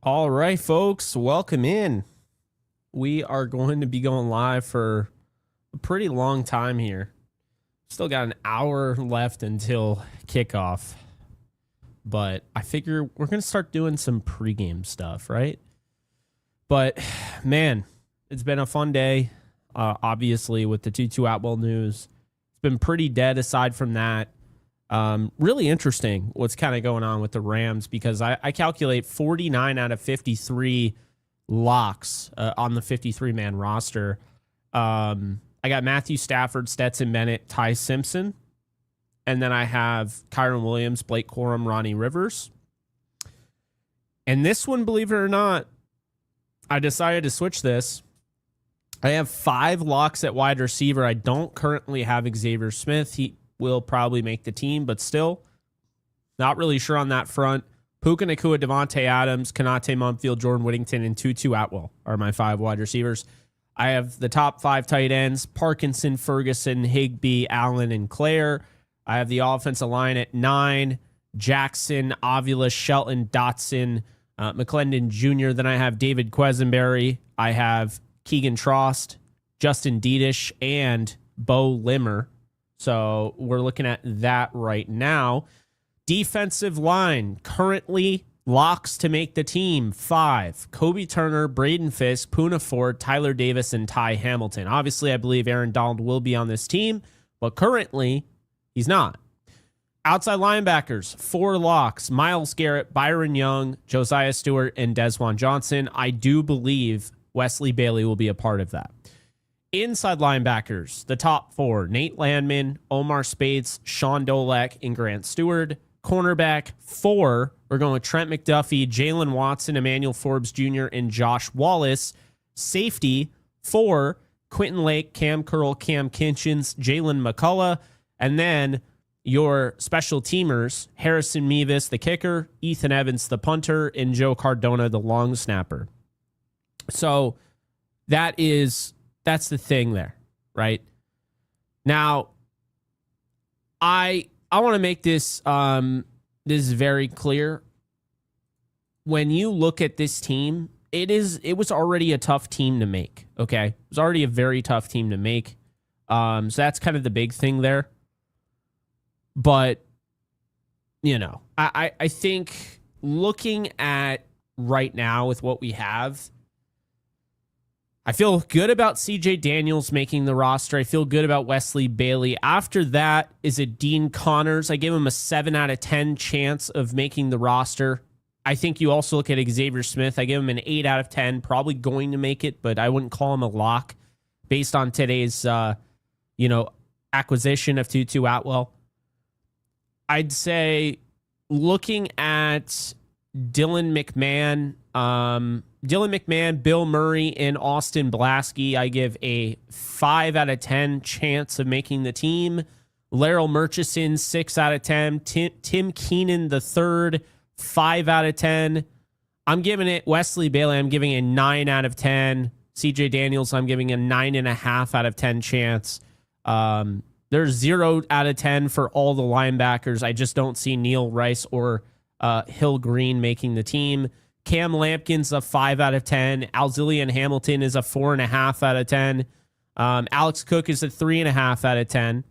All right, folks, welcome in. We are going to be going live for a pretty long time here. Still got an hour left until kickoff, but I figure we're going to start doing some pregame stuff, right? But man, it's been a fun day, obviously, with the Tutu Atwell news. It's been pretty dead aside from that. Really interesting what's kind of going on with the Rams because I calculate 49 out of 53 locks on the 53-man roster. I got Matthew Stafford, Stetson Bennett, Ty Simpson, and then I have Kyron Williams, Blake Corum, Ronnie Rivers. And this one, believe it or not, I decided to switch this. I have 5 locks at wide receiver. I don't currently have Xavier Smith. He will probably make the team, but still not really sure on that front. Puka Nacua, Devontae Adams, Konate Mumfield, Jordan Whittington, and Tutu Atwell are my 5 wide receivers. I have the top 5 tight ends, Parkinson, Ferguson, Higbee, Allen, and Claire. I have the offensive line at 9, Jackson, Avila, Shelton, Dotson, McClendon Jr. Then I have David Quesenberry. I have Keegan Trost, Justin Diedish, and Bo Limmer. So we're looking at that right now. Defensive line, currently locks to make the team, 5. Kobe Turner, Braden Fisk, Poona Ford, Tyler Davis, and Ty Hamilton. Obviously, I believe Aaron Donald will be on this team, but currently he's not. Outside linebackers, 4 locks, Myles Garrett, Byron Young, Josiah Stewart, and Desjuan Johnson. I do believe Wesley Bailey will be a part of that. Inside linebackers, the top 4, Nate Landman, Omar Spades, Sean Dolek, and Grant Stewart. Cornerback 4, we're going with Trent McDuffie, Jalen Watson, Emmanuel Forbes Jr., and Josh Wallace. Safety 4, Quentin Lake, Cam Curl, Cam Kinchins, Jalen McCullough. And then your special teamers, Harrison Mevis, the kicker, Ethan Evans, the punter, and Joe Cardona, the long snapper. So that's the thing there, right? Now, I want to make this this very clear. When you look at this team, it was already a tough team to make, okay? It was already a very tough team to make. So that's kind of the big thing there. But, you know, I think looking at right now with what we have, I feel good about CJ Daniels making the roster. I feel good about Wesley Bailey. After that is it Dean Connors. I give him a 7 out of 10 chance of making the roster. I think you also look at Xavier Smith. I give him an 8 out of 10, probably going to make it, but I wouldn't call him a lock based on today's acquisition of Tutu Atwell. I'd say looking at Dylan McMahon, Bill Murray, and Austin Blasky, I give a 5 out of 10 chance of making the team. Laryl Murchison, 6 out of 10. Tim Keenan the third, 5 out of 10. I'm giving it Wesley Bailey. I'm giving a 9 out of 10. CJ Daniels, I'm giving a 9.5 out of 10 chance. There's 0 out of 10 for all the linebackers. I just don't see Neil Rice or Hill Green making the team. Cam Lampkin's a 5 out of 10. Alzillian Hamilton is a 4.5 out of 10. Alex Cook is a 3.5 out of 10.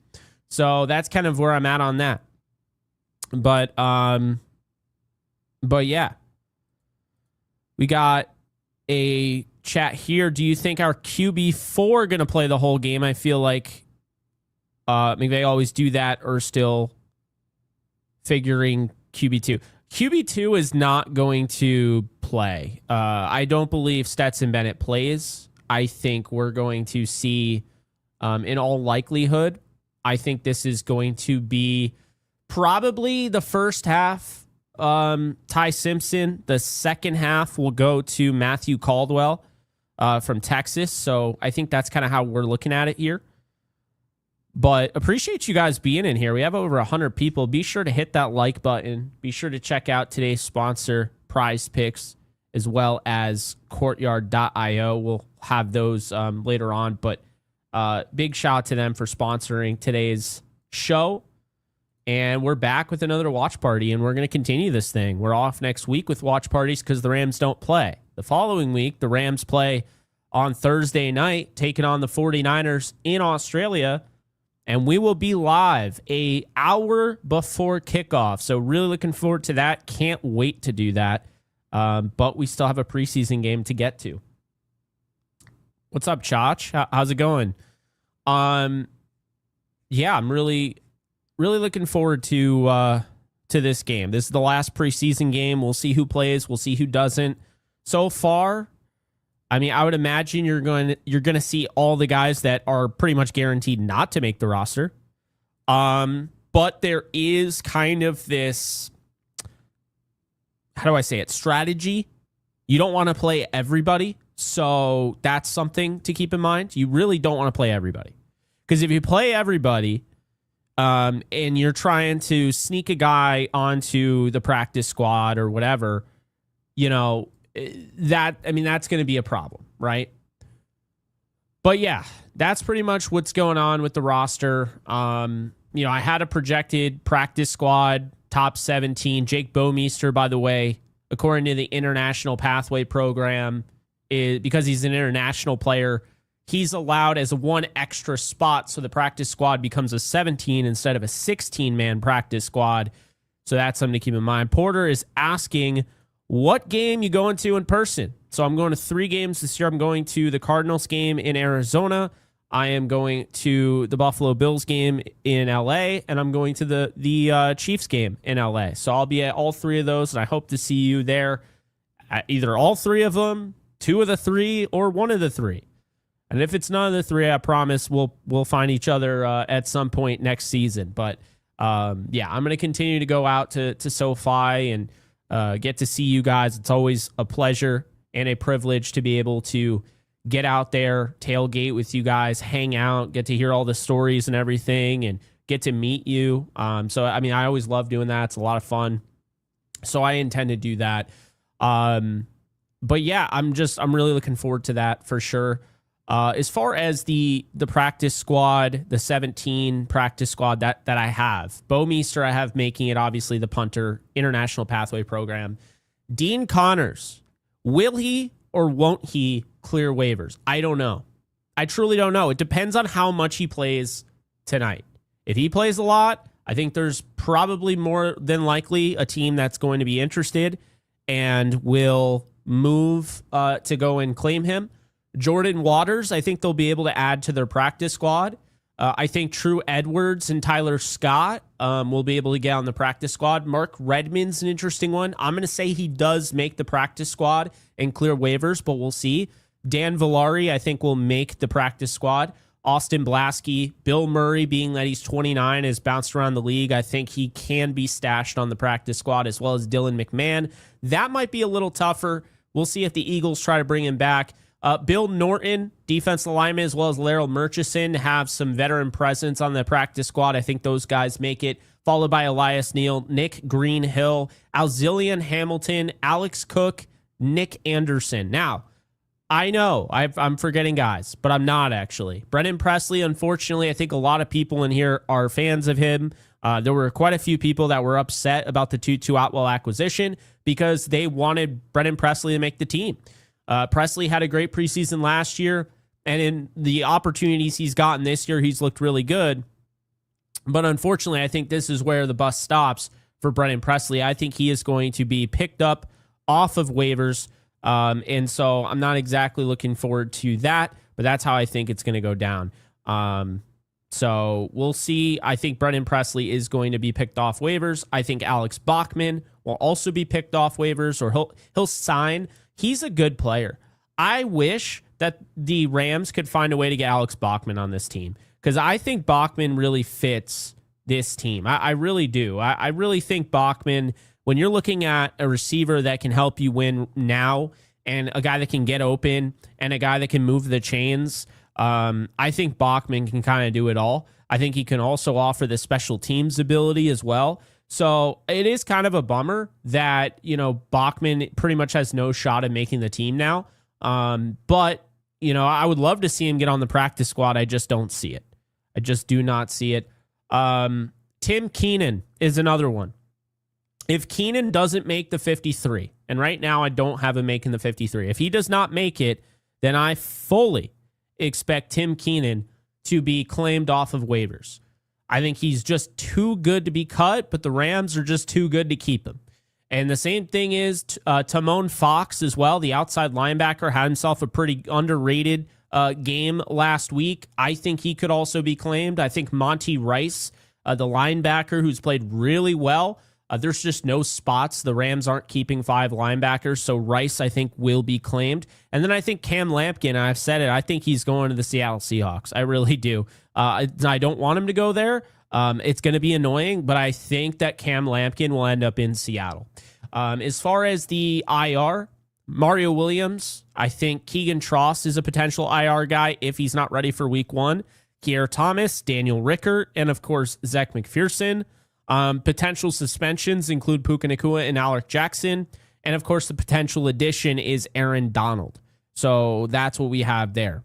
So that's kind of where I'm at on that. But yeah. We got a chat here. Do you think our QB4 going to play the whole game? I feel like McVay always do that, or still figuring QB2. QB2 is not going to play. I don't believe Stetson Bennett plays. I think we're going to see, in all likelihood, I think this is going to be probably the first half, Ty Simpson. The second half will go to Matthew Caldwell from Texas. So I think that's kind of how we're looking at it here. But appreciate you guys being in here. We have over 100 people. Be sure to hit that like button. Be sure to check out today's sponsor, Prize Picks, as well as Courtyard.io. We'll have those later on. But big shout out to them for sponsoring today's show. And we're back with another watch party, and we're going to continue this thing. We're off next week with watch parties because the Rams don't play. The following week, the Rams play on Thursday night, taking on the 49ers in Australia, and we will be live an hour before kickoff. So really looking forward to that. Can't wait to do that. But we still have a preseason game to get to. What's up, Chach? How's it going? Yeah, I'm really looking forward to this game. This is the last preseason game. We'll see who plays. We'll see who doesn't. So far, I mean, I would imagine you're going to see all the guys that are pretty much guaranteed not to make the roster. But there is kind of this, how do I say it, strategy. You don't want to play everybody, so that's something to keep in mind. You really don't want to play everybody. Because if you play everybody, and you're trying to sneak a guy onto the practice squad or whatever, that's going to be a problem, right? But yeah, that's pretty much what's going on with the roster. I had a projected practice squad top 17. Jake Bomeister, by the way, according to the International Pathway Program, because he's an international player, he's allowed as one extra spot, so the practice squad becomes a 17 instead of a 16-man practice squad. So that's something to keep in mind. Porter is asking what game you going to in person. So I'm going to 3 games this year. I'm going to the Cardinals game in Arizona. I am going to the Buffalo Bills game in LA, and I'm going to the Chiefs game in LA. So I'll be at all 3 of those, and I hope to see you there at either all 3 of them, 2 of the 3, or 1 of the 3. And if it's none of the 3, I promise we'll find each other at some point next season. But yeah, I'm going to continue to go out to SoFi and get to see you guys. It's always a pleasure and a privilege to be able to get out there, tailgate with you guys, hang out, get to hear all the stories and everything, and get to meet you. So, I mean, I always love doing that. It's a lot of fun. So I intend to do that. But yeah, I'm really looking forward to that for sure. As far as the practice squad, the 17 practice squad that I have, Bomeister I have making it, obviously the punter, International Pathway Program. Dean Connors, will he or won't he clear waivers? I don't know. I truly don't know. It depends on how much he plays tonight. If he plays a lot, I think there's probably more than likely a team that's going to be interested and will move to go and claim him. Jordan Waters, I think they'll be able to add to their practice squad. I think True Edwards and Tyler Scott will be able to get on the practice squad. Mark Redmond's an interesting one. I'm going to say he does make the practice squad and clear waivers, but we'll see. Dan Villari, I think, will make the practice squad. Austin Blasky, Bill Murray, being that he's 29, has bounced around the league. I think he can be stashed on the practice squad, as well as Dylan McMahon. That might be a little tougher. We'll see if the Eagles try to bring him back. Bill Norton, defensive lineman, as well as Laryl Murchison, have some veteran presence on the practice squad. I think those guys make it, followed by Elias Neal, Nick Greenhill, Alzillian Hamilton, Alex Cook, Nick Anderson. Now, I know I'm forgetting guys, but I'm not actually. Brendan Presley, unfortunately, I think a lot of people in here are fans of him. There were quite a few people that were upset about the Tutu Atwell acquisition because they wanted Brendan Presley to make the team. Presley had a great preseason last year, and in the opportunities he's gotten this year, he's looked really good. But unfortunately, I think this is where the bus stops for Brendan Presley. I think he is going to be picked up off of waivers, and so I'm not exactly looking forward to that, but that's how I think it's going to go down. So we'll see. I think Brendan Presley is going to be picked off waivers. I think Alex Bachman will also be picked off waivers, or he'll sign. He's a good player. I wish that the Rams could find a way to get Alex Bachman on this team, because I think Bachman really fits this team. I really do. I really think Bachman, when you're looking at a receiver that can help you win now, and a guy that can get open, and a guy that can move the chains, I think Bachman can kind of do it all. I think he can also offer the special teams ability as well. So it is kind of a bummer that, Bachman pretty much has no shot at making the team now. But, I would love to see him get on the practice squad. I just don't see it. I just do not see it. Tim Keenan is another one. If Keenan doesn't make the 53, and right now I don't have him making the 53. If he does not make it, then I fully expect Tim Keenan to be claimed off of waivers. I think he's just too good to be cut, but the Rams are just too good to keep him. And the same thing is Timon Fox as well. The outside linebacker had himself a pretty underrated game last week. I think he could also be claimed. I think Monty Rice, the linebacker who's played really well, there's just no spots. The Rams aren't keeping 5 linebackers, so Rice, I think, will be claimed. And then I think Cam Lampkin, I've said it, I think he's going to the Seattle Seahawks. I really do. I don't want him to go there. It's going to be annoying, but I think that Cam Lampkin will end up in Seattle. As far as the IR, Mario Williams, I think Keegan Tross is a potential IR guy if he's not ready for week 1. Kier Thomas, Daniel Rickert, and of course, Zach McPherson. Potential suspensions include Puka Nacua and Alec Jackson. And of course, the potential addition is Aaron Donald. So that's what we have there.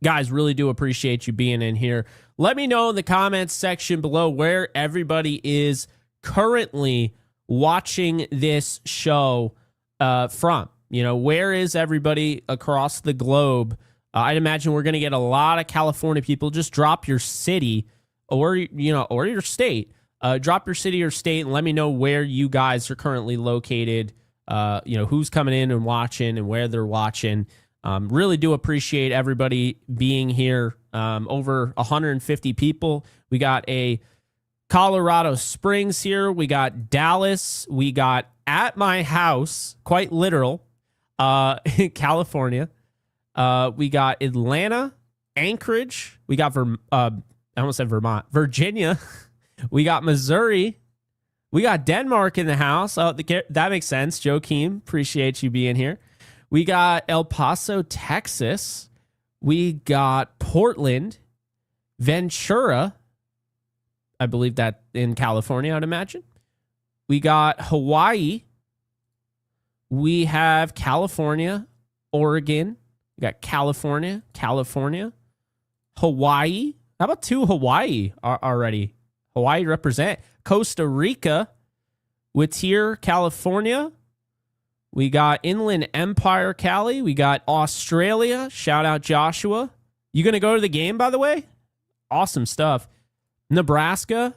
Guys, really do appreciate you being in here. Let me know in the comments section below where everybody is currently watching this show from. You know, where is everybody across the globe? I'd imagine we're going to get a lot of California people. Just drop your city or your state. Drop your city or state and let me know where you guys are currently located. Who's coming in and watching and where they're watching. Really do appreciate everybody being here. Over 150 people. We got a Colorado Springs here. We got Dallas. We got at my house, quite literal, California. We got Atlanta, Anchorage. We got I almost said Vermont, Virginia. We got Missouri. We got Denmark in the house. Oh, that makes sense. Joakim, appreciate you being here. We got El Paso, Texas. We got Portland, Ventura. I believe that in California, I'd imagine. We got Hawaii. We have California, Oregon. We got California, Hawaii. How about 2 Hawaii already? Hawaii represent. Costa Rica, Whittier, California. We got Inland Empire, Cali. We got Australia. Shout out Joshua. You going to go to the game, by the way? Awesome stuff. Nebraska.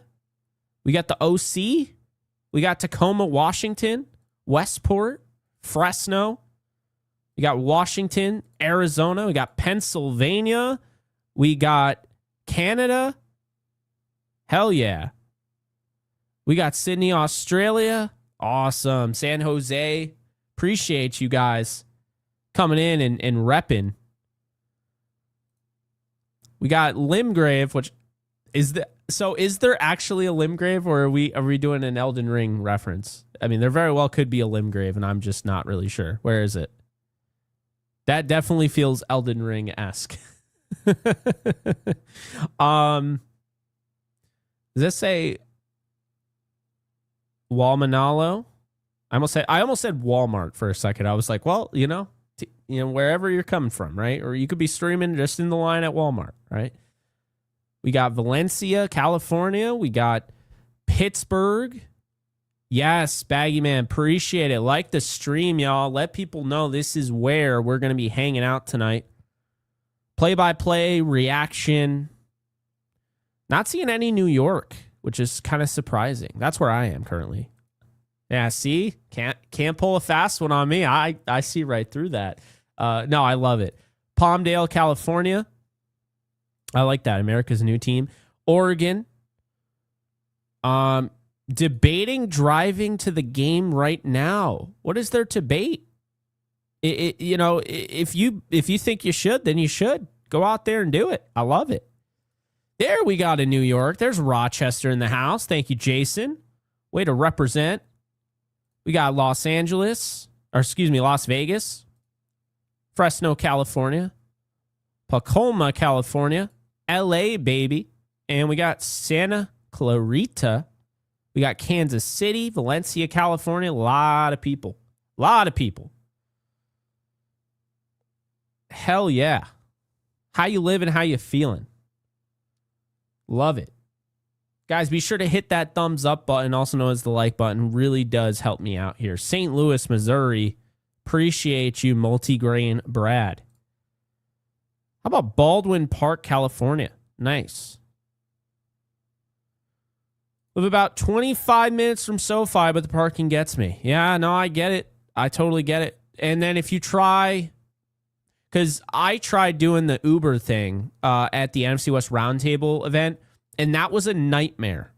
We got the OC. We got Tacoma, Washington. Westport. Fresno. We got Washington, Arizona. We got Pennsylvania. We got Canada. Hell yeah. We got Sydney, Australia. Awesome. San Jose. Appreciate you guys coming in and repping. We got Limgrave, which is there actually a Limgrave, or are we doing an Elden Ring reference? I mean, there very well could be a Limgrave, and I'm just not really sure. Where is it? That definitely feels Elden Ring-esque. Does this say Walmanalo? I almost said Walmart for a second. I was like, well, wherever you're coming from, right? Or you could be streaming just in the line at Walmart, right? We got Valencia, California. We got Pittsburgh. Yes, Baggy Man, appreciate it. Like the stream, y'all. Let people know this is where we're going to be hanging out tonight. Play-by-play, reaction. Not seeing any New York, which is kind of surprising. That's where I am currently. Yeah, see? Can't pull a fast one on me. I see right through that. No, I love it. Palmdale, California. I like that. America's new team. Oregon. Debating driving to the game right now. What is there to debate? If you think you should, then you should. Go out there and do it. I love it. There we got in New York. There's Rochester in the house. Thank you, Jason. Way to represent. We got Las Vegas, Fresno, California, Tacoma, California, LA, baby. And we got Santa Clarita. We got Kansas City, Valencia, California. A lot of people. Hell yeah. How you living? How you feeling? Love it. Guys, be sure to hit that thumbs up button, also known as the like button. Really does help me out here. St. Louis, Missouri. Appreciate you, Multigrain Brad. How about Baldwin Park, California? Nice. Live about 25 minutes from SoFi, but the parking gets me. Yeah, no, I get it. I totally get it. And then if you try, because I tried doing the Uber thing at the NFC West Roundtable event, and that was a nightmare.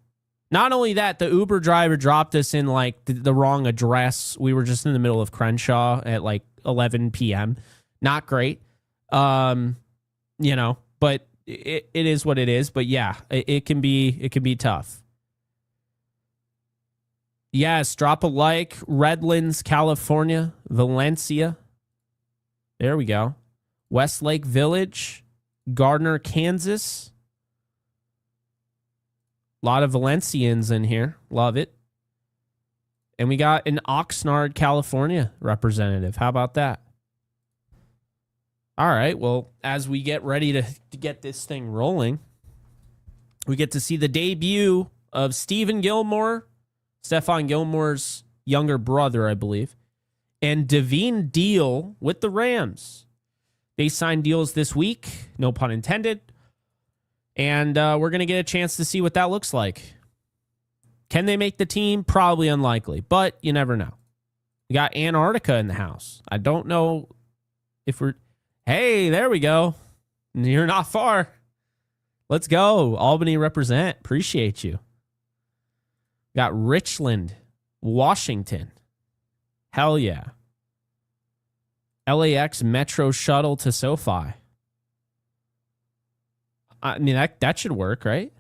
Not only that, the Uber driver dropped us in like the wrong address. We were just in the middle of Crenshaw at like 11 p.m. Not great. But it is what it is. But yeah, it can be tough. Yes, drop a like. Redlands, California, Valencia. There we go. Westlake Village, Gardner, Kansas. A lot of Valencians in here. Love it. And we got an Oxnard, California representative. How about that? All right. Well, as we get ready to get this thing rolling, we get to see the debut of Stephen Gilmore, Stephon Gilmore's younger brother, I believe, and Devine Deal with the Rams. They signed deals this week. No pun intended. And we're going to get a chance to see what that looks like. Can they make the team? Probably unlikely, but you never know. We got Antarctica in the house. I don't know if we're... Hey, there we go. You're not far. Let's go. Albany represent. Appreciate you. Got Richland, Washington. Hell yeah. LAX Metro Shuttle to SoFi. I mean, that should work, right?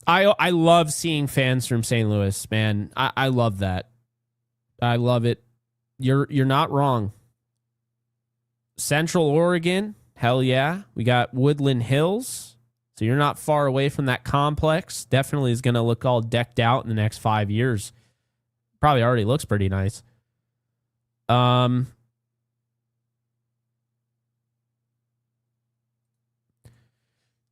I love seeing fans from St. Louis, man. I love that. I love it. You're not wrong. Central Oregon, hell yeah. We got Woodland Hills. So you're not far away from that complex. Definitely is going to look all decked out in the next 5 years. Probably already looks pretty nice.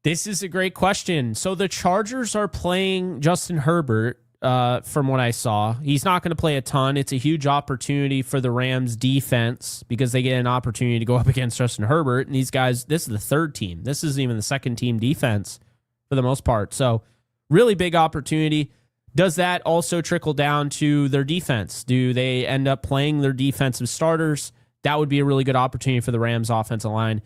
This is a great question. So the Chargers are playing Justin Herbert, from what I saw. He's not going to play a ton. It's a huge opportunity for the Rams defense because they get an opportunity to go up against Justin Herbert. And these guys, this is the third team. This isn't even the second team defense for the most part. So really big opportunity. Does that also trickle down to their defense? Do they end up playing their defensive starters? That would be a really good opportunity for the Rams offensive line.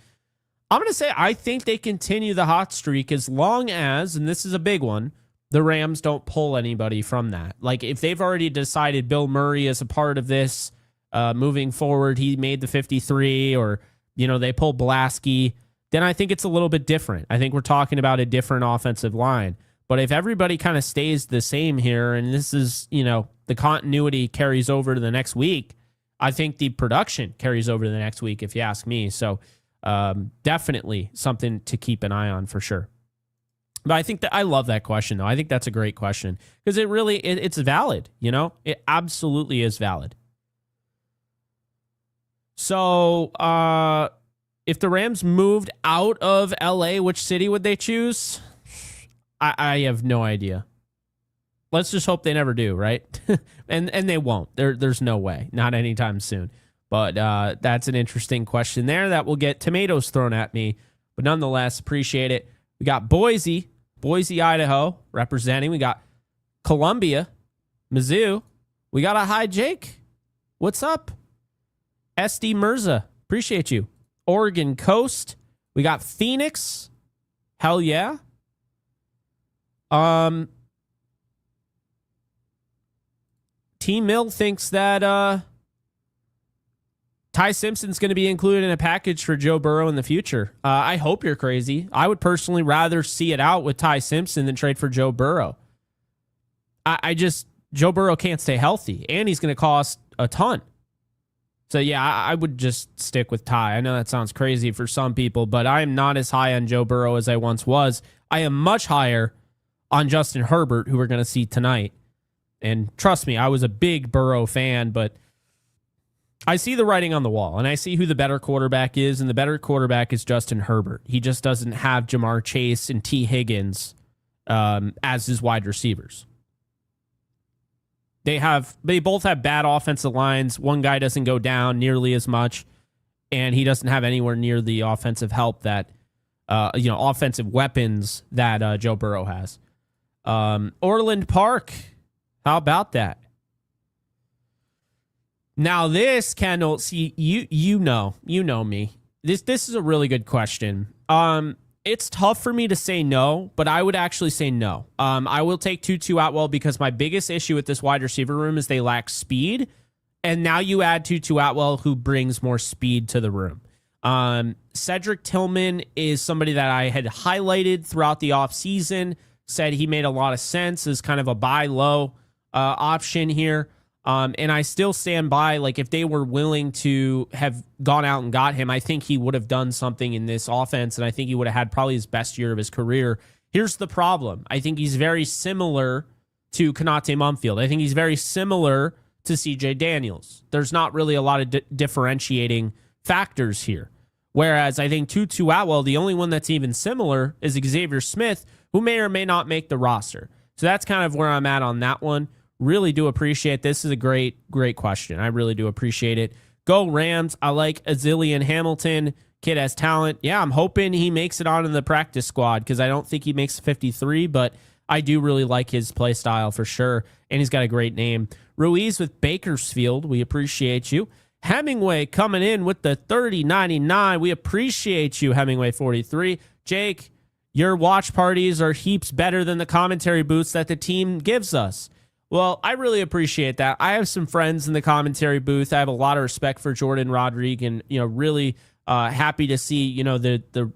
I'm going to say I think they continue the hot streak as long as, and this is a big one, the Rams don't pull anybody from that. Like if they've already decided Bill Murray is a part of this moving forward, he made the 53 or, they pull Blasky, then I think it's a little bit different. I think we're talking about a different offensive line. But if everybody kind of stays the same here and this is, the continuity carries over to the next week, I think the production carries over to the next week, if you ask me. So, definitely something to keep an eye on for sure. But I think that I love that question, though. I think that's a great question because it's valid. It absolutely is valid. So, if the Rams moved out of LA, which city would they choose? I have no idea. Let's just hope they never do, right? and they won't. There's no way. Not anytime soon. But that's an interesting question there that will get tomatoes thrown at me. But nonetheless, appreciate it. We got Boise, Idaho representing. We got Columbia, Mizzou. We got a hi Jake. What's up? SD Mirza. Appreciate you. Oregon Coast. We got Phoenix. Hell yeah. T Mill thinks that Ty Simpson's going to be included in a package for Joe Burrow in the future. I hope you're crazy. I would personally rather see it out with Ty Simpson than trade for Joe Burrow. Joe Burrow can't stay healthy, and he's going to cost a ton. So, yeah, I would just stick with Ty. I know that sounds crazy for some people, but I am not as high on Joe Burrow as I once was. I am much higher on Justin Herbert, who we're going to see tonight. And trust me, I was a big Burrow fan, but I see the writing on the wall, and I see who the better quarterback is, and the better quarterback is Justin Herbert. He just doesn't have Jamar Chase and T. Higgins as his wide receivers. They both have bad offensive lines. One guy doesn't go down nearly as much, and he doesn't have anywhere near the offensive help that, offensive weapons that Joe Burrow has. Orland Park, how about that? Now this, Kendall, see, you know me. This is a really good question. It's tough for me to say no, but I would actually say no. I will take Tutu Atwell because my biggest issue with this wide receiver room is they lack speed. And now you add Tutu Atwell, who brings more speed to the room. Cedric Tillman is somebody that I had highlighted throughout the offseason, said he made a lot of sense as kind of a buy low option here. And I still stand by, like, if they were willing to have gone out and got him, I think he would have done something in this offense, and I think he would have had probably his best year of his career. Here's the problem. I think he's very similar to Konate Mumfield. I think he's very similar to CJ Daniels. There's not really a lot of differentiating factors here. Whereas I think Tutu Atwell, the only one that's even similar is Xavier Smith, who may or may not make the roster. So that's kind of where I'm at on that one. Really do appreciate this. Is a great question. I really do appreciate it. Go Rams. I like Azilian Hamilton. Kid has talent. Yeah, I'm hoping he makes it onto the practice squad because I don't think he makes 53, but I do really like his play style for sure, and he's got a great name. Ruiz with Bakersfield. We appreciate you. Hemingway coming in with the 30.99. We appreciate you, Hemingway 43. Jake, your watch parties are heaps better than the commentary booths that the team gives us. Well, I really appreciate that. I have some friends in the commentary booth. I have a lot of respect for Jordan Rodriguez, and really happy to see the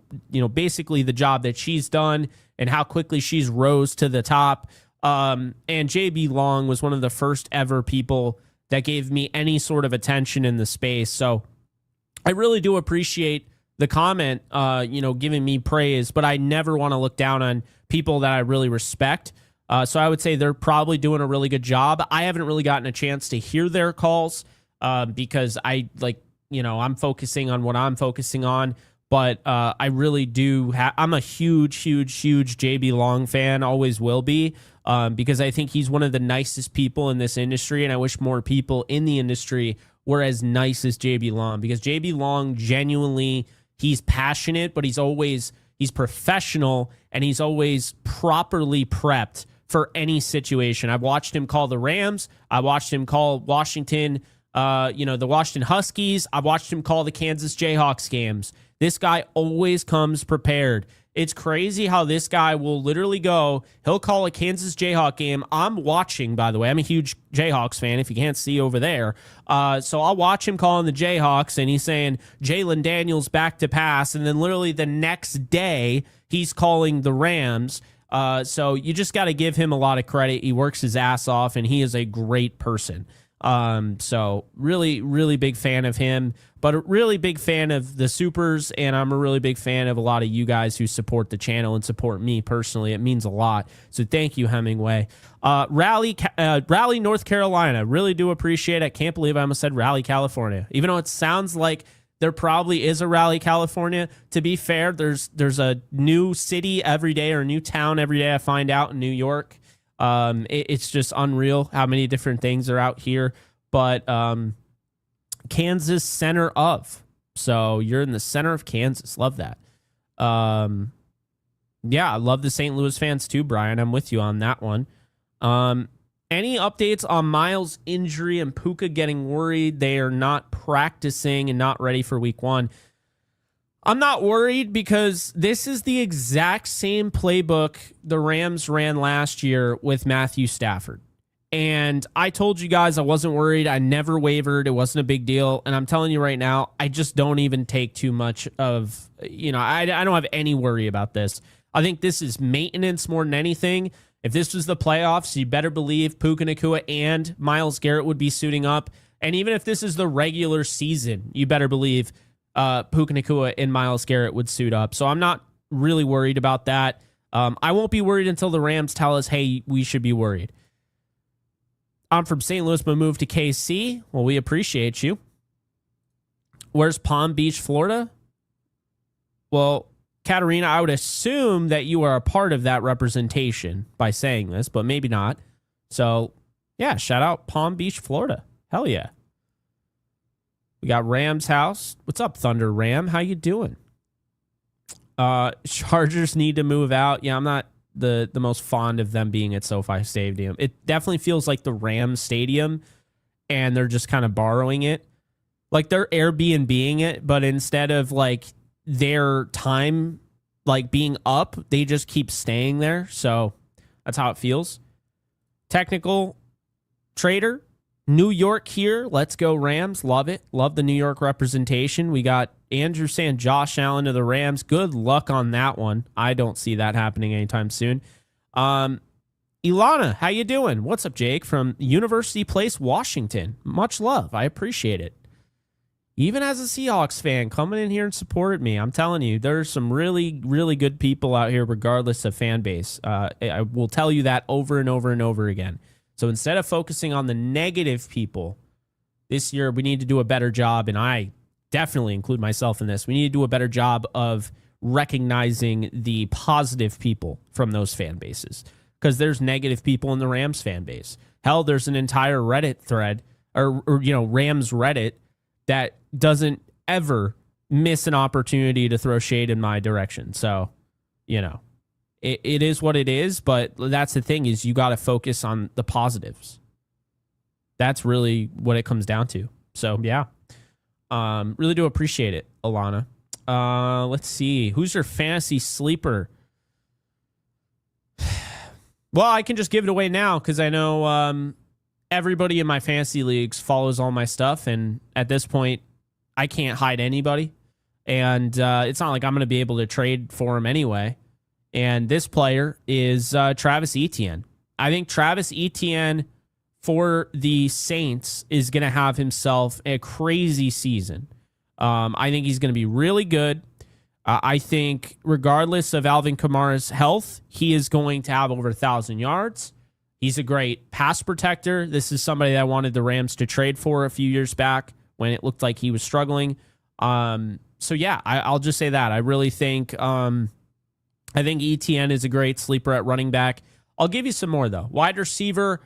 basically the job that she's done and how quickly she's rose to the top. And JB Long was one of the first ever people that gave me any sort of attention in the space. So I really do appreciate the comment, giving me praise, but I never want to look down on people that I really respect. So I would say they're probably doing a really good job. I haven't really gotten a chance to hear their calls because I'm focusing on what I'm focusing on. But I really do. I'm a huge JB Long fan, always will be, because I think he's one of the nicest people in this industry. And I wish more people in the industry were as nice as JB Long, because JB Long genuinely, he's passionate, but he's professional, and he's always properly prepped for any situation. I've watched him call the Rams. I watched him call Washington, the Washington Huskies. I've watched him call the Kansas Jayhawks games. This guy always comes prepared. It's crazy how this guy will literally he'll call a Kansas Jayhawk game. I'm watching, by the way. I'm a huge Jayhawks fan, if you can't see over there. So I'll watch him calling the Jayhawks, and he's saying Jalen Daniels back to pass, and then literally the next day, he's calling the Rams. So you just got to give him a lot of credit. He works his ass off, and he is a great person. So really big fan of him, but a really big fan of the Supers, and I'm a really big fan of a lot of you guys who support the channel and support me personally. It means a lot. So thank you, Hemingway. Raleigh, North Carolina. Really do appreciate it. I can't believe I almost said Raleigh, California, even though it sounds like there probably is a Raleigh, California. To be fair, there's a new city every day, or a new town every day I find out in New York. It's just unreal how many different things are out here. But Kansas, center of. So you're in the center of Kansas. Love that. Yeah, I love the St. Louis fans too, Brian. I'm with you on that one. Any updates on Miles' injury and Puka getting worried they are not practicing and not ready for week 1? I'm not worried because this is the exact same playbook the Rams ran last year with Matthew Stafford. And I told you guys I wasn't worried. I never wavered. It wasn't a big deal. And I'm telling you right now, I just don't even take too much of, I don't have any worry about this. I think this is maintenance more than anything. If this was the playoffs, you better believe Puka Nacua and Myles Garrett would be suiting up. And even if this is the regular season, you better believe Puka Nacua and Myles Garrett would suit up. So I'm not really worried about that. I won't be worried until the Rams tell us, hey, we should be worried. I'm from St. Louis, but moved to KC. Well, we appreciate you. Where's Palm Beach, Florida? Well, Katarina, I would assume that you are a part of that representation by saying this, but maybe not. So, yeah, shout out Palm Beach, Florida. Hell yeah. We got Rams house. What's up, Thunder Ram? How you doing? Chargers need to move out. Yeah, I'm not the most fond of them being at SoFi Stadium. It definitely feels like the Rams stadium, and they're just kind of borrowing it. Like they're Airbnb-ing it, but instead of like their time like being up, they just keep staying there. So that's how it feels. Technical trader, New York here. Let's go Rams. Love it. Love the New York representation. We got Andrew saying Josh Allen to the Rams. Good luck on that one. I don't see that happening anytime soon. Ilana, how you doing? What's up, Jake? From University Place, Washington. Much love. I appreciate it. Even as a Seahawks fan, coming in here and supported me. I'm telling you, there's some really, really good people out here, regardless of fan base. I will tell you that over and over and over again. So instead of focusing on the negative people, this year we need to do a better job, and I definitely include myself in this. We need to do a better job of recognizing the positive people from those fan bases, because there's negative people in the Rams fan base. Hell, there's an entire Reddit thread or Rams Reddit that doesn't ever miss an opportunity to throw shade in my direction. So, it is what it is, but that's the thing is you got to focus on the positives. That's really what it comes down to. So, yeah. Really do appreciate it, Alana. Let's see. Who's your fantasy sleeper? Well, I can just give it away now because I know everybody in my fantasy leagues follows all my stuff, and at this point, I can't hide anybody. And it's not like I'm going to be able to trade for him anyway. And this player is Travis Etienne. I think Travis Etienne for the Saints is going to have himself a crazy season. I think he's going to be really good. I think regardless of Alvin Kamara's health, he is going to have over 1,000 yards. He's a great pass protector. This is somebody that I wanted the Rams to trade for a few years back when it looked like he was struggling. So yeah, I'll just say that. I really think I think ETN is a great sleeper at running back. I'll give you some more though. Wide receiver,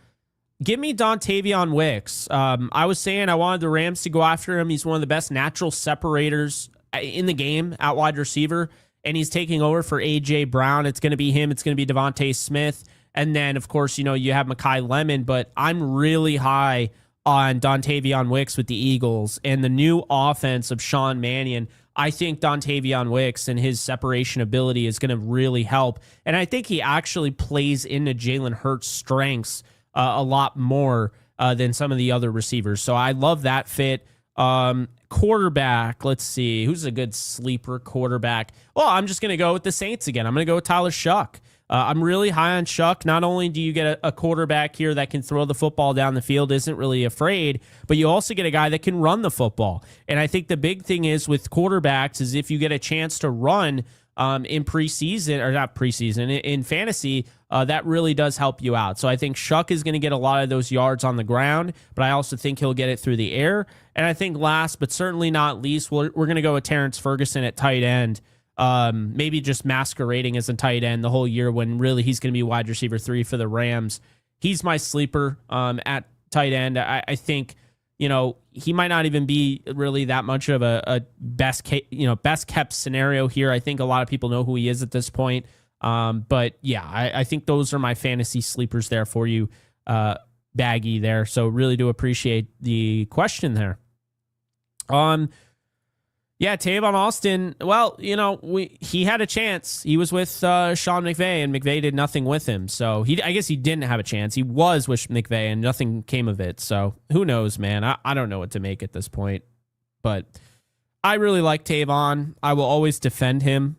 give me Dontavion Wicks. I was saying I wanted the Rams to go after him. He's one of the best natural separators in the game at wide receiver, and he's taking over for A.J. Brown. It's going to be him. It's going to be Devontae Smith. And then, of course, you have Mekhi Lemon, but I'm really high on Dontavion Wicks with the Eagles and the new offense of Sean Mannion. I think Dontavion Wicks and his separation ability is going to really help. And I think he actually plays into Jalen Hurts' strengths a lot more than some of the other receivers. So I love that fit. Quarterback, let's see. Who's a good sleeper quarterback? Well, I'm just going to go with the Saints again. I'm going to go with Tyler Shuck. I'm really high on Shuck. Not only do you get a quarterback here that can throw the football down the field, isn't really afraid, but you also get a guy that can run the football. And I think the big thing is with quarterbacks is if you get a chance to run in preseason, or not preseason, in fantasy, that really does help you out. So I think Shuck is going to get a lot of those yards on the ground, but I also think he'll get it through the air. And I think last, but certainly not least, we're going to go with Terrence Ferguson at tight end. Maybe just masquerading as a tight end the whole year when really he's going to be wide receiver 3 for the Rams. He's my sleeper at tight end. I think, he might not even be really that much of a best kept scenario here. I think a lot of people know who he is at this point. But yeah, I think those are my fantasy sleepers there for you, Baggy there. So really do appreciate the question there. Yeah, Tavon Austin, well, he had a chance. He was with Sean McVay, and McVay did nothing with him. So I guess he didn't have a chance. He was with McVay, and nothing came of it. So who knows, man? I don't know what to make at this point. But I really like Tavon. I will always defend him.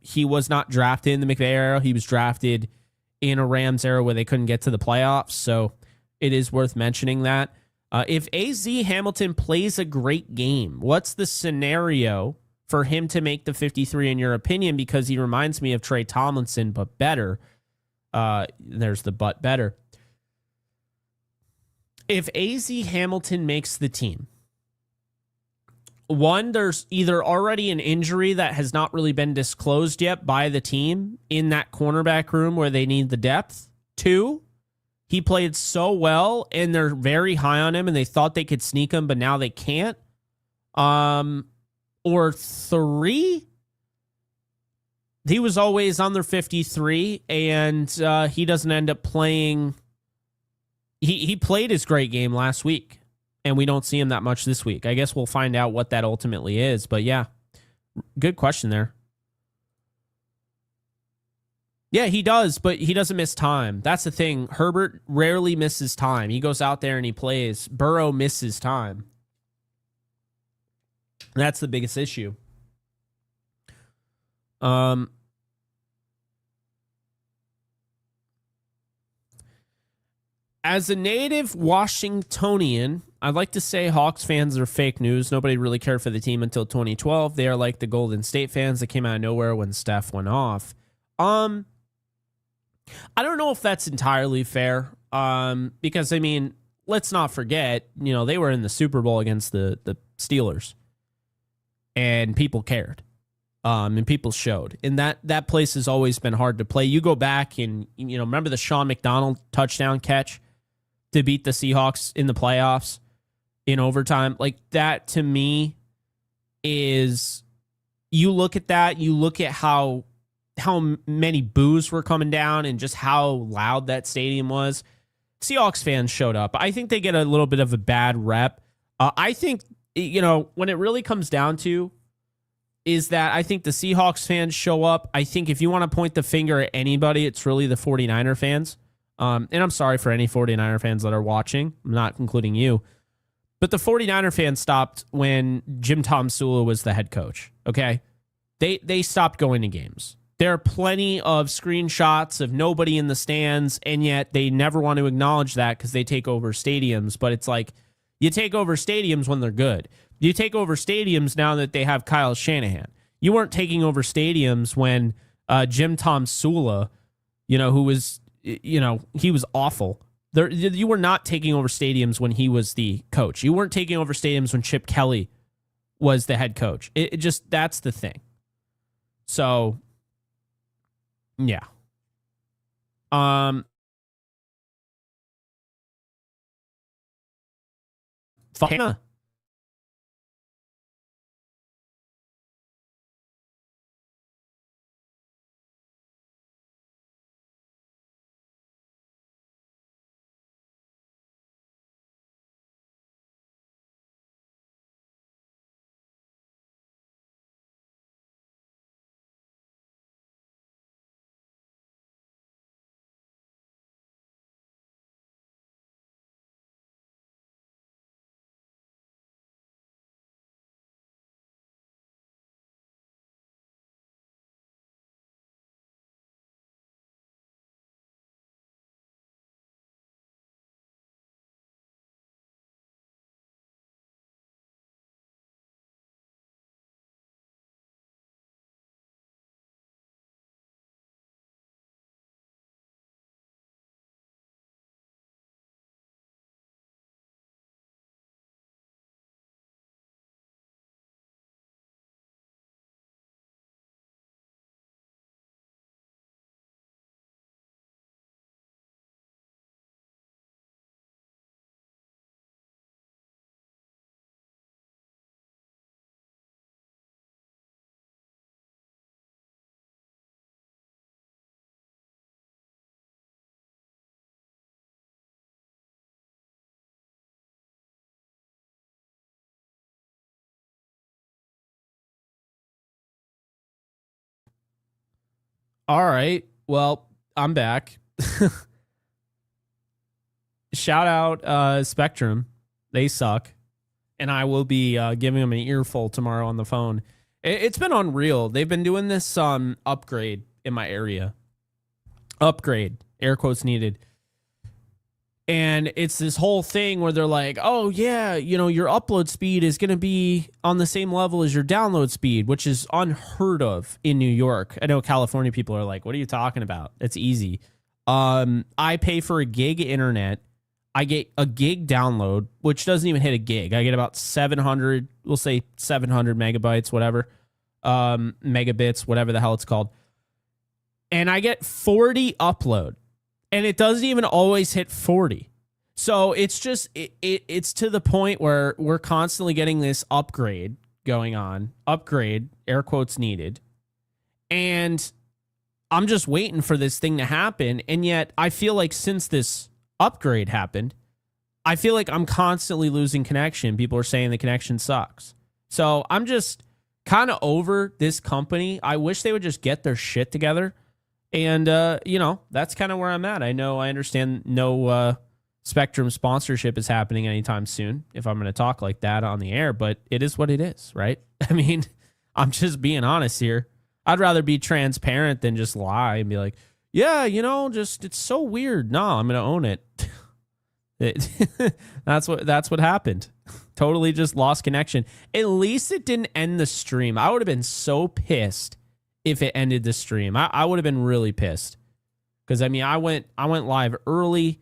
He was not drafted in the McVay era. He was drafted in a Rams era where they couldn't get to the playoffs. So it is worth mentioning that. If AZ Hamilton plays a great game, what's the scenario for him to make the 53 in your opinion? Because he reminds me of Trey Tomlinson, but better. There's the but better. If AZ Hamilton makes the team, One, there's either already an injury that has not really been disclosed yet by the team in that cornerback room where they need the depth. Two, he played so well and they're very high on him and they thought they could sneak him, but now they can't. Or three, he was always on their 53 and he doesn't end up playing. He played his great game last week and we don't see him that much this week. I guess we'll find out what that ultimately is, but yeah, good question there. Yeah, he does, but he doesn't miss time. That's the thing. Herbert rarely misses time. He goes out there and he plays. Burrow misses time. That's the biggest issue. As a native Washingtonian, I'd like to say Hawks fans are fake news. Nobody really cared for the team until 2012. They are like the Golden State fans that came out of nowhere when Steph went off. I don't know if that's entirely fair. Because I mean, let's not forget, they were in the Super Bowl against the Steelers. And people cared. And people showed. And that place has always been hard to play. You go back and, remember the Sean McDonald touchdown catch to beat the Seahawks in the playoffs in overtime? Like, that to me is, you look at that, you look at how many boos were coming down and just how loud that stadium was. Seahawks fans showed up. I think they get a little bit of a bad rep. I think, when it really comes down to is that I think the Seahawks fans show up. I think if you want to point the finger at anybody, it's really the 49er fans. And I'm sorry for any 49er fans that are watching. I'm not including you. But the 49er fans stopped when Jim Tom Sula was the head coach, okay? They stopped going to games. There are plenty of screenshots of nobody in the stands, and yet they never want to acknowledge that because they take over stadiums. But it's like, you take over stadiums when they're good. You take over stadiums now that they have Kyle Shanahan. You weren't taking over stadiums when Jim Tom Sula, who was, he was awful. You were not taking over stadiums when he was the coach. You weren't taking over stadiums when Chip Kelly was the head coach. It just, that's the thing. So, yeah. Fana. All right. Well, I'm back. Shout out Spectrum. They suck. And I will be giving them an earful tomorrow on the phone. It's been unreal. They've been doing this upgrade in my area. Upgrade. Air quotes needed. And it's this whole thing where they're like, oh, yeah, your upload speed is going to be on the same level as your download speed, which is unheard of in New York. I know California people are like, what are you talking about? It's easy. I pay for a gig internet. I get a gig download, which doesn't even hit a gig. I get about 700, we'll say 700 megabytes, whatever, megabits, whatever the hell it's called. And I get 40 upload, and it doesn't even always hit 40. So it's just, it's to the point where we're constantly getting this upgrade going on. Upgrade, air quotes needed. And I'm just waiting for this thing to happen. And yet I feel like since this upgrade happened, I feel like I'm constantly losing connection. People are saying the connection sucks. So I'm just kind of over this company. I wish they would just get their shit together. And, that's kind of where I'm at. I understand no Spectrum sponsorship is happening anytime soon, if I'm going to talk like that on the air, but it is what it is, right? I mean, I'm just being honest here. I'd rather be transparent than just lie and be like, yeah, it's so weird. No, I'm going to own it. That's what happened. Totally just lost connection. At least it didn't end the stream. I would have been so pissed if it ended the stream. I would have been really pissed. Because I went live early.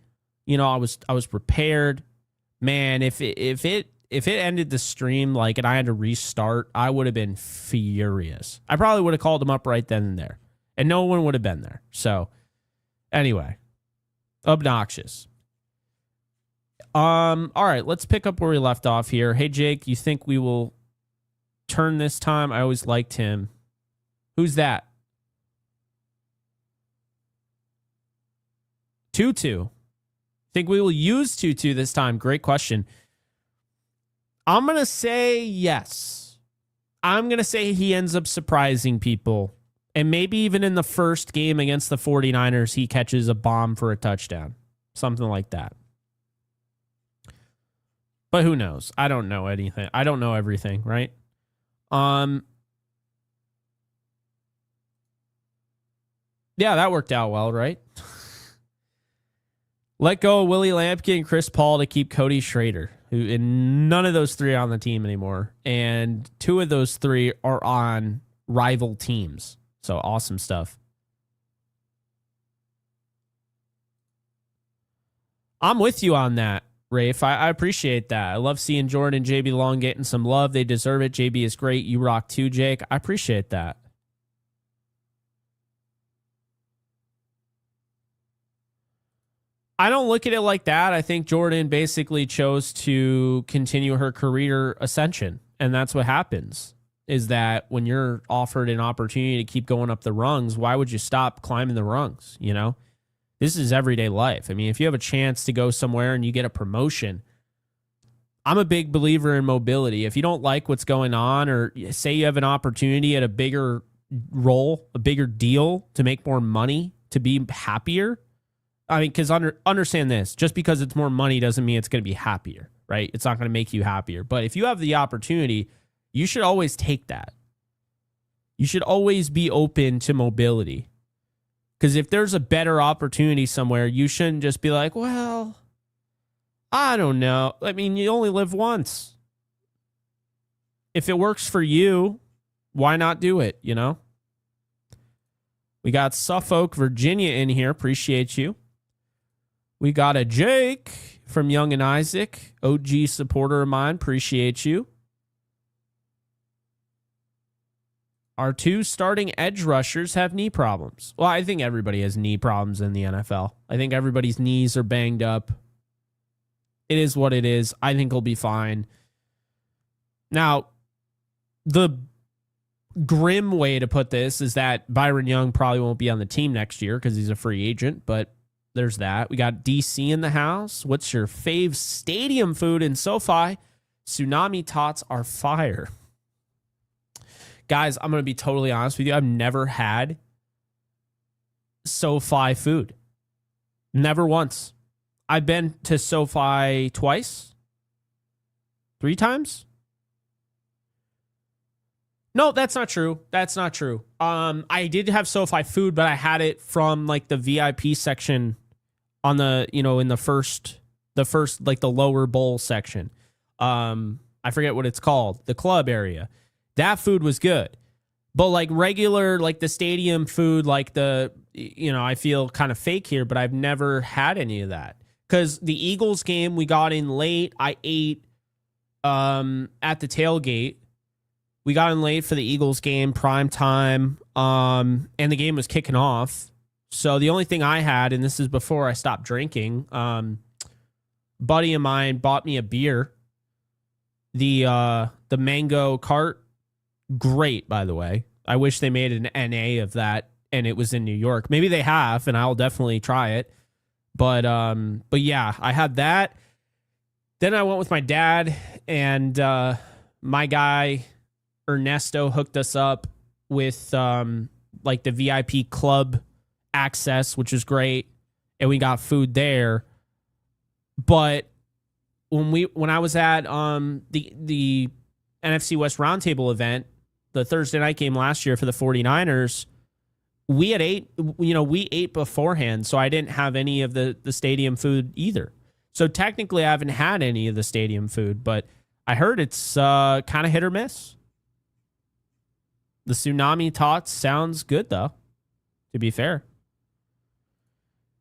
I was prepared. Man, if it ended the stream and I had to restart, I would have been furious. I probably would have called him up right then and there, and no one would have been there. So, anyway, obnoxious. All right, let's pick up where we left off here. Hey, Jake, you think we will turn this time? I always liked him. Who's that? Tutu. Think we will use Tutu this time? Great question. I'm going to say yes. I'm going to say he ends up surprising people. And maybe even in the first game against the 49ers, he catches a bomb for a touchdown. Something like that. But who knows? I don't know anything. I don't know everything, right? Yeah, that worked out well, right? Let go of Willie Lampkin and Chris Paul to keep Cody Schrader, and none of those three are on the team anymore. And two of those three are on rival teams. So awesome stuff. I'm with you on that, Rafe. I appreciate that. I love seeing Jordan and JB Long getting some love. They deserve it. JB is great. You rock too, Jake. I appreciate that. I don't look at it like that. I think Jordan basically chose to continue her career ascension. And that's what happens, is that when you're offered an opportunity to keep going up the rungs, why would you stop climbing the rungs? This is everyday life. If you have a chance to go somewhere and you get a promotion, I'm a big believer in mobility. If you don't like what's going on, or say you have an opportunity at a bigger role, a bigger deal to make more money, to be happier, because understand this, just because it's more money doesn't mean it's going to be happier, right? It's not going to make you happier. But if you have the opportunity, you should always take that. You should always be open to mobility. Because if there's a better opportunity somewhere, you shouldn't just be like, well, I don't know. You only live once. If it works for you, why not do it, We got Suffolk, Virginia in here. Appreciate you. We got a Jake from Young and Isaac, OG supporter of mine. Appreciate you. Our two starting edge rushers have knee problems. Well, I think everybody has knee problems in the NFL. I think everybody's knees are banged up. It is what it is. I think he'll be fine. Now, the grim way to put this is that Byron Young probably won't be on the team next year because he's a free agent, but there's that. We got DC in the house. What's your fave stadium food in SoFi? Tsunami tots are fire. Guys, I'm going to be totally honest with you. I've never had SoFi food. Never once. I've been to SoFi twice. 3 times. No, that's not true. That's not true. I did have SoFi food, but I had it from the VIP section on the, in the first the lower bowl section. I forget what it's called. The club area. That food was good. But regular, the stadium food, I feel kind of fake here, but I've never had any of that. because the Eagles game, we got in late. I ate at the tailgate. We got in late for the Eagles game, prime time, and the game was kicking off. So the only thing I had, and this is before I stopped drinking, buddy of mine bought me a beer. The mango cart, great, by the way. I wish they made an NA of that, and it was in New York. Maybe they have, and I'll definitely try it. But yeah, I had that. Then I went with my dad, and my guy Ernesto hooked us up with like the VIP club access, which is great, and we got food there. But when I was at the NFC West Roundtable event, the Thursday night game last year for the 49ers, we ate beforehand, so I didn't have any of the stadium food either. So technically I haven't had any of the stadium food, but I heard it's kind of hit or miss. The Tsunami Tots sounds good, though, to be fair.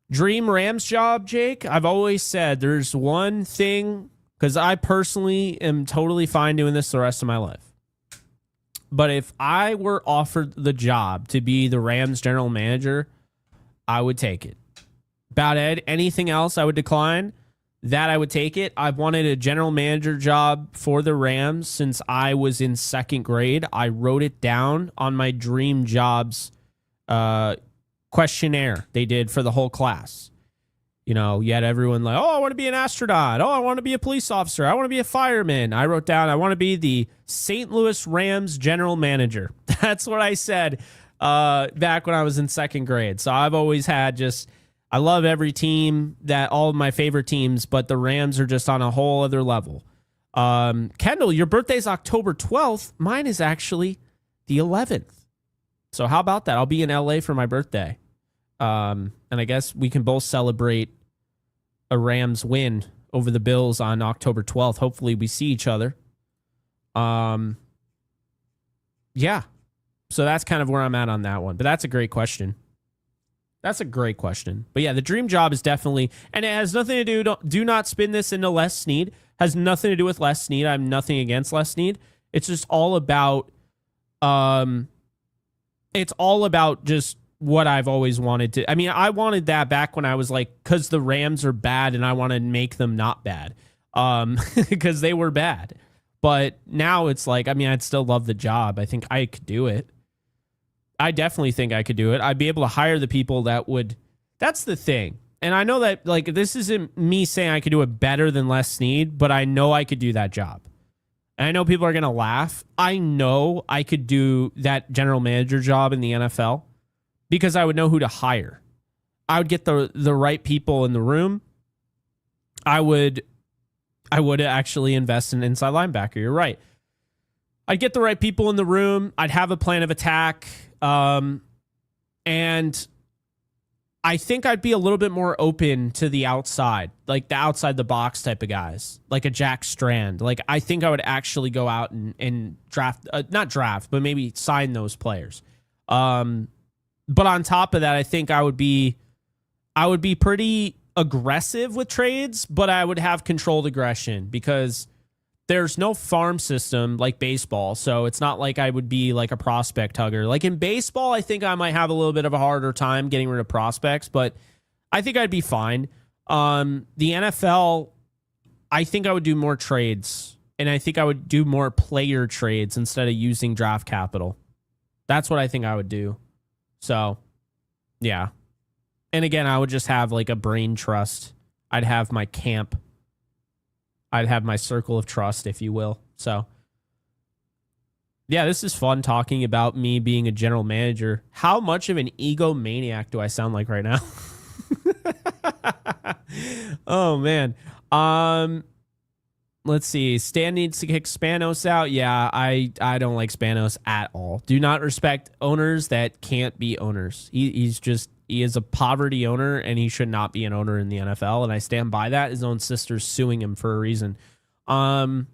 Dream Rams job, Jake? I've always said there's one thing, because I personally am totally fine doing this the rest of my life. But if I were offered the job to be the Rams general manager, I would take it. About anything else I would decline. That I would take it. I've wanted a general manager job for the Rams since I was in second grade. I wrote it down on my dream jobs questionnaire they did for the whole class. You know, you had everyone like, oh, I want to be an astronaut. Oh, I want to be a police officer. I want to be a fireman. I wrote down, I want to be the St. Louis Rams general manager. That's what I said back when I was in second grade. So I've always had I love every team, all of my favorite teams, but the Rams are just on a whole other level. Kendall, your birthday's October 12th. Mine is actually the 11th. So how about that? I'll be in LA for my birthday. And I guess we can both celebrate a Rams win over the Bills on October 12th. Hopefully we see each other. Yeah. So that's kind of where I'm at on that one. But that's a great question. That's a great question. But yeah, the dream job is definitely, and it has nothing to do not spin this into Les Snead. Has nothing to do with Les Snead. I have nothing against Les Snead. It's just all about, it's all about just what I've always wanted to. I mean, I wanted that back when I was like, because the Rams are bad and I want to make them not bad. Because they were bad. But now it's like, I mean, I'd still love the job. I think I could do it. I definitely think I could do it. I'd be able to hire the people that would. That's the thing. And I know that, like, this isn't me saying I could do it better than Les Snead, but I know I could do that job. And I know people are going to laugh. I know I could do that general manager job in the NFL because I would know who to hire. I would get the right people in the room. I would actually invest in an inside linebacker. You're right. I'd get the right people in the room. I'd have a plan of attack. And I think I'd be a little bit more open to the outside, like the outside the box type of guys, like a Jack Strand. Like, I think I would actually go out and draft, not draft, but maybe sign those players. But on top of that, I think I would be pretty aggressive with trades, but I would have controlled aggression because there's no farm system like baseball, so it's not like I would be like a prospect hugger. Like in baseball, I think I might have a little bit of a harder time getting rid of prospects, but I think I'd be fine. The NFL, I think I would do more trades, and I think I would do more player trades instead of using draft capital. That's what I think I would do. So, yeah. And again, I would just have like a brain trust. I'd have my camp. I'd have my circle of trust, if you will. So, yeah, this is fun talking about me being a general manager. How much of an egomaniac do I sound like right now? Oh, man. Let's see. Stan needs to kick Spanos out. Yeah, I don't like Spanos at all. Do not respect owners that can't be owners. He is a poverty owner, and he should not be an owner in the NFL, and I stand by that. His own sister's suing him for a reason. Do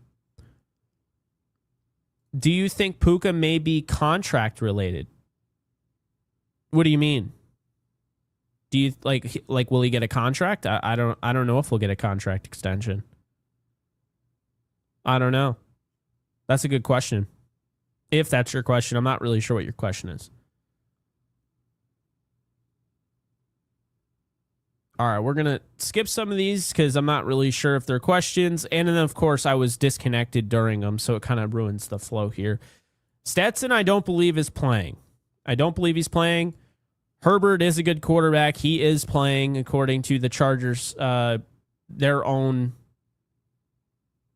you think Puka may be contract related? What do you mean? Do you like will he get a contract? I don't know if we'll get a contract extension. I don't know. That's a good question. If that's your question, I'm not really sure what your question is. All right, we're going to skip some of these because I'm not really sure if they're questions. And then, of course, I was disconnected during them, so it kind of ruins the flow here. Stetson, I don't believe, is playing. I don't believe he's playing. Herbert is a good quarterback. He is playing, according to the Chargers, their own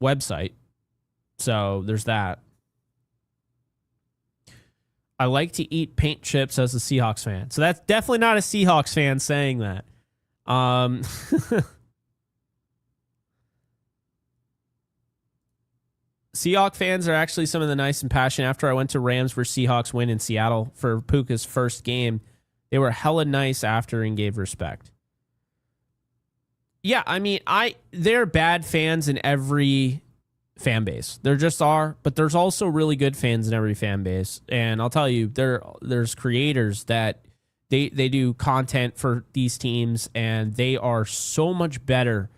website. So there's that. I like to eat paint chips as a Seahawks fan. So that's definitely not a Seahawks fan saying that. Seahawks fans are actually some of the nice and passionate. After I went to Rams for Seahawks win in Seattle for Puka's first game, they were hella nice after and gave respect. Yeah, I mean, they're bad fans in every fan base. There just are, but there's also really good fans in every fan base. And I'll tell you, there's creators that they do content for these teams, and they are so much better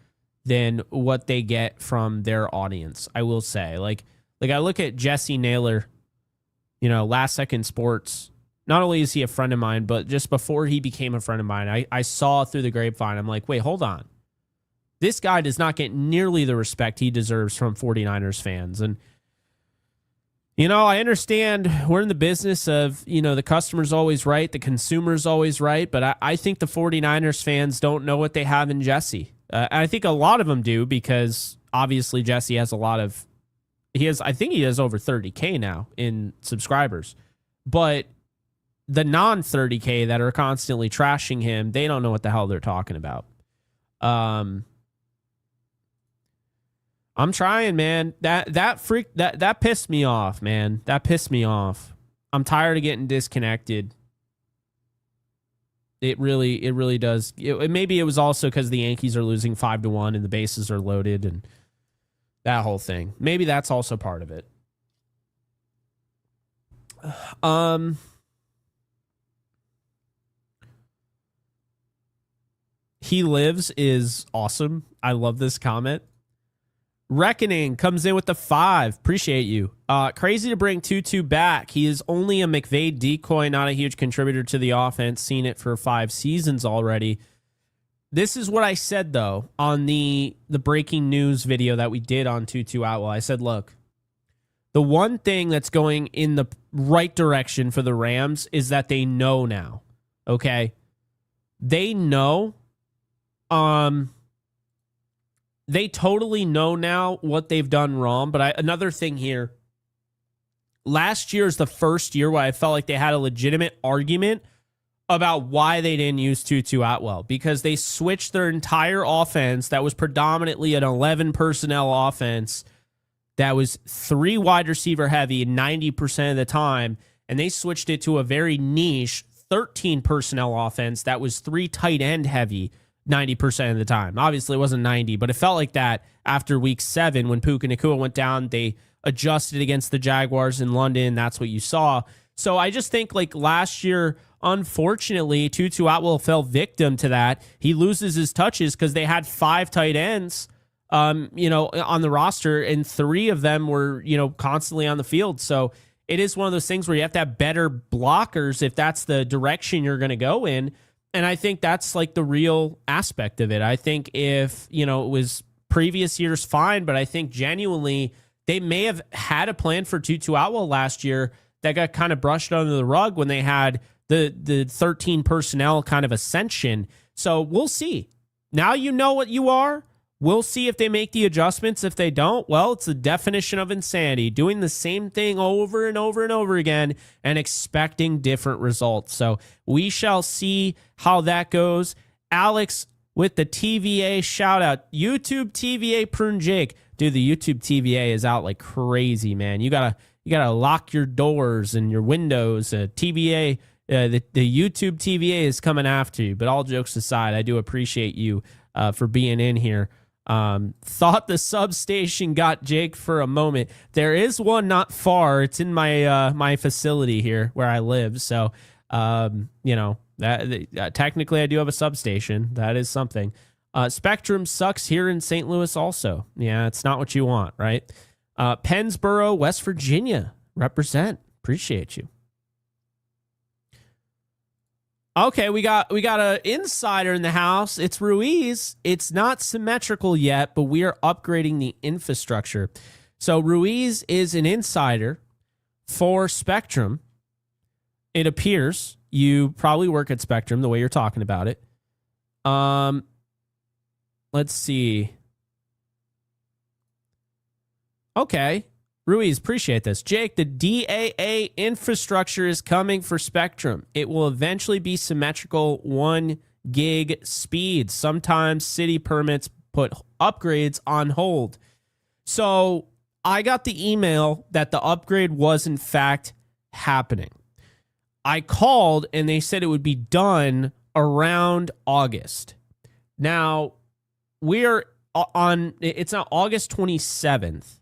than what they get from their audience. I will say, like I look at Jesse Naylor, Last Second Sports. Not only is he a friend of mine, but just before he became a friend of mine, I saw through the grapevine. I'm like, wait, hold on. This guy does not get nearly the respect he deserves from 49ers fans. And, I understand we're in the business of, the customer's always right, the consumer's always right, but I think the 49ers fans don't know what they have in Jesse. I think a lot of them do, because obviously Jesse has I think he has over 30K now in subscribers. But the non-30K that are constantly trashing him, they don't know what the hell they're talking about. I'm trying, man. That pissed me off, man. That pissed me off. I'm tired of getting disconnected. It really does. Maybe it was also because the Yankees are losing 5-1 and the bases are loaded and that whole thing. Maybe that's also part of it. He lives is awesome. I love this comment. Reckoning comes in with the 5. Appreciate you. Crazy to bring Tutu back. He is only a McVay decoy, not a huge contributor to the offense. Seen it for 5 seasons already. This is what I said, though, on the breaking news video that we did on Tutu Atwell. I said, look, the one thing that's going in the right direction for the Rams is that they know now, okay? They know. They totally know now what they've done wrong. But another thing here, last year is the first year where I felt like they had a legitimate argument about why they didn't use Tutu Atwell, because they switched their entire offense that was predominantly an 11 personnel offense that was 3 wide receiver heavy 90% of the time, and they switched it to a very niche 13 personnel offense that was 3 tight end heavy 90% of the time. Obviously, it wasn't 90, but it felt like that after week 7 when Puka Nacua went down. They adjusted against the Jaguars in London. That's what you saw. So I just think like last year, unfortunately, Tutu Atwell fell victim to that. He loses his touches because they had 5 tight ends, on the roster, and 3 of them were, constantly on the field. So it is one of those things where you have to have better blockers if that's the direction you're going to go in. And I think that's like the real aspect of it. I think if, it was previous years, fine, but I think genuinely they may have had a plan for Tutu Atwell last year that got kind of brushed under the rug when they had the 13 personnel kind of ascension. So we'll see. Now you know what you are. We'll see if they make the adjustments. If they don't, well, it's the definition of insanity, doing the same thing over and over and over again and expecting different results. So we shall see how that goes. Alex with the TVA shout out. YouTube TVA Prune Jake. Dude, the YouTube TVA is out like crazy, man. You gotta lock your doors and your windows. TVA, the YouTube TVA is coming after you. But all jokes aside, I do appreciate you for being in here. Thought the substation got Jake for a moment. There is one not far. It's in my my facility here where I live. So, Technically, I do have a substation. That is something. Spectrum sucks here in St. Louis also. Yeah, it's not what you want, right? Pennsboro, West Virginia. Represent. Appreciate you. Okay, we got an insider in the house. It's Ruiz. It's not symmetrical yet, but we are upgrading the infrastructure. So Ruiz is an insider for Spectrum. It appears you probably work at Spectrum the way you're talking about it. Let's see. Okay. Ruiz, appreciate this. Jake, the DAA infrastructure is coming for Spectrum. It will eventually be symmetrical 1 gig speed. Sometimes city permits put upgrades on hold. So I got the email that the upgrade was in fact happening. I called and they said it would be done around August. Now, it's now August 27th.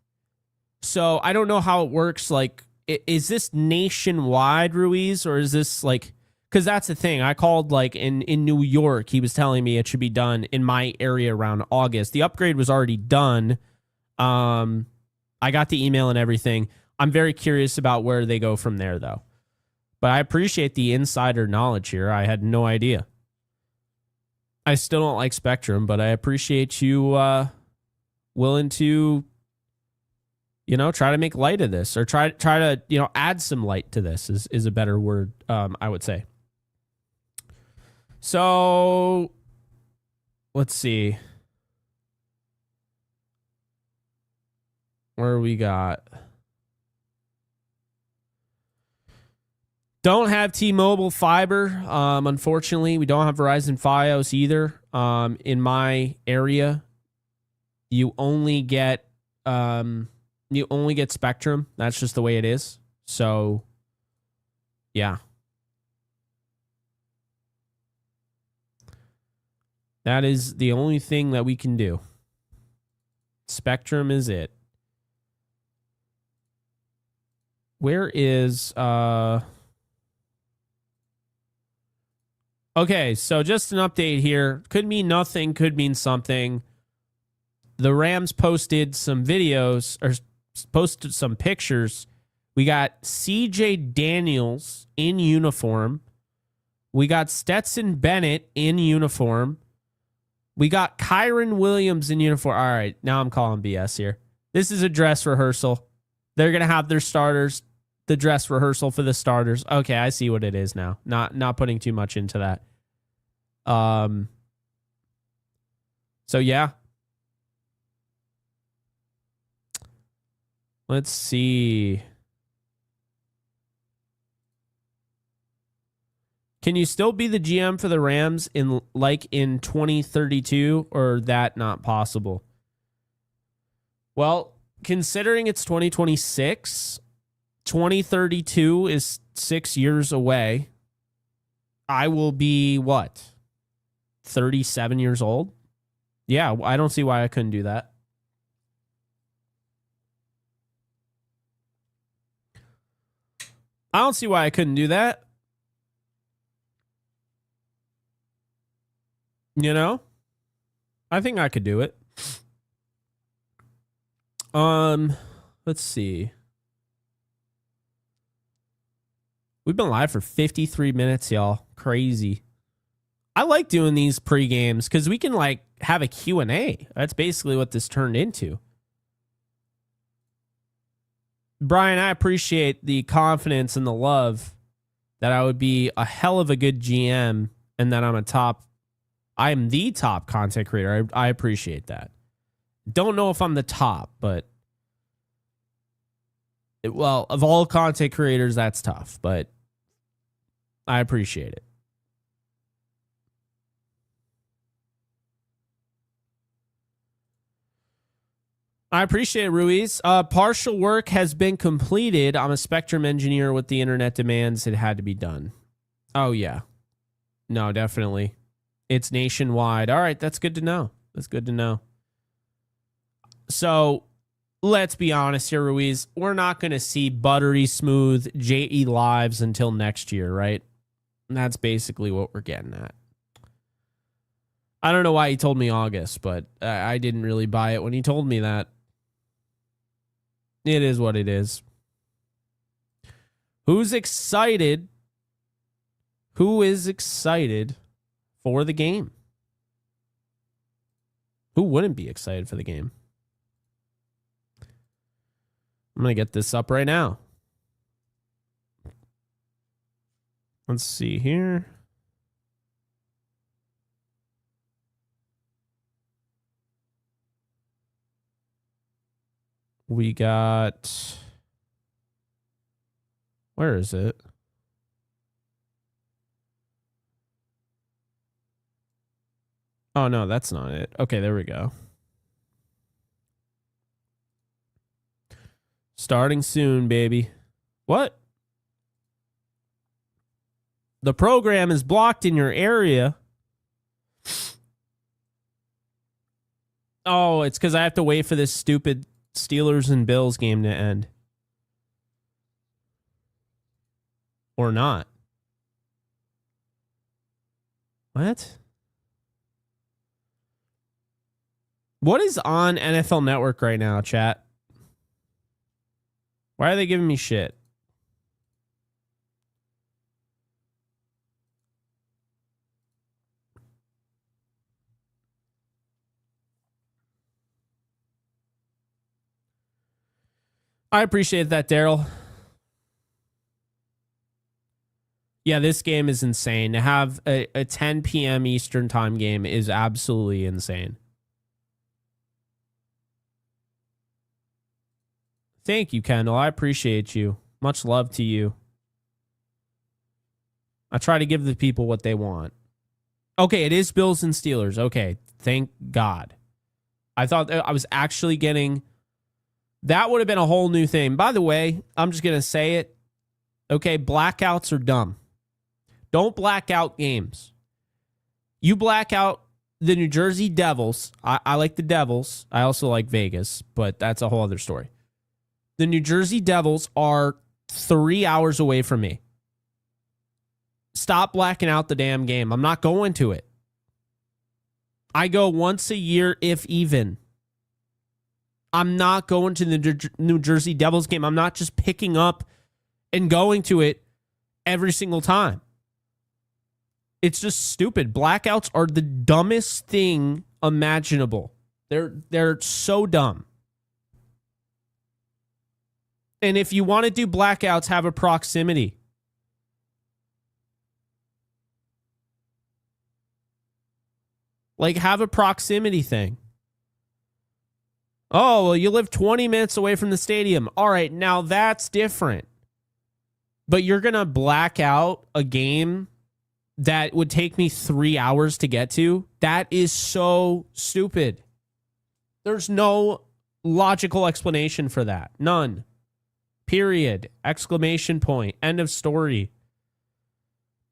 So I don't know how it works. Like, is this nationwide, Ruiz, or is this like, because that's the thing. I called like in New York. He was telling me it should be done in my area around August. The upgrade was already done. I got the email and everything. I'm very curious about where they go from there, though. But I appreciate the insider knowledge here. I had no idea. I still don't like Spectrum, but I appreciate you willing to, try to make light of this, or try to, add some light to this is a better word, I would say. So let's see. Where we got? Don't have T-Mobile fiber. Unfortunately, we don't have Verizon Fios either. In my area, you only get Spectrum. That's just the way it is. So, yeah. That is the only thing that we can do. Spectrum is it. Where is Okay, so just an update here. Could mean nothing, could mean something. The Rams posted some videos, or posted some pictures. We got CJ Daniels in uniform. We got Stetson Bennett in uniform. We got Kyron Williams in uniform. All right, now I'm calling BS here. This is a dress rehearsal. They're going to have their starters, the dress rehearsal for the starters. Okay, I see what it is now. Not putting too much into that. So yeah. Let's see. Can you still be the GM for the Rams in 2032, or that not possible? Well, considering it's 2026, 2032 is 6 years away. I will be, 37 years old? Yeah, I don't see why I couldn't do that. I don't see why I couldn't do that. I think I could do it. Let's see. We've been live for 53 minutes, y'all. Crazy. I like doing these pre-games because we can have a Q&A. That's basically what this turned into. Brian, I appreciate the confidence and the love that I would be a hell of a good GM and that I am the top content creator. I appreciate that. Don't know if I'm the top, but of all content creators, that's tough, but I appreciate it. I appreciate it, Ruiz. Partial work has been completed. I'm a Spectrum engineer with the internet demands. It had to be done. Oh, yeah. No, definitely. It's nationwide. All right, that's good to know. That's good to know. So let's be honest here, Ruiz. We're not going to see buttery smooth JE lives until next year, right? And that's basically what we're getting at. I don't know why he told me August, but I didn't really buy it when he told me that. It is what it is. Who's excited? Who is excited for the game? Who wouldn't be excited for the game? I'm going to get this up right now. Let's see here. We got... Where is it? Oh, no, that's not it. Okay, there we go. Starting soon, baby. What? The program is blocked in your area. Oh, it's because I have to wait for this stupid Steelers and Bills game to end. Or not. What? What is on NFL Network right now, chat? Why are they giving me shit? I appreciate that, Daryl. Yeah, this game is insane. To have a 10 p.m. Eastern time game is absolutely insane. Thank you, Kendall. I appreciate you. Much love to you. I try to give the people what they want. Okay, it is Bills and Steelers. Okay, thank God. I thought I was actually getting... That would have been a whole new thing. By the way, I'm just going to say it. Okay, blackouts are dumb. Don't black out games. You black out the New Jersey Devils. I like the Devils. I also like Vegas, but that's a whole other story. The New Jersey Devils are 3 hours away from me. Stop blacking out the damn game. I'm not going to it. I go once a year, if even. I'm not going to the New Jersey Devils game. I'm not just picking up and going to it every single time. It's just stupid. Blackouts are the dumbest thing imaginable. They're so dumb. And if you want to do blackouts, have a proximity. Like, have a proximity thing. Oh, well, you live 20 minutes away from the stadium. All right, now that's different. But you're going to black out a game that would take me 3 hours to get to? That is so stupid. There's no logical explanation for that. None. Period. Exclamation point. End of story.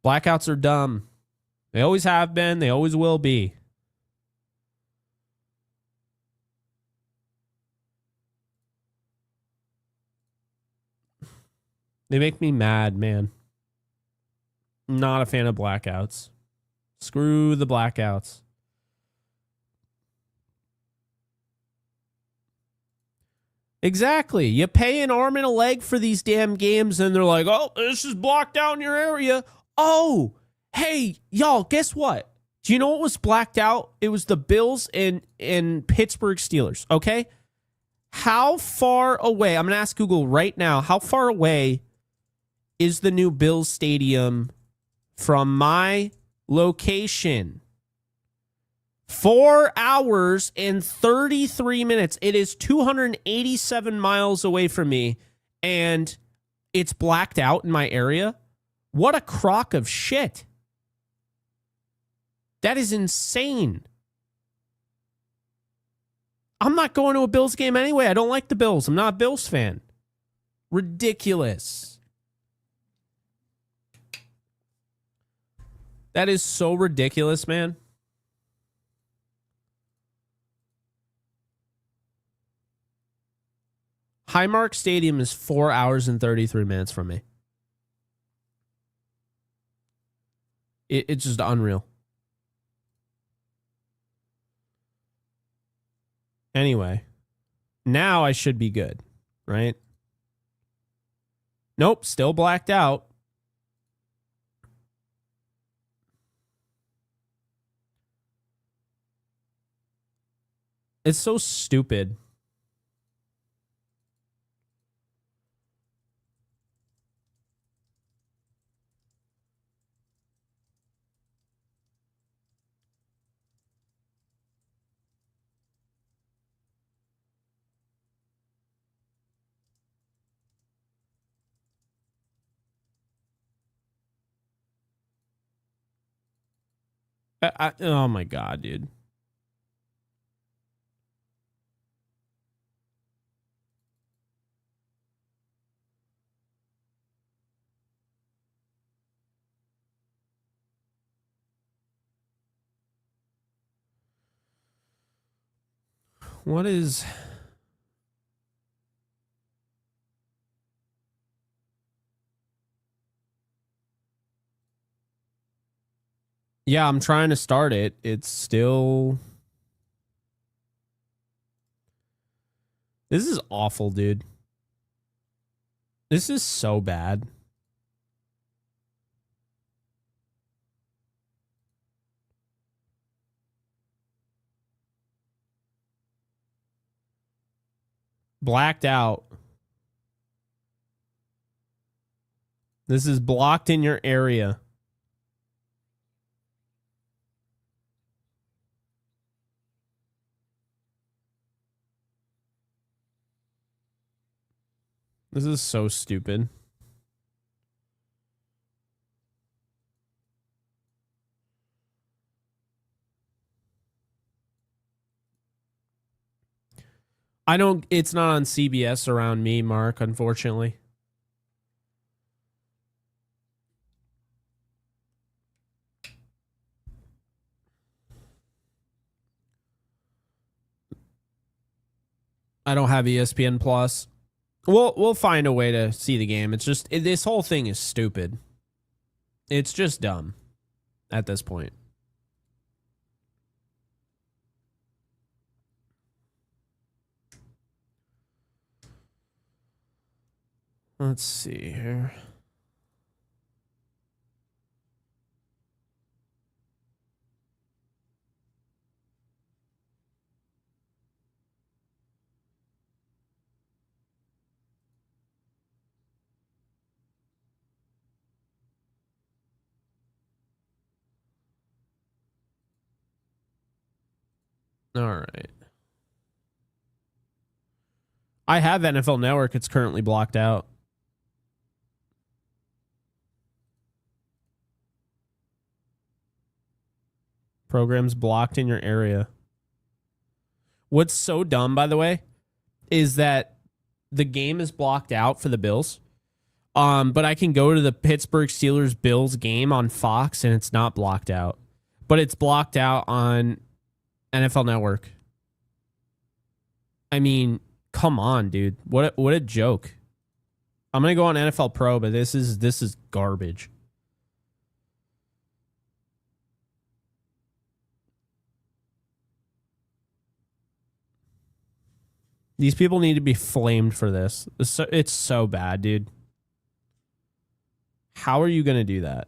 Blackouts are dumb. They always have been. They always will be. They make me mad, man. I'm not a fan of blackouts. Screw the blackouts. Exactly. You pay an arm and a leg for these damn games, and they're like, oh, this is blocked out in your area. Oh, hey, y'all, guess what? Do you know what was blacked out? It was the Bills and Pittsburgh Steelers, okay? How far away, I'm going to ask Google right now, how far away is the new Bills Stadium from my location? 4 hours and 33 minutes. It is 287 miles away from me, and it's blacked out in my area. What a crock of shit. That is insane. I'm not going to a Bills game anyway. I don't like the Bills. I'm not a Bills fan. Ridiculous. That is so ridiculous, man. Highmark Stadium is 4 hours and 33 minutes from me. It's just unreal. Anyway, now I should be good, right? Nope, still blacked out. It's so stupid. Oh my God, dude. What is... Yeah, I'm trying to start it. It's still... This is awful, dude. This is so bad. Blacked out. This is blocked in your area. This is so stupid. I don't... It's not on CBS around me, Mark, unfortunately. I don't have ESPN Plus. We'll find a way to see the game. It's just... This whole thing is stupid. It's just dumb at this point. Let's see here. All right. I have NFL Network. It's currently blocked out. Programs blocked in your area. What's so dumb, by the way, is that the game is blocked out for the Bills. But I can go to the Pittsburgh Steelers Bills game on Fox and it's not blocked out. But it's blocked out on NFL Network. I mean, come on, dude. What a joke. I'm gonna go on NFL Pro, but this is garbage. These people need to be flamed for this. It's so bad, dude. How are you going to do that?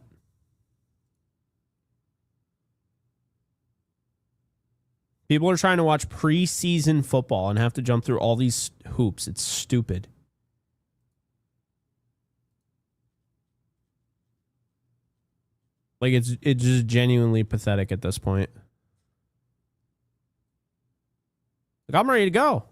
People are trying to watch preseason football and have to jump through all these hoops. It's stupid. Like, it's just genuinely pathetic at this point. Like, I'm ready to go.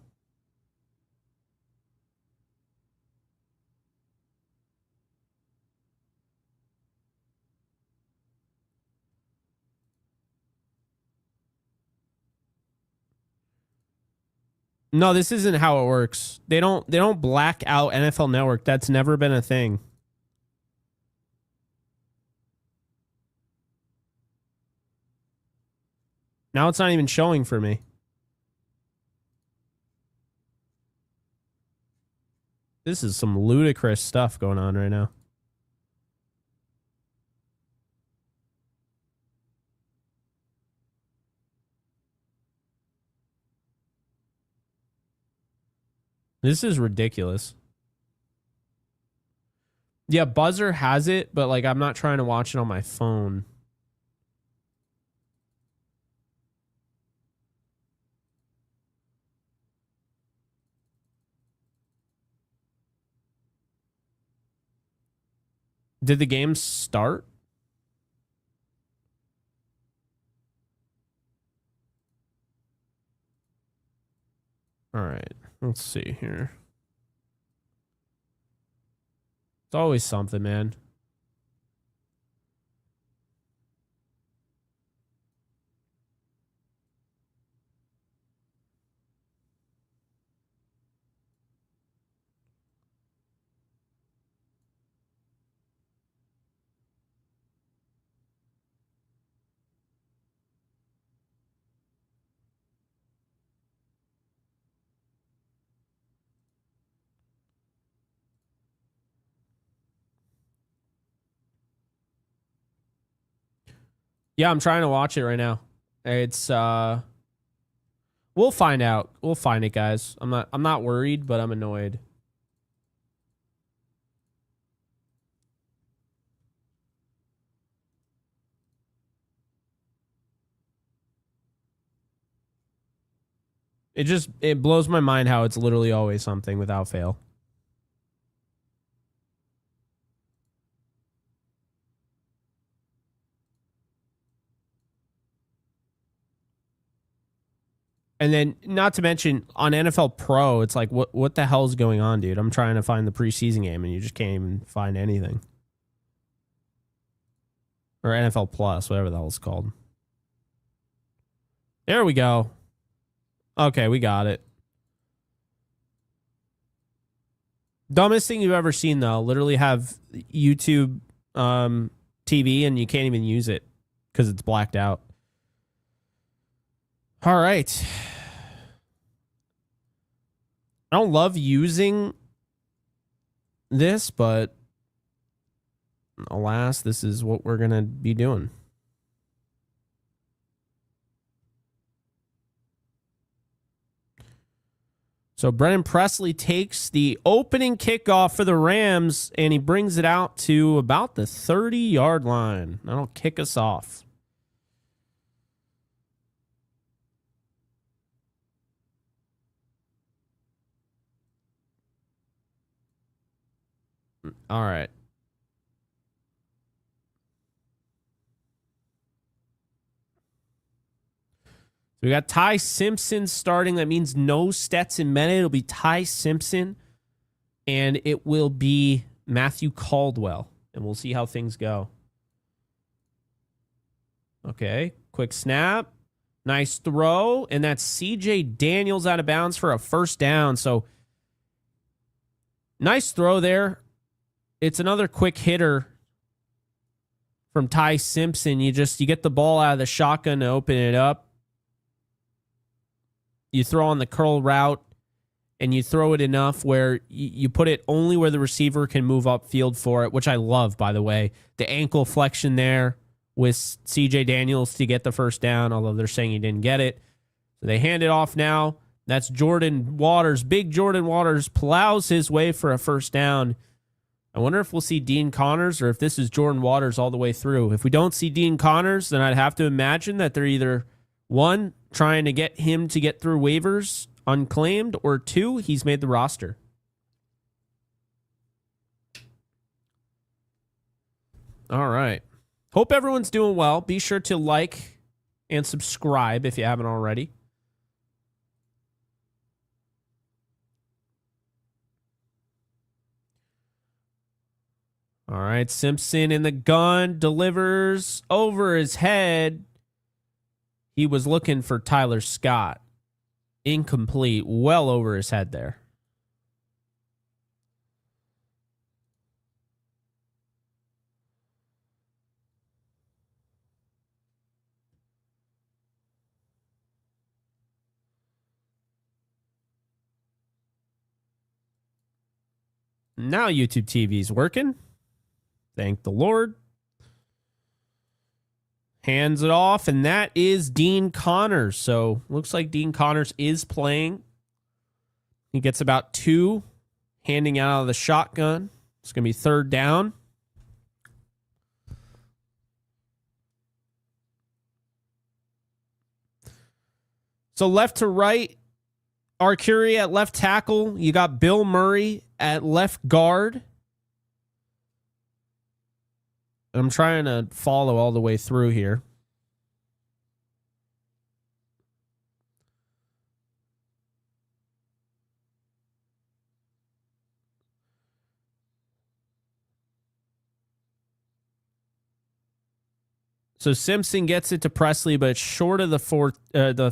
No, this isn't how it works. They don't black out NFL Network. That's never been a thing. Now it's not even showing for me. This is some ludicrous stuff going on right now. This is ridiculous. Yeah, Buzzer has it, but like I'm not trying to watch it on my phone. Did the game start? All right, let's see here. It's always something, man. Yeah, I'm trying to watch it right now. It's we'll find out. We'll find it, guys. I'm not worried, but I'm annoyed. It blows my mind how it's literally always something without fail. And then, not to mention, on NFL Pro, it's like, what the hell is going on, dude? I'm trying to find the preseason game, and you just can't even find anything. Or NFL Plus, whatever the hell it's called. There we go. Okay, we got it. Dumbest thing you've ever seen, though. Literally have YouTube TV, and you can't even use it because it's blacked out. All right. I don't love using this, but alas, this is what we're going to be doing. So Brennan Presley takes the opening kickoff for the Rams, and he brings it out to about the 30-yard line. That'll kick us off. All right. So we got Ty Simpson starting. That means no Stetson Bennett. It'll be Ty Simpson, and it will be Matthew Caldwell, and we'll see how things go. Okay, quick snap. Nice throw, and that's CJ Daniels out of bounds for a first down. So nice throw there. It's another quick hitter from Ty Simpson. You get the ball out of the shotgun to open it up. You throw on the curl route, and you throw it enough where you put it only where the receiver can move upfield for it, which I love, by the way. The ankle flexion there with CJ Daniels to get the first down, although they're saying he didn't get it. So they hand it off now. That's Jordan Waters. Big Jordan Waters plows his way for a first down. I wonder if we'll see Dean Connors or if this is Jordan Waters all the way through. If we don't see Dean Connors, then I'd have to imagine that they're either, one, trying to get him to get through waivers unclaimed, or two, he's made the roster. All right. Hope everyone's doing well. Be sure to like and subscribe if you haven't already. All right, Simpson in the gun, delivers over his head. He was looking for Tyler Scott. Incomplete, well over his head there. Now YouTube TV's working. Thank the Lord. Hands it off, and that is Dean Connors. So looks like Dean Connors is playing. He gets about 2, handing out of the shotgun. It's going to be 3rd down. So left to right, Arcuri at left tackle. You got Bill Murray at left guard. I'm trying to follow all the way through here. So Simpson gets it to Presley, but it's short of the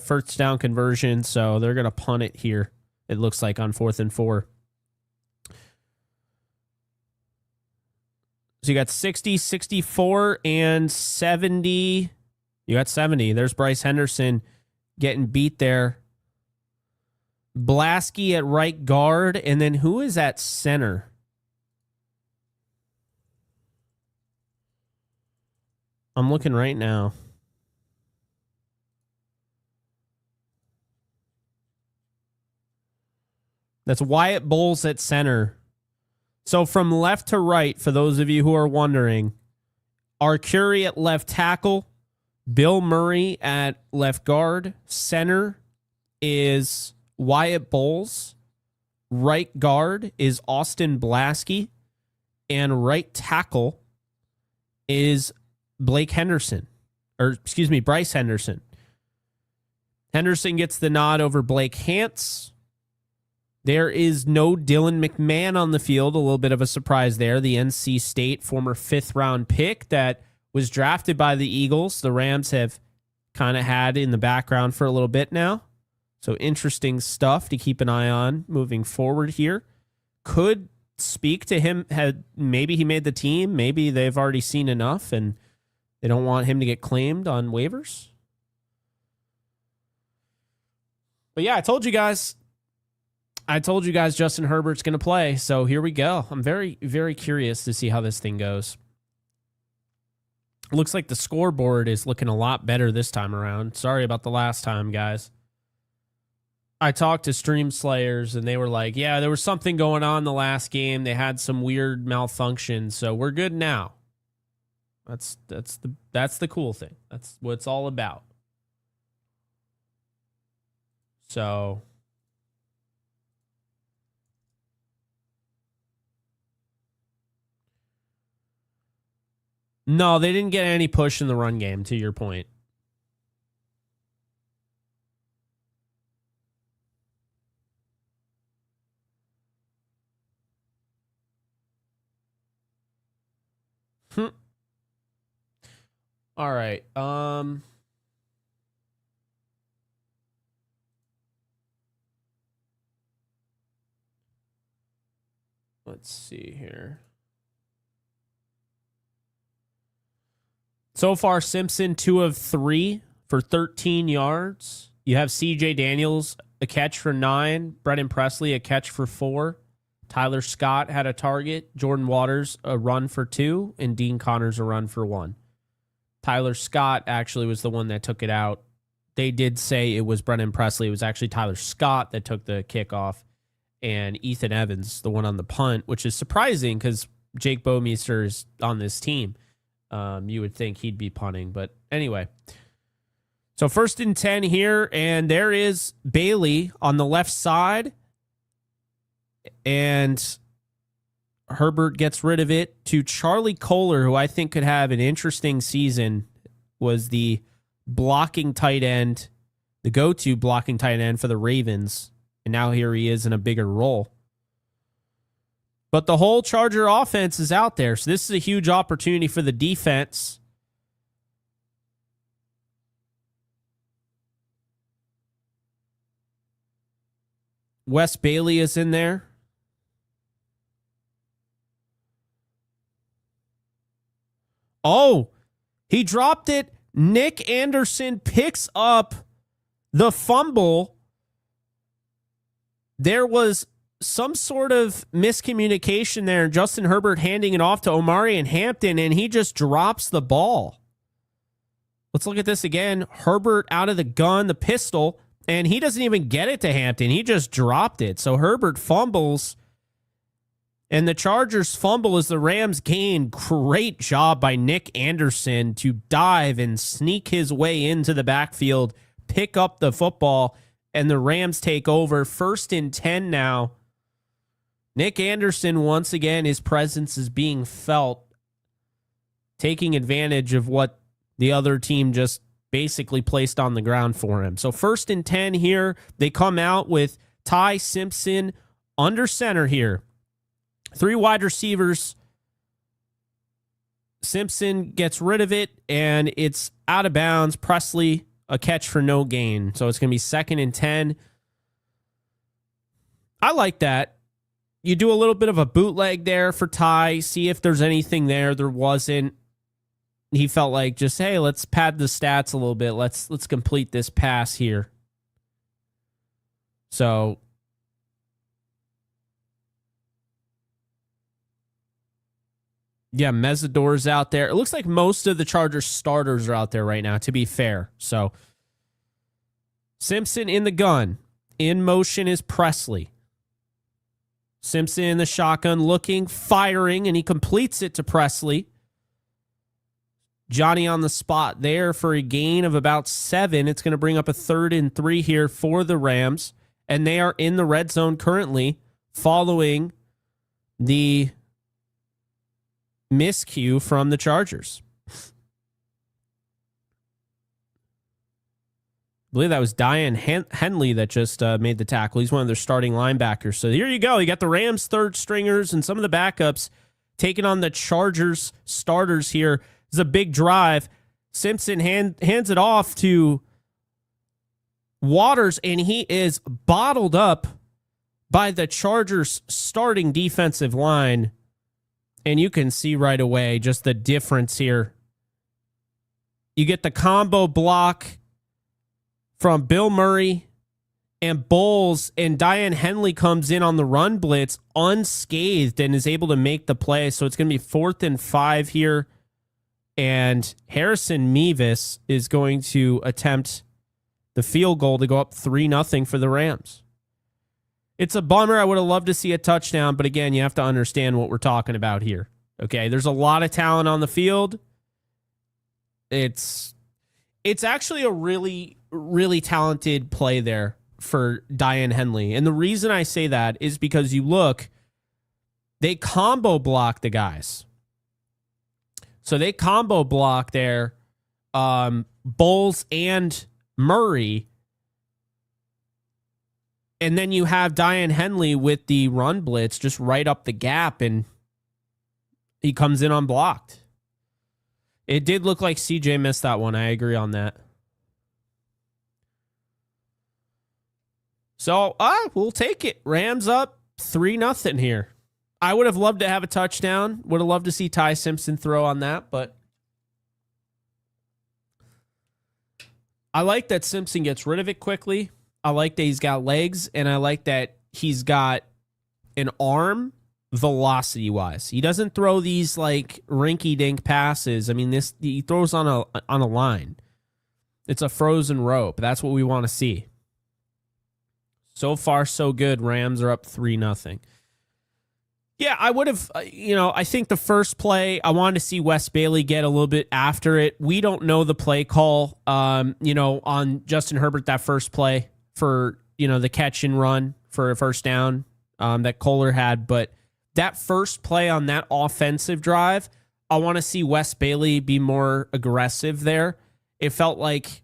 first down conversion, so they're going to punt it here, it looks like, on 4th and 4. So you got 60, 64, and 70. You got 70. There's Bryce Henderson getting beat there. Blasky at right guard, and then who is at center? I'm looking right now. That's Wyatt Bowles at center. So from left to right, for those of you who are wondering, Arcuri at left tackle, Bill Murray at left guard, center is Wyatt Bowles, right guard is Austin Blasky, and right tackle is Bryce Henderson. Henderson gets the nod over Blake Hance. There is no Dylan McMahon on the field. A little bit of a surprise there. The NC State former 5th-round pick that was drafted by the Eagles. The Rams have kind of had in the background for a little bit now. So interesting stuff to keep an eye on moving forward here. Could speak to him. Maybe he made the team. Maybe they've already seen enough and they don't want him to get claimed on waivers. But yeah, I told you guys Justin Herbert's going to play. So here we go. I'm very, very curious to see how this thing goes. Looks like the scoreboard is looking a lot better this time around. Sorry about the last time, guys. I talked to Stream Slayers and they were like, yeah, there was something going on the last game. They had some weird malfunction. So we're good now. That's the cool thing. That's what it's all about. So no, they didn't get any push in the run game, to your point. All right. Let's see here. So far, Simpson 2 of 3 for 13 yards. You have CJ Daniels, a catch for 9. Brennan Presley, a catch for 4. Tyler Scott had a target. Jordan Waters, a run for 2. And Dean Connors, a run for 1. Tyler Scott actually was the one that took it out. They did say it was Brennan Presley. It was actually Tyler Scott that took the kickoff. And Ethan Evans, the one on the punt, which is surprising because Jake Bomeister is on this team. You would think he'd be punting. But anyway. So 1st and 10 here. And there is Bailey on the left side. And Herbert gets rid of it to Charlie Kohler, who I think could have an interesting season, was the blocking tight end, the go-to blocking tight end for the Ravens. And now here he is in a bigger role. But the whole Charger offense is out there. So this is a huge opportunity for the defense. Wes Bailey is in there. Oh, he dropped it. Nick Anderson picks up the fumble. There was some sort of miscommunication there. Justin Herbert handing it off to Omari and Hampton, and he just drops the ball. Let's look at this again. Herbert out of the gun, the pistol, And he doesn't even get it to Hampton. He just dropped it. So Herbert fumbles, and the Chargers fumble as the Rams gain. Great job by Nick Anderson to dive and sneak his way into the backfield, pick up the football, and the Rams take over. 1st and 10 now. Nick Anderson, once again, his presence is being felt, taking advantage of what the other team just basically placed on the ground for him. So 1st and 10 here. They come out with Ty Simpson under center here. 3 wide receivers. Simpson gets rid of it, and it's out of bounds. Presley, a catch for no gain. So it's going to be 2nd and 10. I like that. You do a little bit of a bootleg there for Ty, see if there's anything there. There wasn't. He felt like just, hey, let's pad the stats a little bit. Let's complete this pass here. So yeah, Mesidor's out there. It looks like most of the Chargers starters are out there right now, to be fair. So Simpson in the gun. In motion is Presley. Simpson in the shotgun looking, firing, and he completes it to Presley. Johnny on the spot there for a gain of about 7. It's going to bring up a 3rd and 3 here for the Rams, and they are in the red zone currently following the miscue from the Chargers. I believe that was Diane Henley that just made the tackle. He's one of their starting linebackers. So here you go. You got the Rams' 3rd stringers and some of the backups taking on the Chargers starters here. It's a big drive. Simpson hands it off to Waters, and he is bottled up by the Chargers' starting defensive line. And you can see right away just the difference here. You get the combo block from Bill Murray and Bowles, and Diane Henley comes in on the run blitz unscathed and is able to make the play. So it's going to be 4th and 5 here. And Harrison Mevis is going to attempt the field goal to go up 3-0 for the Rams. It's a bummer. I would have loved to see a touchdown, but again, you have to understand what we're talking about here. Okay, there's a lot of talent on the field. It's actually a really, really talented play there for Diane Henley. And the reason I say that is because you look, they combo block the guys. So they combo block there, Bowles and Murray. And then you have Diane Henley with the run blitz just right up the gap, and he comes in unblocked. It did look like CJ missed that one. I agree on that. So we'll take it. Rams up 3-0 here. I would have loved to have a touchdown. Would have loved to see Ty Simpson throw on that, but I like that Simpson gets rid of it quickly. I like that he's got legs, and I like that he's got an arm velocity-wise. He doesn't throw these like rinky-dink passes. I mean, he throws on a line. It's a frozen rope. That's what we want to see. So far, so good. Rams are up 3-0. Yeah, I would have, I think the first play, I wanted to see Wes Bailey get a little bit after it. We don't know the play call, on Justin Herbert, that first play for, the catch and run for a first down that Kohler had. But that first play on that offensive drive, I want to see Wes Bailey be more aggressive there. It felt like,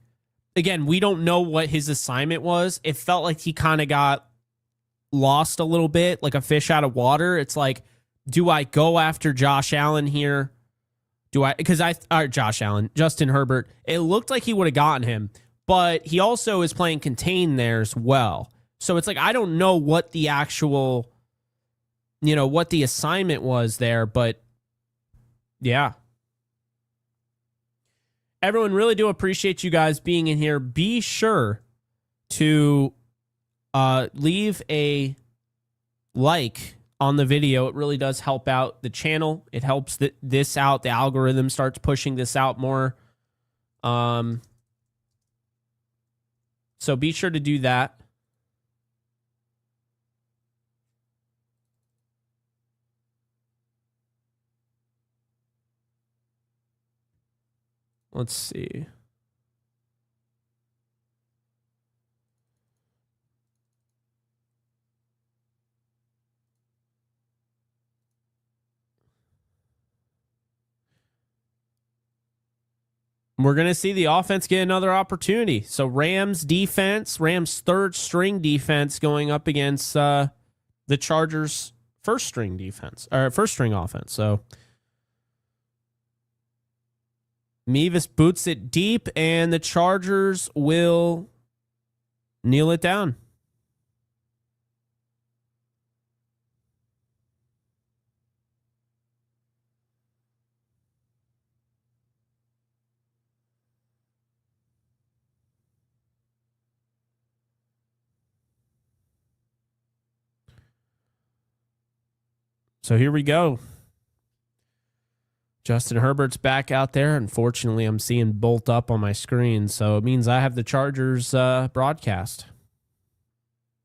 again, we don't know what his assignment was. It felt like he kind of got lost a little bit, like a fish out of water. It's like, do I go after Josh Allen here? Justin Herbert. It looked like he would have gotten him, but he also is playing contain there as well. So it's like, I don't know what the actual, what the assignment was there, but yeah. Everyone, really do appreciate you guys being in here. Be sure to leave a like on the video. It really does help out the channel. It helps this out. The algorithm starts pushing this out more. So be sure to do that. Let's see. We're going to see the offense get another opportunity. So Rams defense, Rams third string defense going up against the Chargers first string defense, or first string offense. So Mevis boots it deep, and the Chargers will kneel it down. So here we go. Justin Herbert's back out there. Unfortunately, I'm seeing Bolt up on my screen, so it means I have the Chargers broadcast.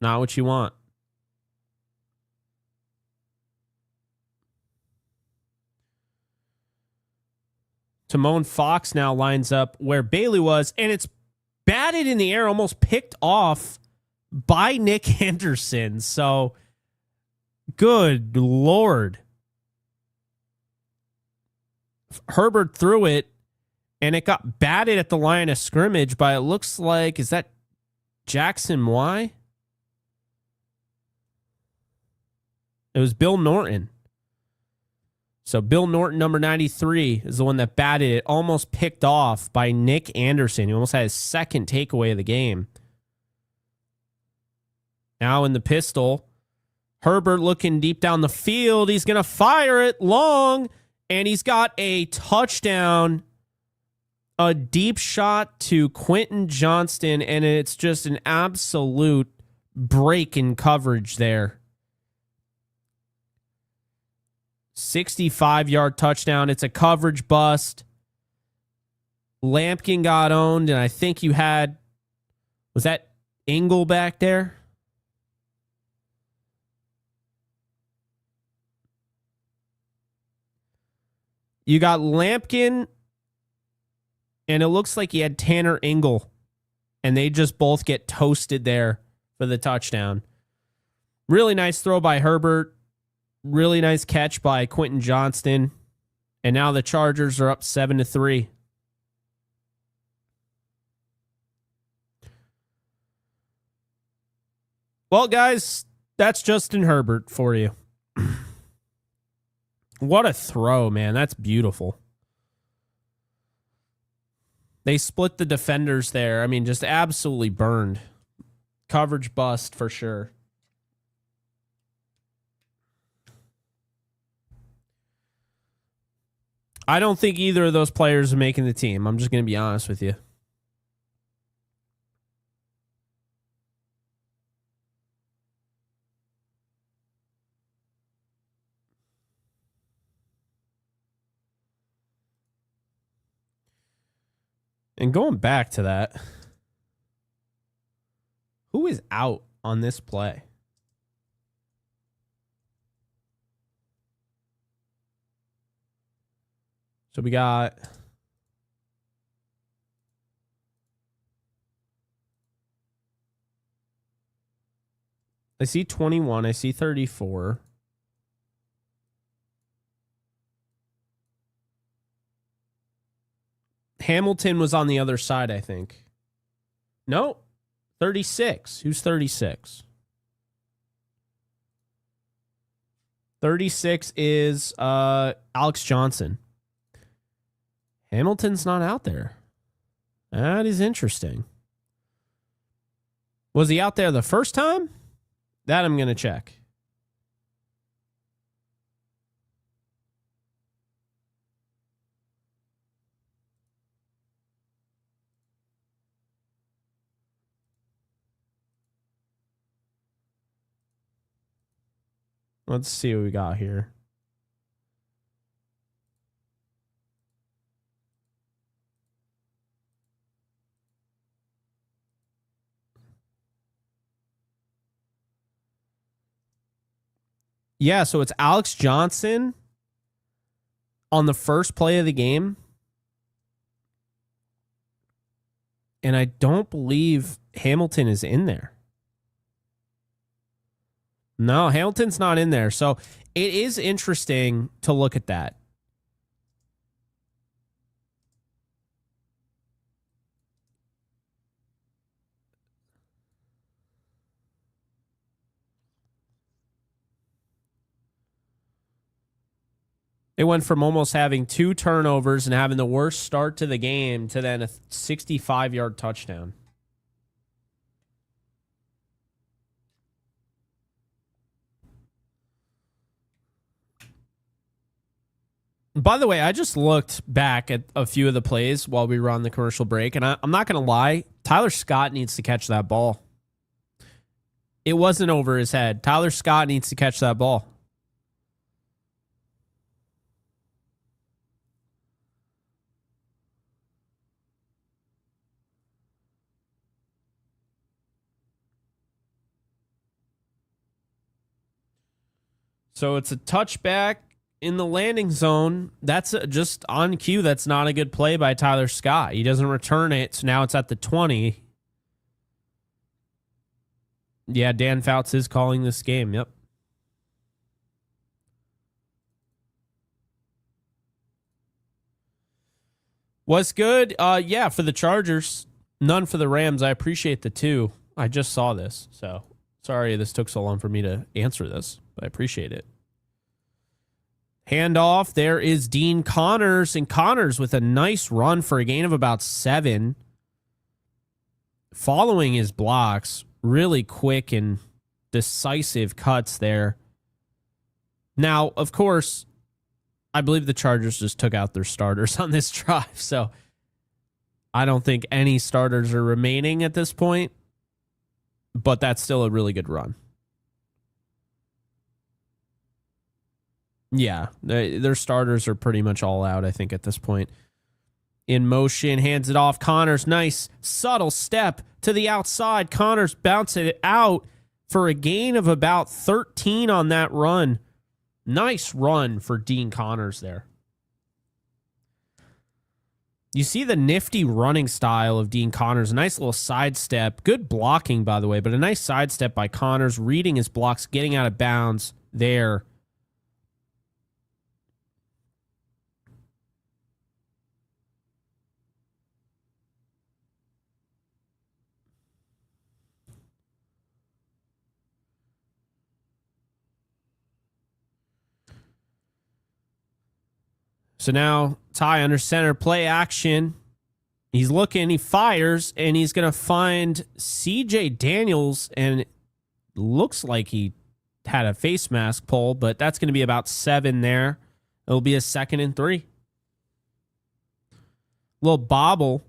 Not what you want. Timon Fox now lines up where Bailey was, and it's batted in the air, almost picked off by Nick Anderson. So, good Lord. Herbert threw it, and it got batted at the line of scrimmage by, it looks like, is that Jackson Y? It was Bill Norton. So Bill Norton, number 93, is the one that batted it, almost picked off by Nick Anderson. He almost had his second takeaway of the game. Now in the pistol, Herbert looking deep down the field. He's going to fire it long, and he's got a touchdown, a deep shot to Quentin Johnston, and it's just an absolute break in coverage there. 65-yard touchdown. It's a coverage bust. Lampkin got owned, and I think you had, was that Engel back there? You got Lampkin, and it looks like you had Tanner Engel, and they just both get toasted there for the touchdown. Really nice throw by Herbert. Really nice catch by Quentin Johnston. And now the Chargers are up 7-3. Well, guys, that's Justin Herbert for you. What a throw, man. That's beautiful. They split the defenders there. I mean, just absolutely burned. Coverage bust for sure. I don't think either of those players are making the team. I'm just going to be honest with you. And going back to that, who is out on this play? So we got I see 21, I see 34. Hamilton was on the other side, I think. No, 36. Who's 36? 36 is Alex Johnson. Hamilton's not out there. That is interesting. Was he out there the first time? That I'm going to check. Let's see what we got here. Yeah, so it's Alex Johnson on the first play of the game. And I don't believe Hamilton is in there. No, Hamilton's not in there. So it is interesting to look at that. They went from almost having 2 turnovers and having the worst start to the game to then a 65-yard touchdown. By the way, I just looked back at a few of the plays while we were on the commercial break, and I'm not going to lie, Tyler Scott needs to catch that ball. It wasn't over his head. Tyler Scott needs to catch that ball. So it's a touchback in the landing zone. That's just on cue. That's not a good play by Tyler Scott. He doesn't return it, so now it's at the 20. Yeah, Dan Fouts is calling this game. Yep. Was good. Yeah, for the Chargers. None for the Rams. I appreciate the 2. I just saw this, so sorry this took so long for me to answer this, but I appreciate it. Handoff. There is Dean Connors, and Connors with a nice run for a gain of about 7. Following his blocks, really quick and decisive cuts there. Now, of course, I believe the Chargers just took out their starters on this drive, so I don't think any starters are remaining at this point, but that's still a really good run. Yeah, their starters are pretty much all out, I think, at this point. In motion, hands it off. Connors, nice, subtle step to the outside. Connors bouncing it out for a gain of about 13 on that run. Nice run for Dean Connors there. You see the nifty running style of Dean Connors. A nice little sidestep. Good blocking, by the way, but a nice sidestep by Connors, reading his blocks, getting out of bounds there. So now Ty under center, play action. He's looking, he fires, and he's going to find CJ Daniels, and it looks like he had a face mask pull, but that's going to be about 7 there. It'll be a 2nd and 3. Little bobble.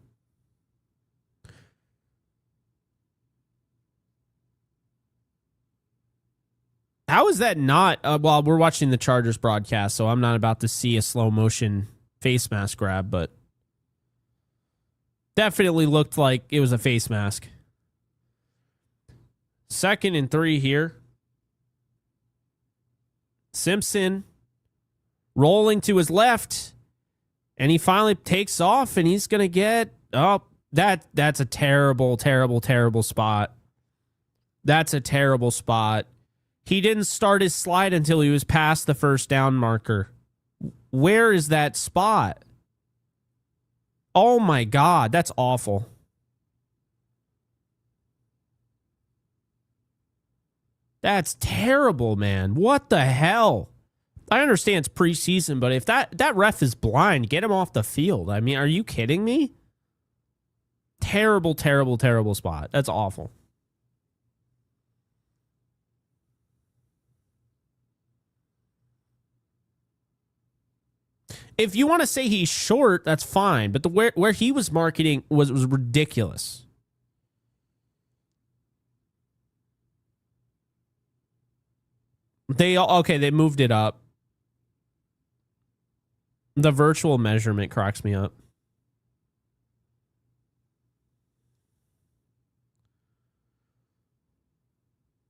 How is that not? Well, we're watching the Chargers broadcast, so I'm not about to see a slow motion face mask grab, but definitely looked like it was a face mask. 2nd and 3 here. Simpson rolling to his left, and he finally takes off, and he's going to get, that's a terrible, terrible, terrible spot. That's a terrible spot. He didn't start his slide until he was past the first down marker. Where is that spot? Oh my God, that's awful. That's terrible, man. What the hell? I understand it's preseason, but if that ref is blind, get him off the field. I mean, are you kidding me? Terrible, terrible, terrible spot. That's awful. If you want to say he's short, that's fine. But where he was marketing was ridiculous. They moved it up. The virtual measurement cracks me up.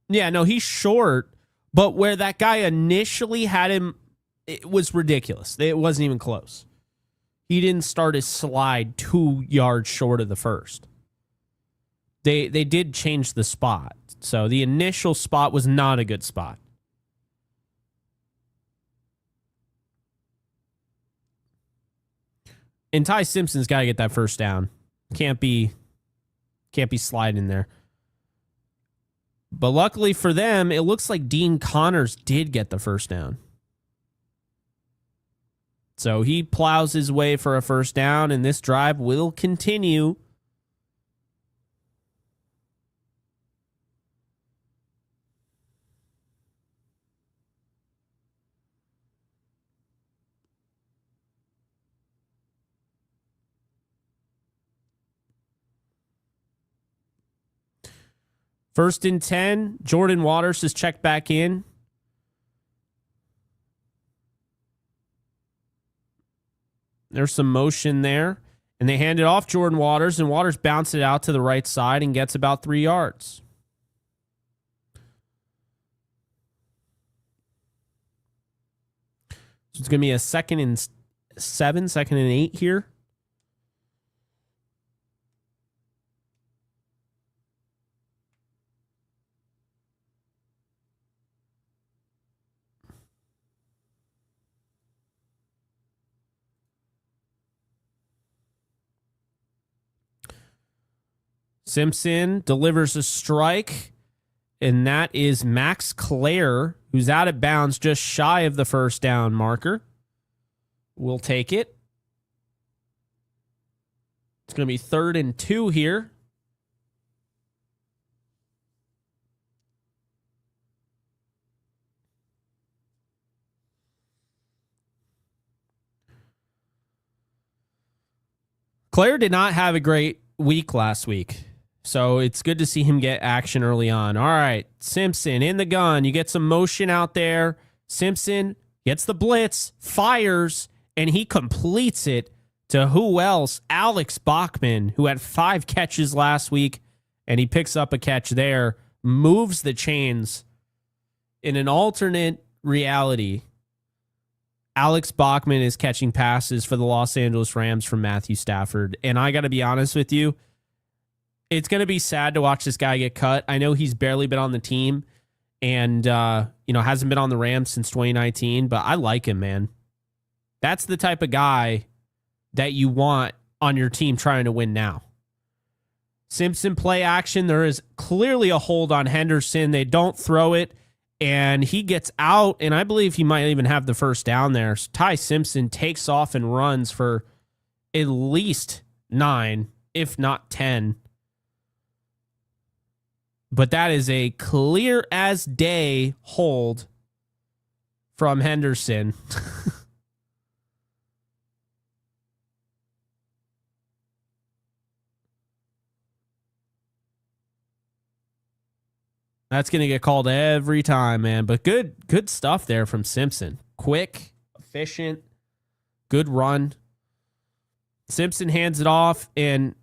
Yeah, no, he's short, But where that guy initially had him, it was ridiculous. It wasn't even close. He didn't start his slide 2 yards short of the first. They did change the spot. So the initial spot was not a good spot. And Ty Simpson's got to get that first down. Can't be sliding there. But luckily for them, it looks like Dean Connors did get the first down. So he plows his way for a first down, and this drive will continue. First and 10, Jordan Waters is checked back in. There's some motion there. And they hand it off Jordan Waters, and Waters bounces it out to the right side and gets about 3 yards. So it's going to be a 2nd and 7, 2nd and 8 here. Simpson delivers a strike, and that is Max Clare, who's out of bounds just shy of the first down marker. We'll take it. It's going to be 3rd and 2 here. Clare did not have a great week last week. So it's good to see him get action early on. All right, Simpson in the gun. You get some motion out there. Simpson gets the blitz, fires, and he completes it to who else? Alex Bachman, who had 5 catches last week, and he picks up a catch there, moves the chains. In an alternate reality, Alex Bachman is catching passes for the Los Angeles Rams from Matthew Stafford. And I got to be honest with you, it's going to be sad to watch this guy get cut. I know he's barely been on the team and, hasn't been on the Rams since 2019, but I like him, man. That's the type of guy that you want on your team trying to win now. Simpson play action. There is clearly a hold on Henderson. They don't throw it, and he gets out, and I believe he might even have the first down there. So Ty Simpson takes off and runs for at least 9, if not 10. But that is a clear as day hold from Henderson. That's going to get called every time, man. But good stuff there from Simpson. Quick, efficient, good run. Simpson hands it off, and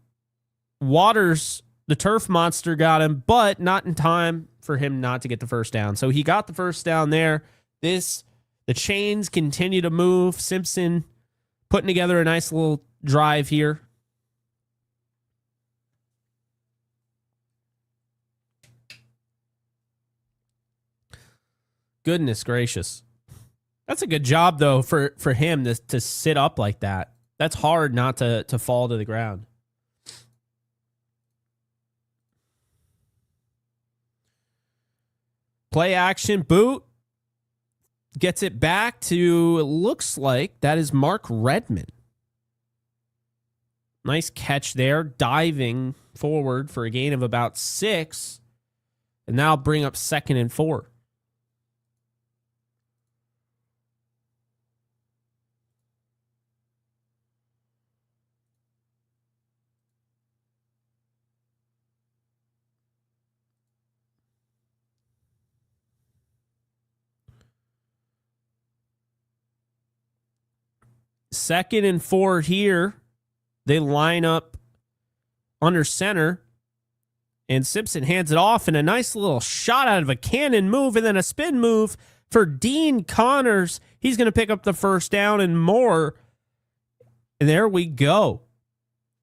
Waters, the turf monster, got him, but not in time for him not to get the first down. So he got the first down there. The chains continue to move. Simpson putting together a nice little drive here. Goodness gracious. That's a good job, though, for him to sit up like that. That's hard not to fall to the ground. Play action, boot. Gets it back to, it looks like that is Mark Redmond. Nice catch there, diving forward for a gain of about 6. And now bring up 2nd and 4. Second and 4 here. They line up under center. And Simpson hands it off, and a nice little shot out of a cannon move, and then a spin move for Dean Connors. He's going to pick up the first down and more. And there we go.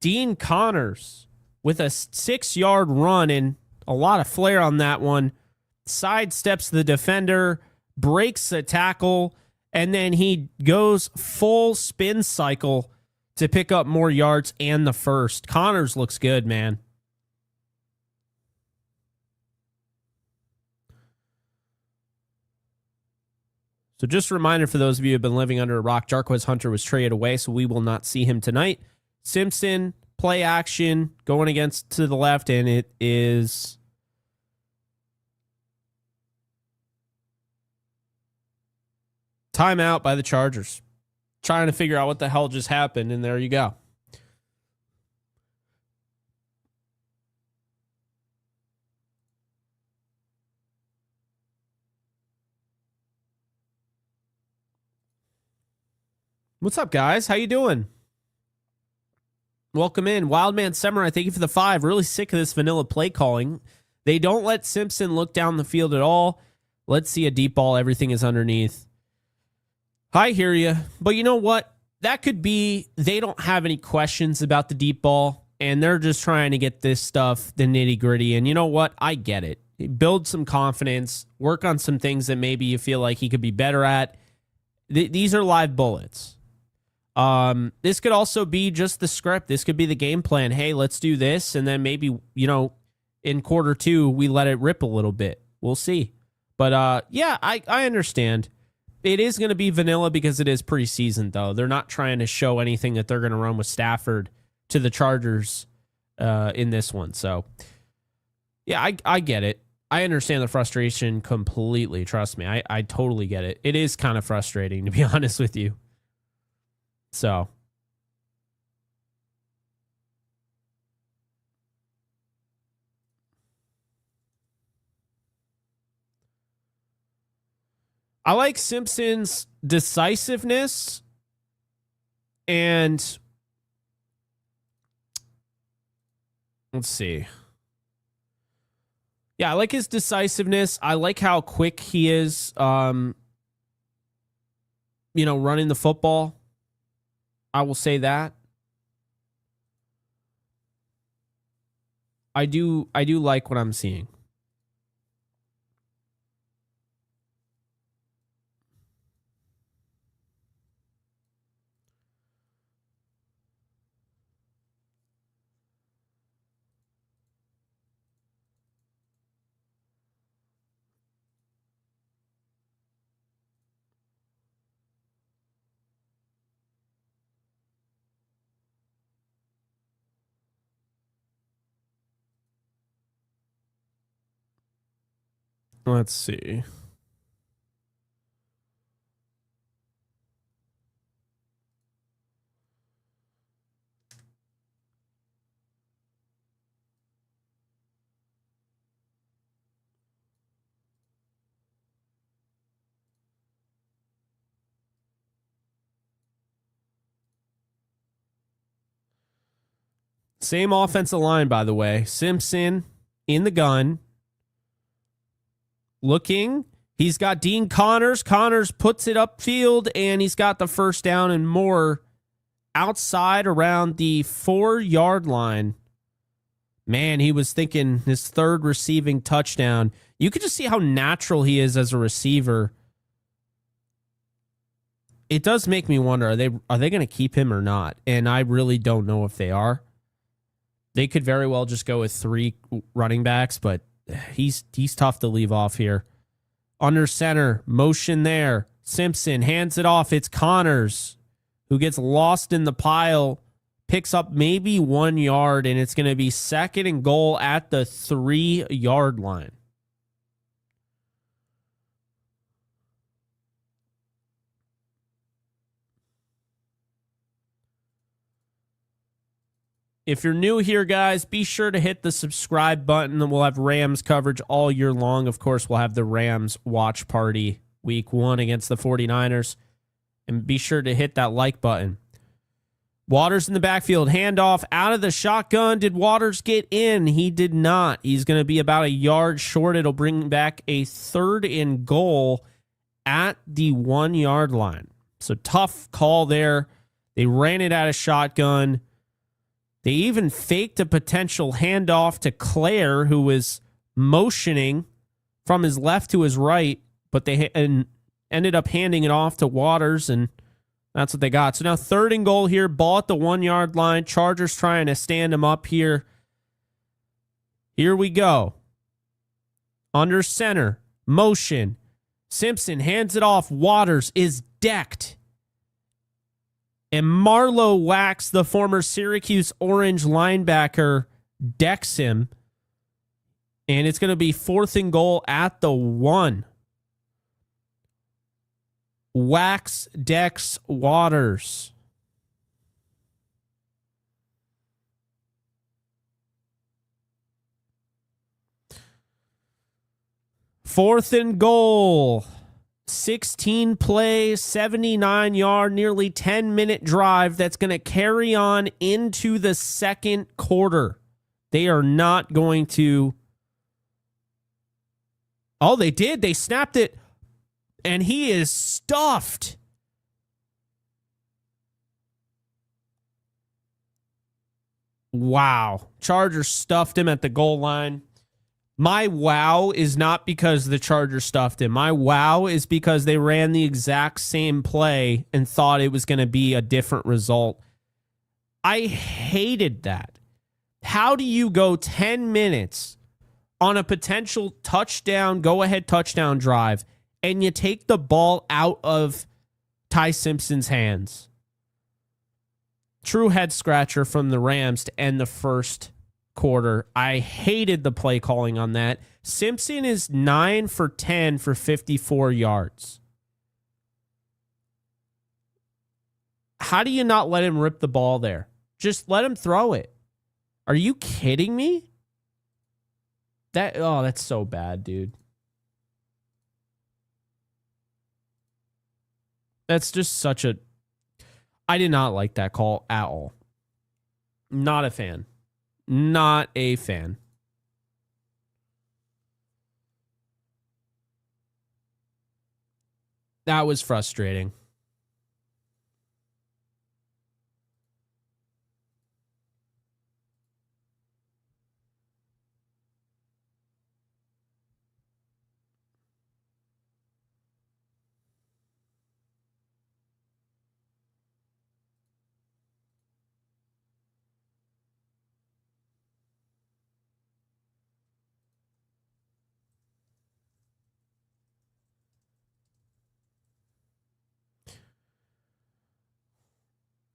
Dean Connors with a 6-yard run and a lot of flair on that one. Sidesteps the defender, breaks a tackle, and then he goes full spin cycle to pick up more yards and the first. Connors looks good, man. So just a reminder for those of you who have been living under a rock, Jarquez Hunter was traded away, so we will not see him tonight. Simpson, play action, going against to the left, and it is timeout by the Chargers. Trying to figure out what the hell just happened, and there you go. What's up, guys? How you doing? Welcome in. Wildman Samurai, thank you for the 5. Really sick of this vanilla play calling. They don't let Simpson look down the field at all. Let's see a deep ball. Everything is underneath. I hear you. But you know what? That could be they don't have any questions about the deep ball, and they're just trying to get this stuff, the nitty-gritty. And you know what? I get it. Build some confidence. Work on some things that maybe you feel like he could be better at. These are live bullets. This could also be just the script. This could be the game plan. Hey, let's do this. And then maybe, in quarter 2, we let it rip a little bit. We'll see. But, yeah, I understand. It is going to be vanilla because it is preseason, though. They're not trying to show anything that they're going to run with Stafford to the Chargers in this one. So, yeah, I get it. I understand the frustration completely. Trust me. I totally get it. It is kind of frustrating, to be honest with you. So, I like Simpson's decisiveness and let's see. Yeah, I like his decisiveness. I like how quick he is, running the football. I will say that. I do like what I'm seeing. Let's see. Same offensive line, by the way. Simpson in the gun. Looking. He's got Dean Connors. Connors puts it upfield, and he's got the first down and more outside around the 4-yard line. Man, he was thinking his third receiving touchdown. You could just see how natural he is as a receiver. It does make me wonder, are they going to keep him or not? And I really don't know if they are. They could very well just go with 3 running backs, but he's tough to leave off here. Under center, motion there. Simpson hands it off. It's Connors who gets lost in the pile, picks up maybe 1 yard, and it's going to be 2nd and goal at the 3-yard line. If you're new here, guys, be sure to hit the subscribe button, and we'll have Rams coverage all year long. Of course, we'll have the Rams watch party week 1 against the 49ers. And be sure to hit that like button. Waters in the backfield. Handoff out of the shotgun. Did Waters get in? He did not. He's going to be about a yard short. It'll bring back a 3rd and goal at the 1 yard line. So tough call there. They ran it out of shotgun. They even faked a potential handoff to Claire, who was motioning from his left to his right, but they ended up handing it off to Waters, and that's what they got. So now 3rd and goal here. Ball at the 1 yard line. Chargers trying to stand him up here. Here we go. Under center. Motion. Simpson hands it off. Waters is decked. And Marlowe Wax, the former Syracuse Orange linebacker, decks him. And it's going to be 4th and goal at the 1. Wax decks Waters. Fourth and goal. 16 play, 79 yard, nearly 10-minute drive that's going to carry on into the second quarter. They are not going to. Oh, they did. They snapped it. And he is stuffed. Wow. Chargers stuffed him at the goal line. My wow is not because the Chargers stuffed him. My wow is because they ran the exact same play and thought it was going to be a different result. I hated that. How do you go 10 minutes on a potential touchdown, go-ahead touchdown drive, and you take the ball out of Ty Simpson's hands? True head scratcher from the Rams to end the first quarter. I hated the play calling on that. Simpson is 9 for 10 for 54 yards. How do you not let him rip the ball there? Just let him throw it. Are you kidding me? That's so bad, dude. That's just such a... I did not like that call at all. Not a fan. Not a fan. That was frustrating.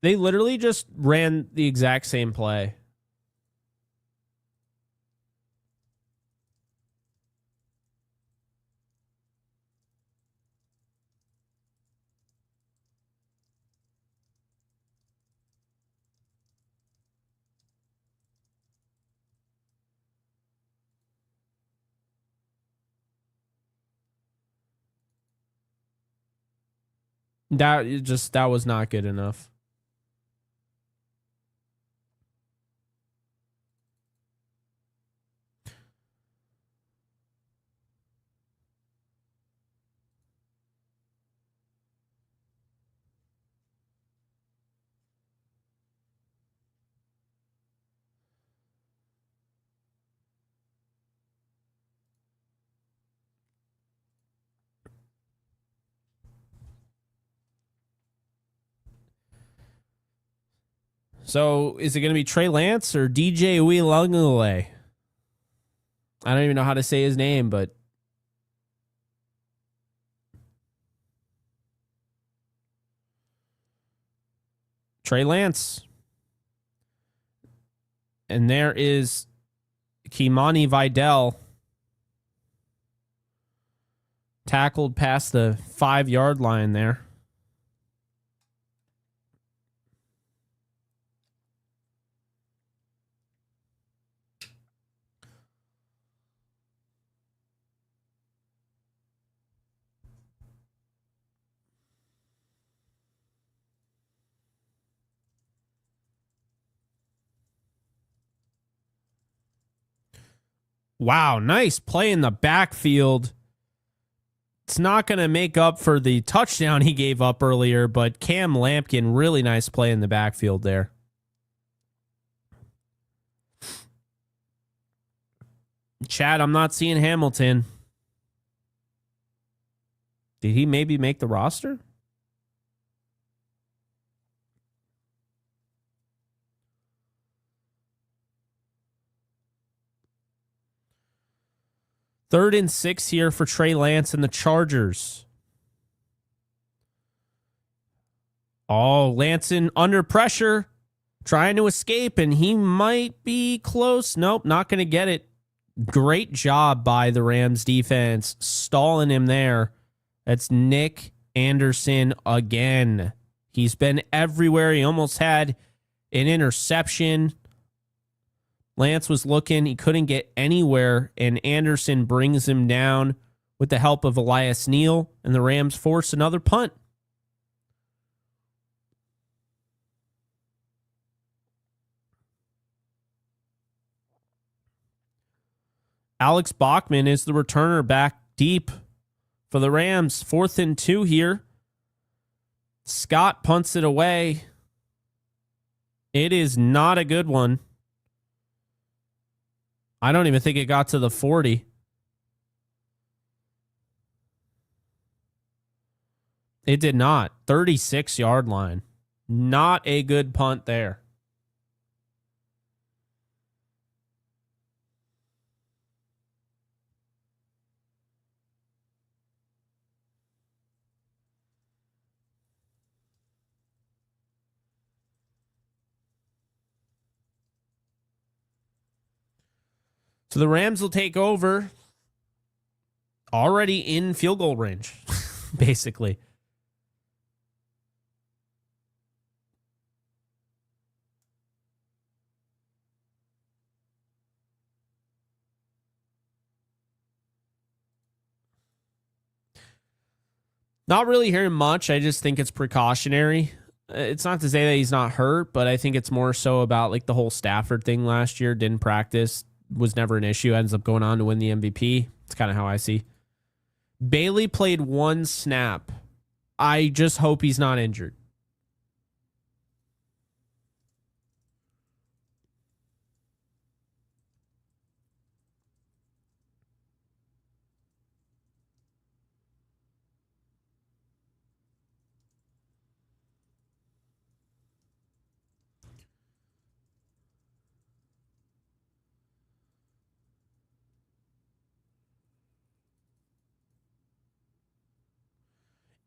They literally just ran the exact same play. That was not good enough. So is it going to be Trey Lance or DJ Uiagalelei? I don't even know how to say his name, but Trey Lance. And there is Kimani Vidal. Tackled past the 5-yard line there. Wow, nice play in the backfield. It's not going to make up for the touchdown he gave up earlier, but Cam Lampkin, really nice play in the backfield there. Chad, I'm not seeing Hamilton. Did he maybe make the roster? Third and 6 here for Trey Lance and the Chargers. Oh, Lanson under pressure, trying to escape, and he might be close. Nope, not going to get it. Great job by the Rams defense, stalling him there. That's Nick Anderson again. He's been everywhere. He almost had an interception. Lance was looking. He couldn't get anywhere, and Anderson brings him down with the help of Elias Neal, and the Rams force another punt. Alex Bachman is the returner back deep for the Rams. 4th and 2 here. Scott punts it away. It is not a good one. I don't even think it got to the 40. It did not. 36-yard line. Not a good punt there. So the Rams will take over already in field goal range, basically. Not really hearing much. I just think it's precautionary. It's not to say that he's not hurt, but I think it's more so about like the whole Stafford thing last year. Didn't practice, was never an issue, ends up going on to win the MVP. It's kind of how I see. Bailey played 1 snap. I just hope he's not injured.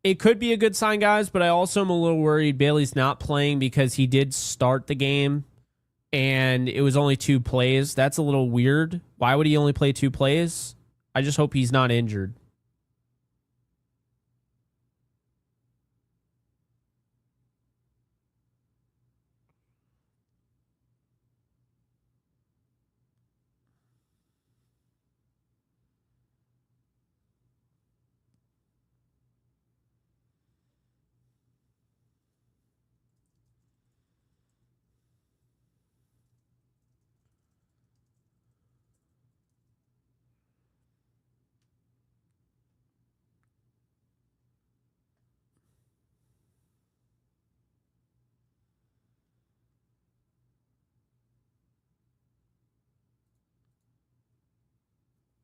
It could be a good sign, guys, but I also am a little worried Bailey's not playing because he did start the game and it was only 2 plays. That's a little weird. Why would he only play 2 plays? I just hope he's not injured.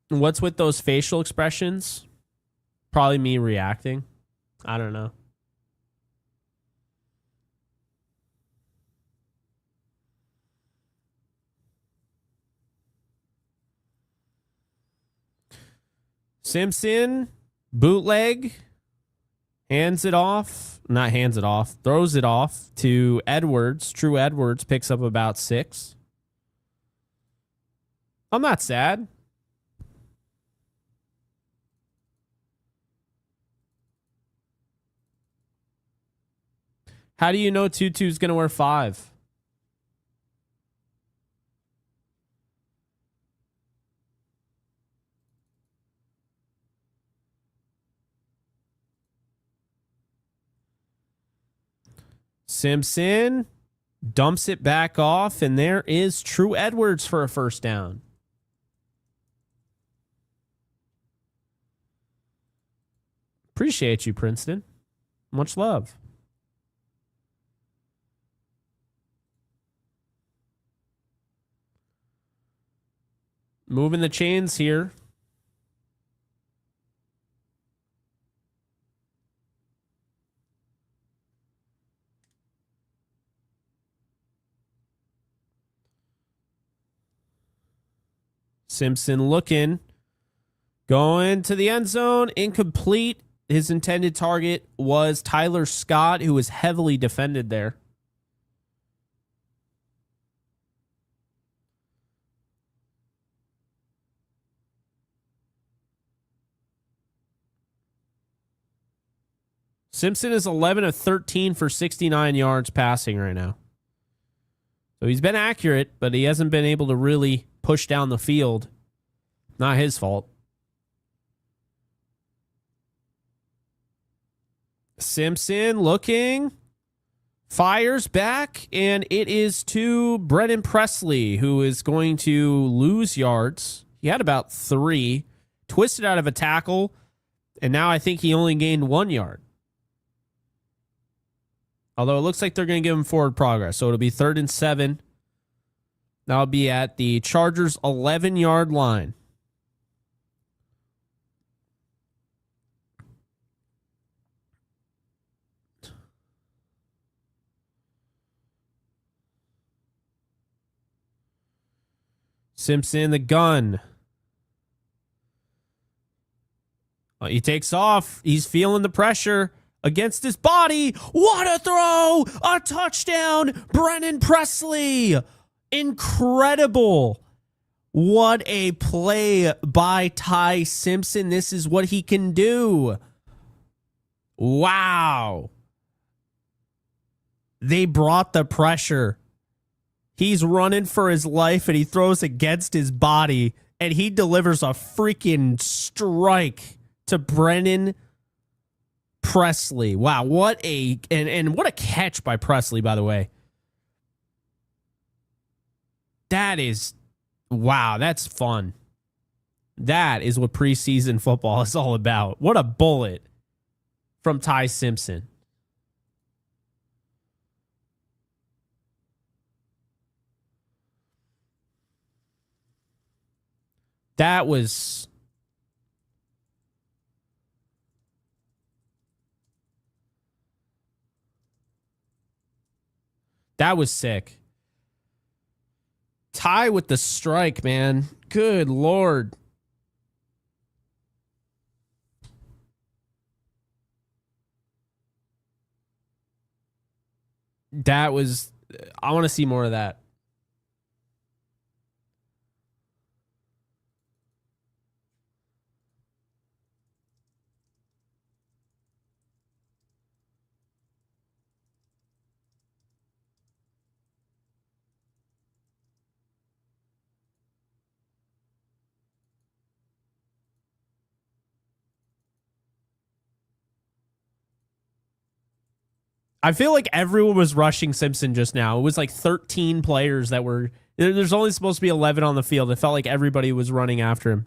What's with those facial expressions? Probably me reacting. I don't know. Simpson, bootleg, hands it off. Not hands it off. Throws it off to Edwards. True Edwards picks up about 6. I'm not sad. How do you know Tutu's going to wear 5? Simpson dumps it back off, and there is True Edwards for a first down. Appreciate you, Princeton. Much love. Moving the chains here. Simpson looking. Going to the end zone. Incomplete. His intended target was Tyler Scott, who was heavily defended there. Simpson is 11 of 13 for 69 yards passing right now. So he's been accurate, but he hasn't been able to really push down the field. Not his fault. Simpson looking. Fires back, and it is to Brennan Presley, who is going to lose yards. He had about 3. Twisted out of a tackle, and now I think he only gained 1 yard. Although it looks like they're going to give him forward progress. So it'll be 3rd and 7. That'll be at the Chargers' 11-yard line. Simpson, the gun. He takes off. He's feeling the pressure against his body. What a throw! A touchdown! Brennan Presley! Incredible. What a play by Ty Simpson. This is what he can do. Wow. They brought the pressure. He's running for his life, and he throws against his body, and he delivers a freaking strike to Brennan Presley. Wow, what a and what a catch by Presley, by the way. That is, wow, that's fun. That is what preseason football is all about. What a bullet from Ty Simpson. That was sick. Ty with the strike, man. Good Lord. That was, I want to see more of that. I feel like everyone was rushing Simpson just now. It was like 13 players that were... There's only supposed to be 11 on the field. It felt like everybody was running after him.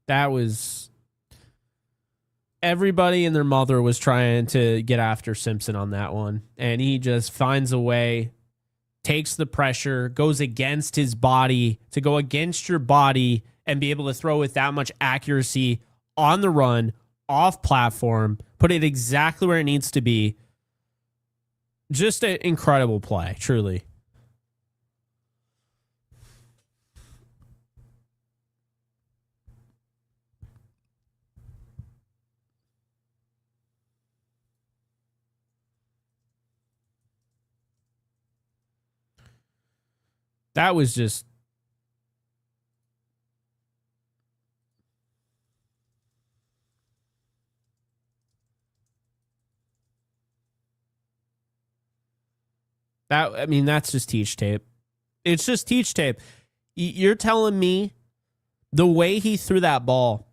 That was... Everybody and their mother was trying to get after Simpson on that one. And he just finds a way, takes the pressure, goes against his body, to go against your body and be able to throw with that much accuracy on the run, off platform, put it exactly where it needs to be. Just an incredible play, truly. That was just... That, I mean, that's just teach tape. It's just teach tape. You're telling me the way he threw that ball,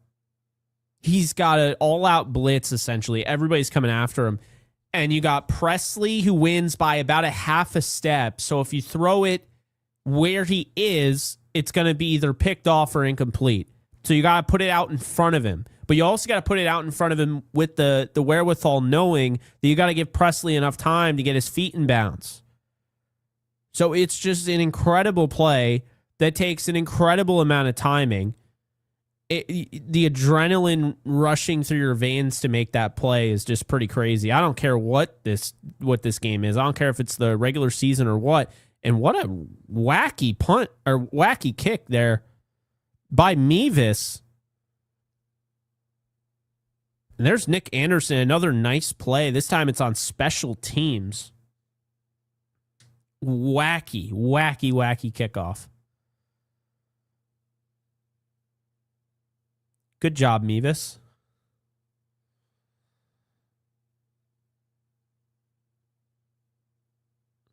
He's got an all-out blitz, essentially. Everybody's coming after him. And you got Presley, who wins by about a half a step. So if you throw it where he is, it's going to be either picked off or incomplete. So you got to put it out in front of him. But you also got to put it out in front of him with the wherewithal, knowing that you got to give Presley enough time to get his feet in bounds. So it's just an incredible play that takes an incredible amount of timing. The adrenaline rushing through your veins to make that play is just pretty crazy. I don't care what this game is. I don't care if it's the regular season or what. And what a wacky punt or wacky kick there by Mevis. And there's Nick Anderson, another nice play. This time it's on special teams. Wacky kickoff. Good job, Mevis.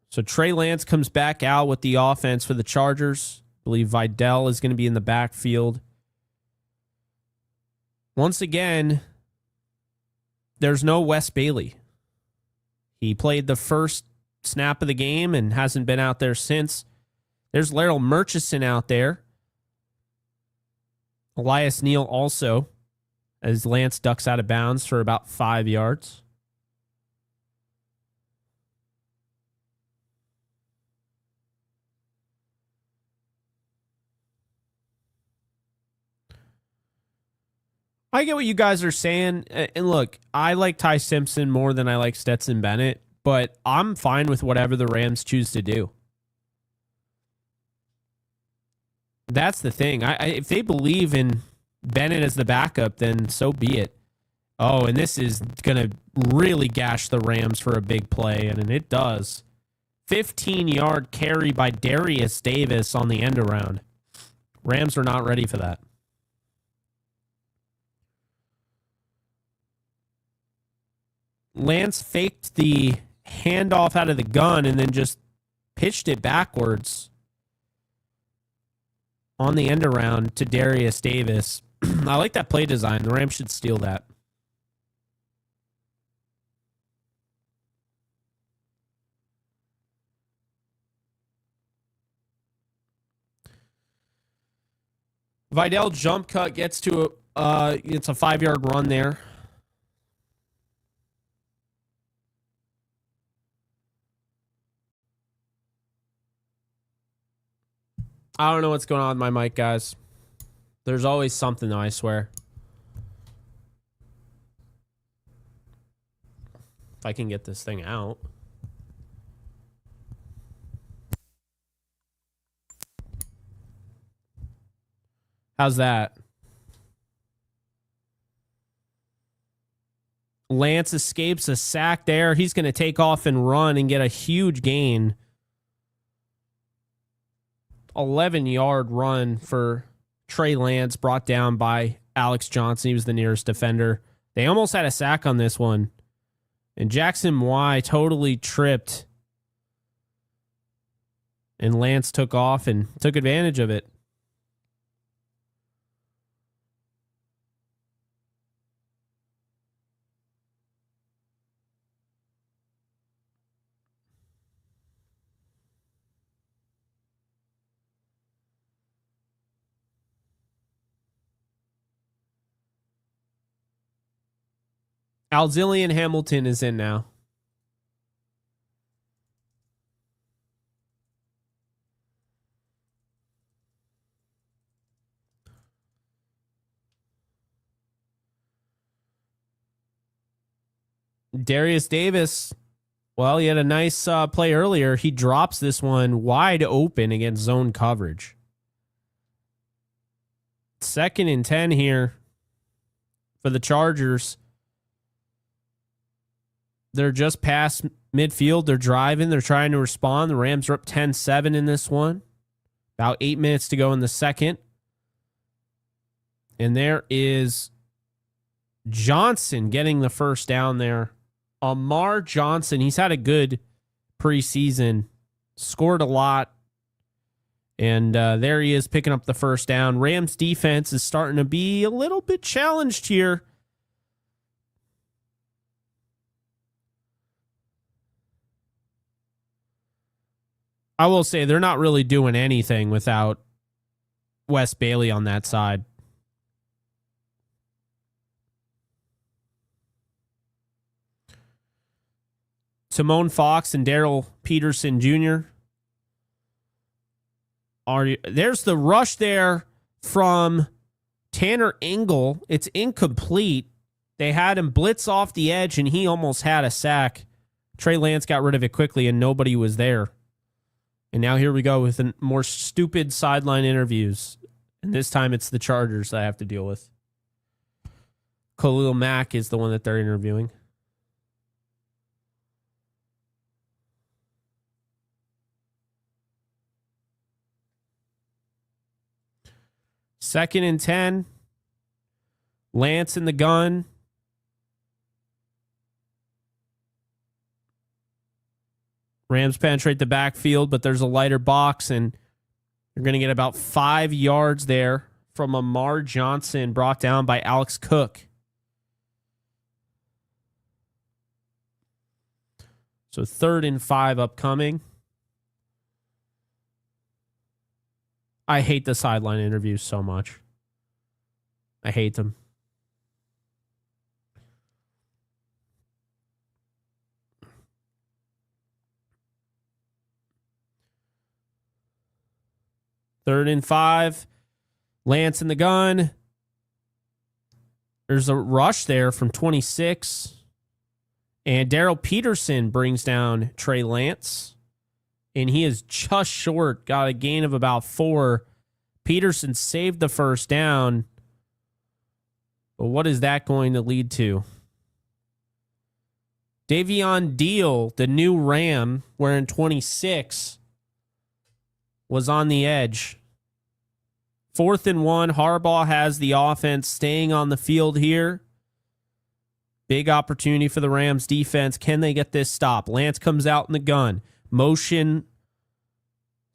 So Trey Lance comes back out with the offense for the Chargers. I believe Vidal is going to be in the backfield. Once again, there's no Wes Bailey. He played the first snap of the game and hasn't been out there since. There's Laryl Murchison out there. Elias Neal also, as Lance ducks out of bounds for about 5 yards. I get what you guys are saying. And look, I like Ty Simpson more than I like Stetson Bennett, but I'm fine with whatever the Rams choose to do. That's the thing. If they believe in Bennett as the backup, then so be it. Oh, and this is going to really gash the Rams for a big play, and it does. 15-yard carry by Darius Davis on the end around. Rams are not ready for that. Lance faked the handoff out of the gun and then just pitched it backwards on the end around to Darius Davis. I like that play design. The Rams should steal that. Vidal jump cut gets to it's a 5-yard run there. I don't know what's going on with my mic, guys. There's always something, though, I swear. If I can get this thing out. How's that? Lance escapes a sack there. He's going to take off and run and get a huge gain. 11-yard run for Trey Lance, brought down by Alex Johnson. He was the nearest defender. They almost had a sack on this one. And Jackson Y totally tripped. And Lance took off and took advantage of it. Alzillian Hamilton is in now. Darius Davis, well, he had a nice play earlier. He drops this one wide open against zone coverage. 2nd and 10 here for the Chargers. They're just past midfield. They're driving. They're trying to respond. The Rams are up 10-7 in this one. About 8 minutes to go in the second. And there is Johnson getting the first down there. Amar Johnson, he's had a good preseason. Scored a lot. And there he is picking up the first down. Rams defense is starting to be a little bit challenged here. I will say they're not really doing anything without Wes Bailey on that side. Simone Fox and Daryl Peterson Jr. There's the rush there from Tanner Engel. It's incomplete. They had him blitz off the edge, and he almost had a sack. Trey Lance got rid of it quickly, and nobody was there. And now here we go with more stupid sideline interviews. And this time it's the Chargers that I have to deal with. Khalil Mack is the one that they're interviewing. Second and 10. Lance in the gun. Rams penetrate the backfield, but there's a lighter box, and you're going to get about 5 yards there from Amar Johnson, brought down by Alex Cook. So 3rd and 5 upcoming. I hate the sideline interviews so much. I hate them. Third and 5. Lance in the gun. There's a rush there from 26. And Daryl Peterson brings down Trey Lance. And he is just short. Got a gain of about 4. Peterson saved the first down. But what is that going to lead to? Davion Deal, the new Ram, wearing 26, was on the edge. 4th and 1. Harbaugh has the offense staying on the field here. Big opportunity for the Rams defense. Can they get this stop? Lance comes out in the gun. Motion.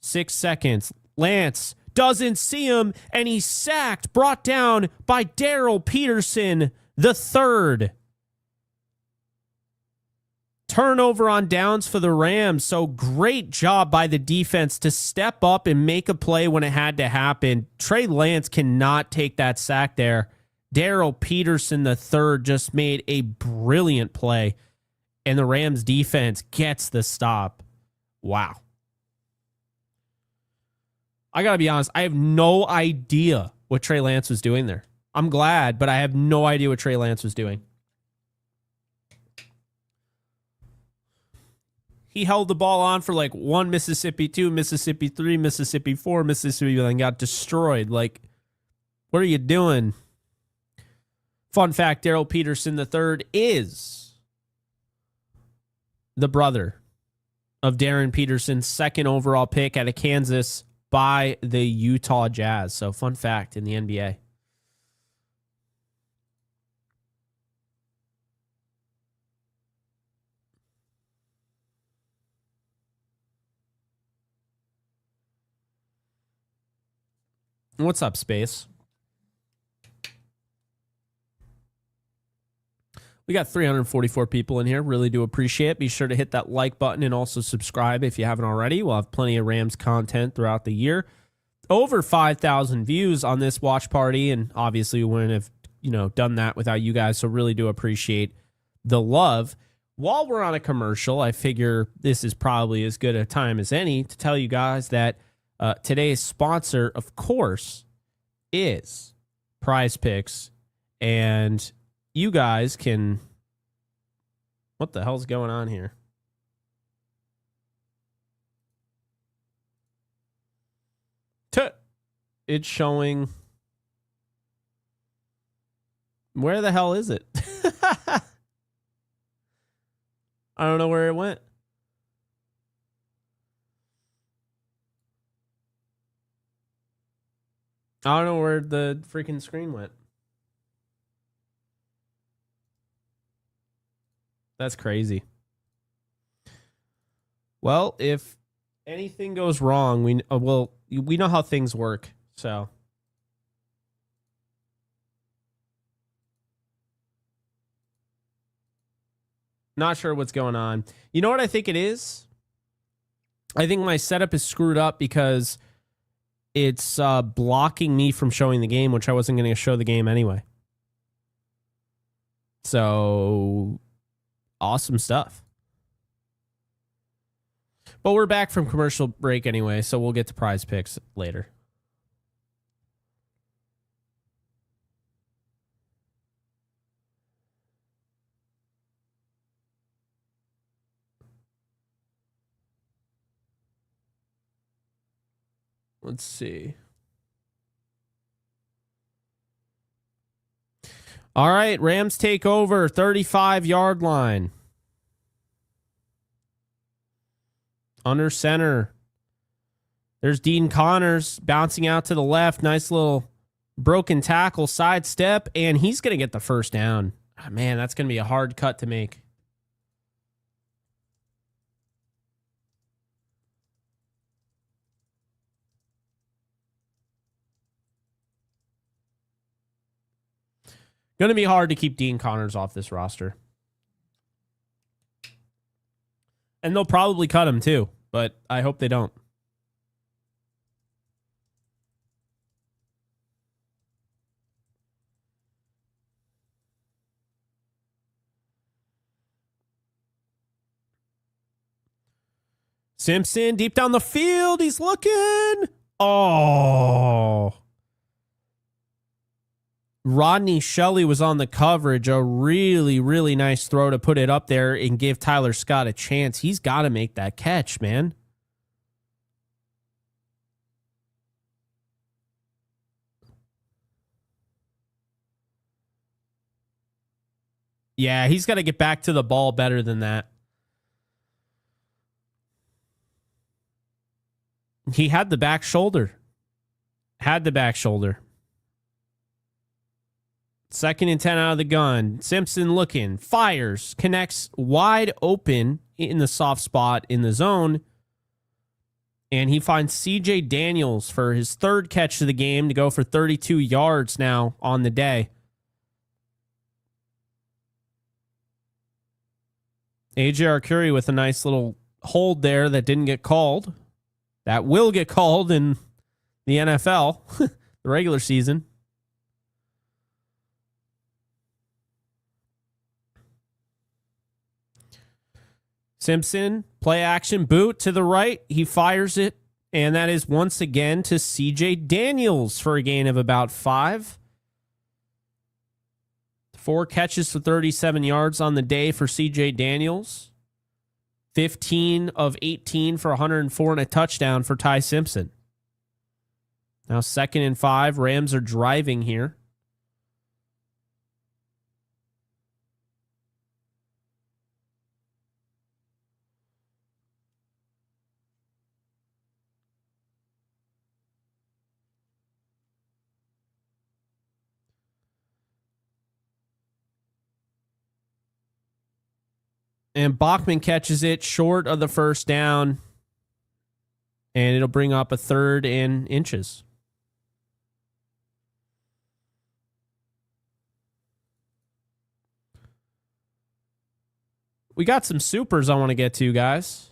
6 seconds. Lance doesn't see him, and he's sacked, brought down by Daryl Peterson the third. Turnover on downs for the Rams. So great job by the defense to step up and make a play when it had to happen. Trey Lance cannot take that sack there. Daryl Peterson the third just made a brilliant play, and the Rams defense gets the stop. Wow. I got to be honest, I have no idea what Trey Lance was doing there. I'm glad, but I have no idea what Trey Lance was doing. He held the ball on for like 1 Mississippi, 2 Mississippi, 3 Mississippi, 4 Mississippi, and got destroyed. Like, what are you doing? Fun fact, Daryl Peterson III is the brother of Darren Peterson's 2nd overall pick out of Kansas by the Utah Jazz. So fun fact in the NBA. What's up, Space? We got 344 people in here. Really do appreciate it. Be sure to hit that like button and also subscribe if you haven't already. We'll have plenty of Rams content throughout the year. Over 5,000 views on this watch party, and obviously we wouldn't have, done that without you guys. So really do appreciate the love. While we're on a commercial, I figure this is probably as good a time as any to tell you guys that today's sponsor, of course, is Prize Picks, and you guys can... What the hell's going on here? It's showing... Where the hell is it? I don't know where it went. I don't know where the freaking screen went. That's crazy. Well, if anything goes wrong, we know how things work. So not sure what's going on. You know what I think it is? I think my setup is screwed up because it's blocking me from showing the game, which I wasn't going to show the game anyway. So awesome stuff. But we're back from commercial break anyway, so we'll get to prize picks later. Let's see. All right, Rams take over, 35-yard line. Under center. There's Dean Connors bouncing out to the left. Nice little broken tackle, sidestep, and he's going to get the first down. Oh, man, that's going to be a hard cut to make. Going to be hard to keep Dean Connors off this roster. And they'll probably cut him too, but I hope they don't. Simpson deep down the field. He's looking. Oh. Rodney Shelley was on the coverage. A really, really nice throw to put it up there and give Tyler Scott a chance. He's got to make that catch, man. Yeah, he's got to get back to the ball better than that. He had the back shoulder. Second and 10 out of the gun. Simpson looking, fires, connects wide open in the soft spot in the zone. And he finds CJ Daniels for his third catch of the game to go for 32 yards now on the day. AJ Arcuri with a nice little hold there that didn't get called. That will get called in the NFL, the regular season. Simpson, play action, boot to the right. He fires it, and that is once again to CJ Daniels for a gain of about 5. 4 catches for 37 yards on the day for CJ Daniels. 15 of 18 for 104 and a touchdown for Ty Simpson. Now 2nd and 5. Rams are driving here. And Bachman catches it short of the first down. And it'll bring up a 3rd and inches. We got some supers I want to get to, guys.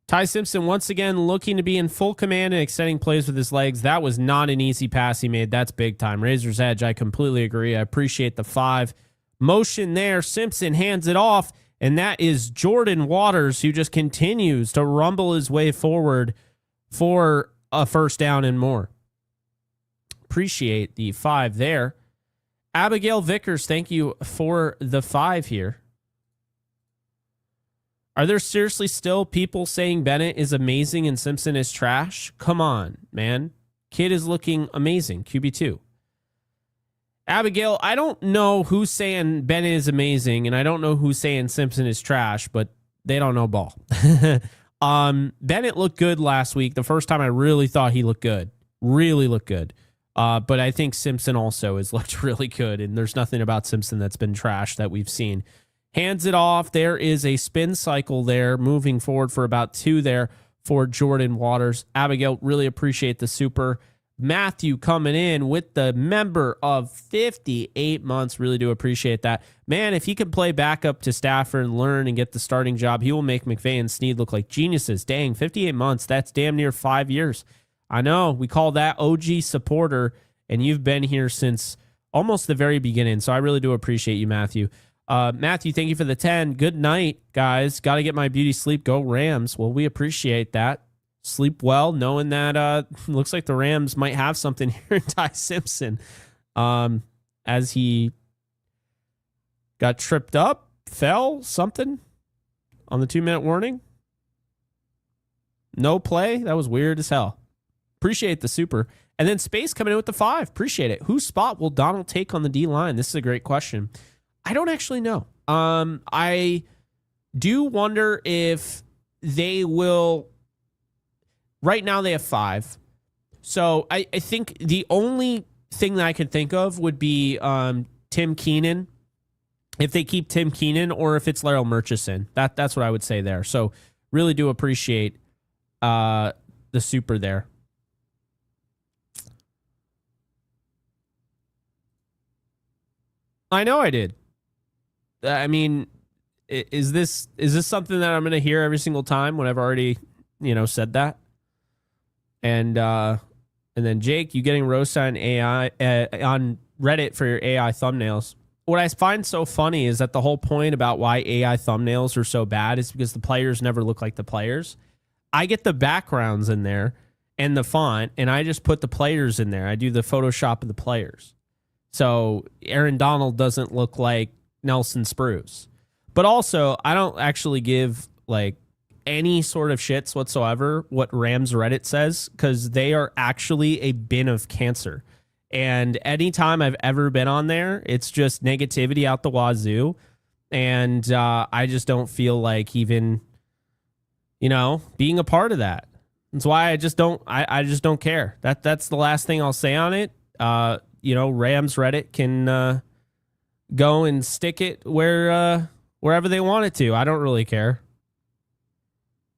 Ty Simpson once again looking to be in full command and extending plays with his legs. That was not an easy pass he made. That's big time. Razor's edge, I completely agree. I appreciate the 5. Motion there. Simpson hands it off, and that is Jordan Waters, who just continues to rumble his way forward for a first down and more. Appreciate the 5 there. Abigail Vickers, thank you for the 5 here. Are there seriously still people saying Bennett is amazing and Simpson is trash? Come on, man. Kid is looking amazing. QB2. Abigail, I don't know who's saying Bennett is amazing, and I don't know who's saying Simpson is trash, but they don't know ball. Bennett looked good last week. The first time I really thought he looked good. Really looked good. But I think Simpson also has looked really good, and there's nothing about Simpson that's been trash that we've seen. Hands it off. There is a spin cycle there moving forward for about 2 there for Jordan Waters. Abigail, really appreciate the super. Matthew coming in with the member of 58 months. Really do appreciate that. Man, if he could play backup to Stafford and learn and get the starting job, he will make McVay and Snead look like geniuses. Dang, 58 months. That's damn near 5 years. I know. We call that OG supporter, and you've been here since almost the very beginning. So I really do appreciate you, Matthew. Matthew, thank you for the 10. Good night, guys. Got to get my beauty sleep. Go Rams. Well, we appreciate that. Sleep well, knowing that looks like the Rams might have something here in Ty Simpson, as he got tripped up, fell, something on the 2-minute warning. No play. That was weird as hell. Appreciate the super. And then Space coming in with the 5. Appreciate it. Whose spot will Donald take on the D-line? This is a great question. I don't actually know. I do wonder if they will. Right now they have 5. So I think the only thing that I could think of would be Tim Keenan. If they keep Tim Keenan, or if it's Larry Murchison. That's what I would say there. So really do appreciate the super there. I know I did. I mean, is this something that I'm going to hear every single time when I've already, said that? And then Jake, you getting roasted on AI on Reddit for your AI thumbnails. What I find so funny is that the whole point about why AI thumbnails are so bad is because the players never look like the players. I get the backgrounds in there and the font, and I just put the players in there. I do the Photoshop of the players. So Aaron Donald doesn't look like Nelson Spruce. But also, I don't actually give any sort of shits whatsoever what Rams Reddit says, because they are actually a bin of cancer. And anytime I've ever been on there, it's just negativity out the wazoo. And I just don't feel like even, being a part of that. That's why I just don't care. That's the last thing I'll say on it. Rams Reddit can go and stick it wherever they want it to. I don't really care.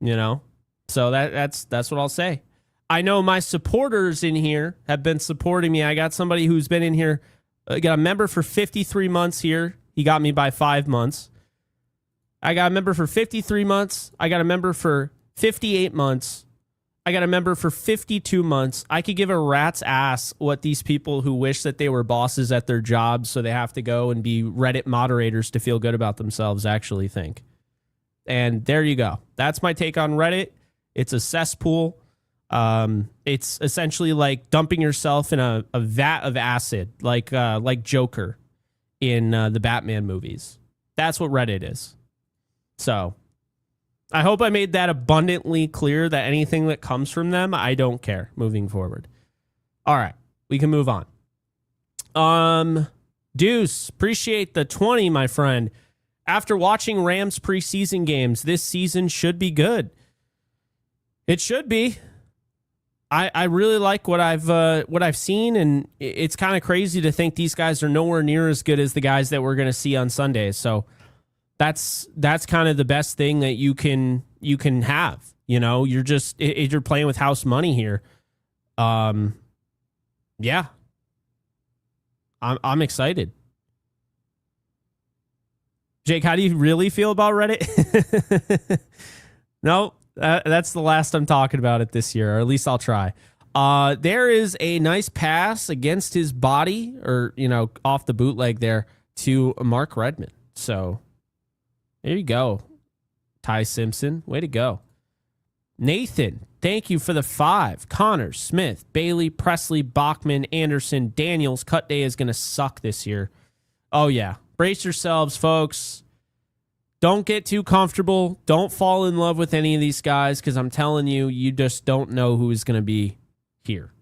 So that's what I'll say. I know my supporters in here have been supporting me. I got somebody who's been in here, got a member for 53 months here. He got me by 5 months. I got a member for 53 months. I got a member for 58 months. I got a member for 52 months. I could give a rat's ass what these people who wish that they were bosses at their jobs so they have to go and be Reddit moderators to feel good about themselves actually think. And there you go. That's my take on Reddit. It's a cesspool. It's essentially like dumping yourself in a vat of acid, like Joker in the Batman movies. That's what Reddit is. So I hope I made that abundantly clear that anything that comes from them, I don't care moving forward. All right, we can move on. Deuce, appreciate the 20, my friend. After watching Rams preseason games, this season should be good. It should be. I really like what I've seen, and it's kind of crazy to think these guys are nowhere near as good as the guys that we're going to see on Sundays. So that's kind of the best thing that you can have. You're playing with house money here. Yeah, I'm excited. Jake, how do you really feel about Reddit? No, that's the last I'm talking about it this year, or at least I'll try. There is a nice pass against his body, or, off the bootleg there to Mark Redmond. So there you go. Ty Simpson, way to go. Nathan, thank you for the 5. Connor, Smith, Bailey, Presley, Bachman, Anderson, Daniels. Cut day is going to suck this year. Oh, yeah. Brace yourselves, folks. Don't get too comfortable. Don't fall in love with any of these guys, because I'm telling you, you just don't know who is going to be here.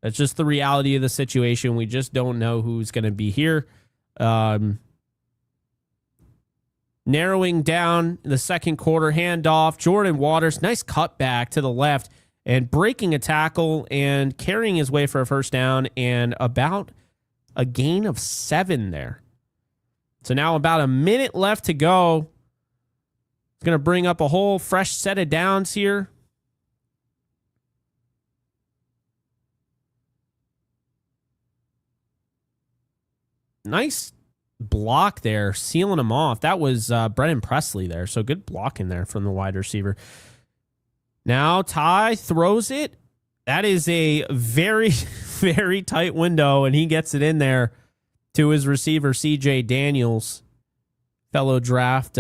That's just the reality of the situation. We just don't know who's going to be here. Narrowing down the second quarter, handoff. Jordan Waters, nice cutback to the left, and breaking a tackle and carrying his way for a first down, and about a gain of 7 there. So now about a minute left to go. It's going to bring up a whole fresh set of downs here. Nice block there, sealing him off. That was Brennan Presley there. So good blocking there from the wide receiver. Now Ty throws it. That is a very, very tight window, and he gets it in there to his receiver, CJ Daniels, fellow draft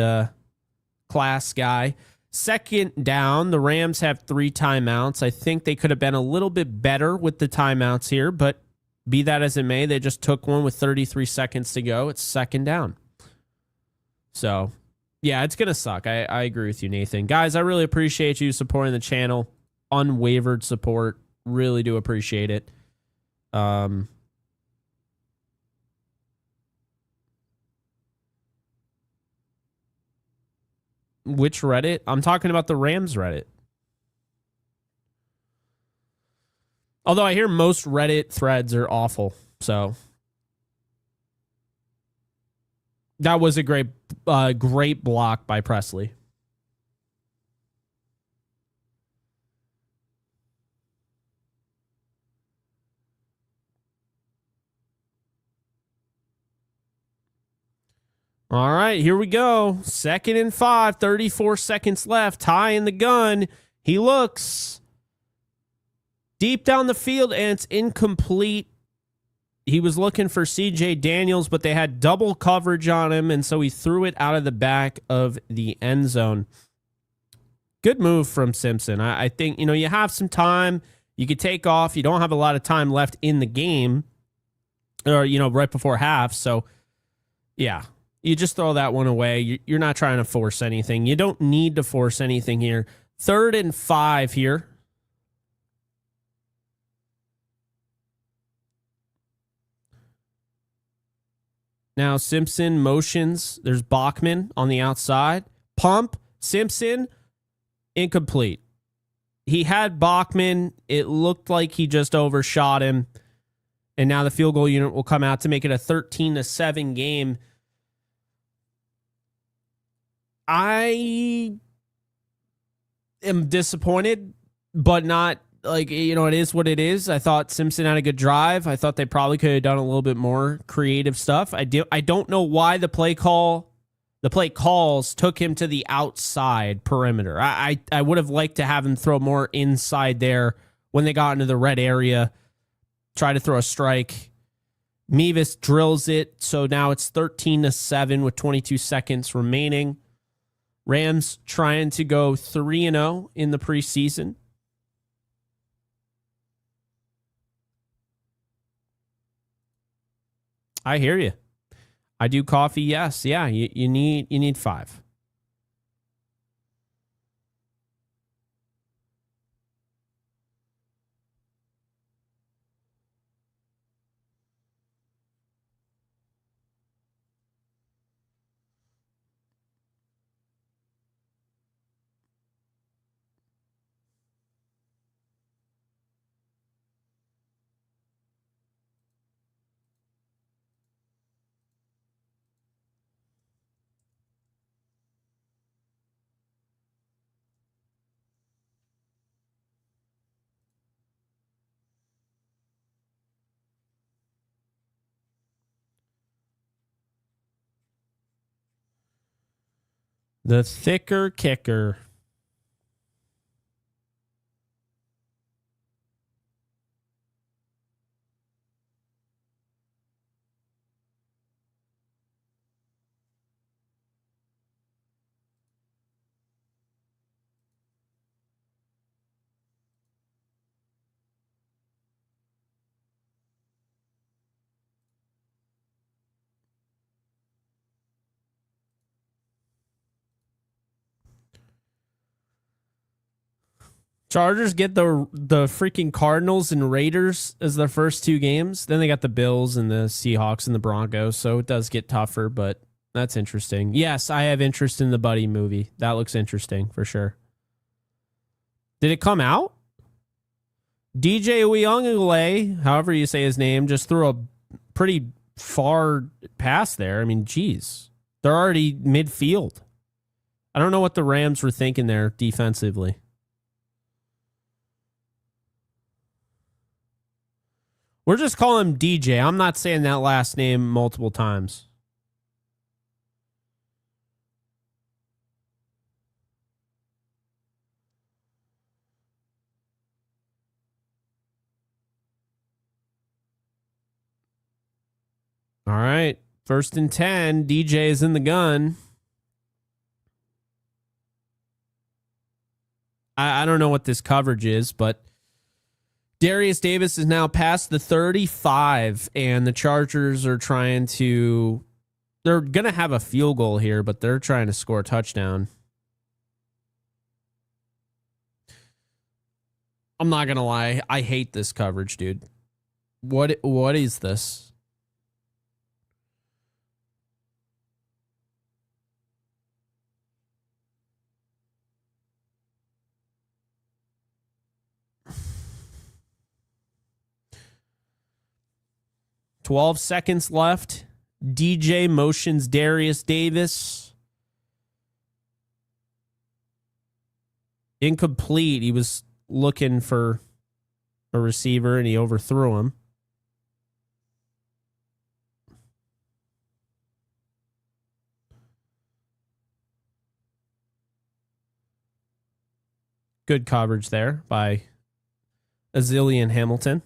class guy. Second down, the Rams have 3 timeouts. I think they could have been a little bit better with the timeouts here, but be that as it may, they just took one with 33 seconds to go. It's second down. So, yeah, it's going to suck. I agree with you, Nathan. Guys, I really appreciate you supporting the channel. Unwavered support. Really do appreciate it. Which Reddit? I'm talking about the Rams Reddit. Although I hear most Reddit threads are awful. So that was a great block by Presley. All right, here we go. 2nd and 5, 34 seconds left. Ty in the gun. He looks deep down the field, and it's incomplete. He was looking for CJ Daniels, but they had double coverage on him, and so he threw it out of the back of the end zone. Good move from Simpson. I think, you have some time. You could take off. You don't have a lot of time left in the game, or, right before half. So, yeah, you just throw that one away. You're not trying to force anything. You don't need to force anything here. 3rd and 5 here. Now Simpson motions. There's Bachman on the outside. Pump. Simpson. Incomplete. He had Bachman. It looked like he just overshot him. And now the field goal unit will come out to make it a 13-7 game. I am disappointed, but not it is what it is. I thought Simpson had a good drive. I thought they probably could have done a little bit more creative stuff. I don't know why the play calls took him to the outside perimeter. I would have liked to have him throw more inside there when they got into the red area, try to throw a strike. Mevis drills it, so now it's 13-7 with 22 seconds remaining. Rams trying to go 3-0 in the preseason. I hear you. I do coffee, yes. Yeah, you need 5. The thicker kicker. Chargers get the freaking Cardinals and Raiders as their first 2 games. Then they got the Bills and the Seahawks and the Broncos. So it does get tougher, but that's interesting. Yes, I have interest in the Buddy movie. That looks interesting for sure. Did it come out? DJ Uyunglele, however you say his name, just threw a pretty far past there. I mean, geez, they're already midfield. I don't know what the Rams were thinking there defensively. We're just calling him DJ. I'm not saying that last name multiple times. All right. 1st and 10. DJ is in the gun. I don't know what this coverage is, but Darius Davis is now past the 35, and the Chargers are trying to... They're going to have a field goal here, but they're trying to score a touchdown. I'm not going to lie. I hate this coverage, dude. What is this? $12 seconds left. DJ motions Darius Davis. Incomplete. He was looking for a receiver and he overthrew him. Good coverage there by Azilian Hamilton.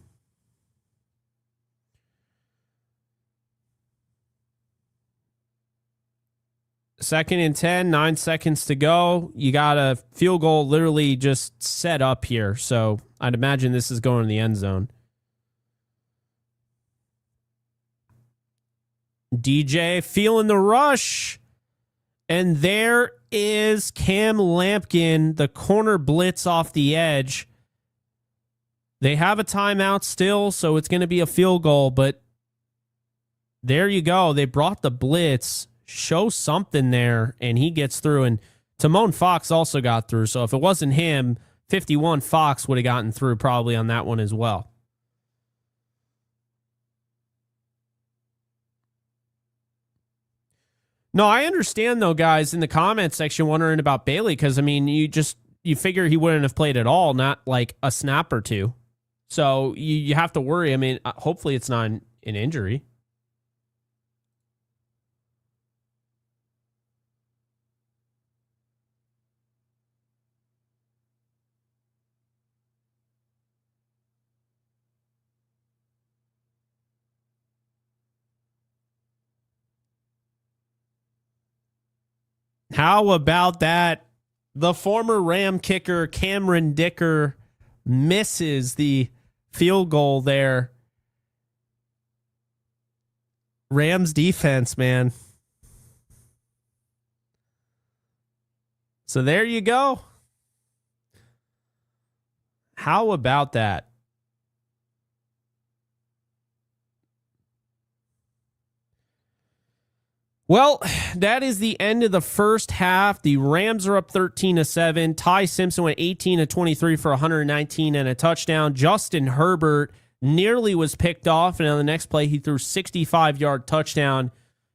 Second and 10, 9 seconds to go. You got a field goal literally just set up here. So I'd imagine this is going in the end zone. DJ feeling the rush. And there is Cam Lampkin, the corner blitz off the edge. They have a timeout still, so it's going to be a field goal. But there you go. They brought the blitz. Show something there, and he gets through. And Timon Fox also got through. So if it wasn't him, 51 Fox would have gotten through probably on that one as well. No, I understand, though, guys, in the comment section wondering about Bailey, because, I mean, you figure he wouldn't have played at all, not like a snap or two. So you have to worry. I mean, hopefully it's not an injury. How about that? The former Ram kicker, Cameron Dicker, misses the field goal there. Rams defense, man. So there you go. How about that? Well, that is the end of the first half. The Rams are up 13-7. Ty Simpson went 18-23 for 119 and a touchdown. Justin Herbert nearly was picked off, and on the next play, he threw a 65-yard touchdown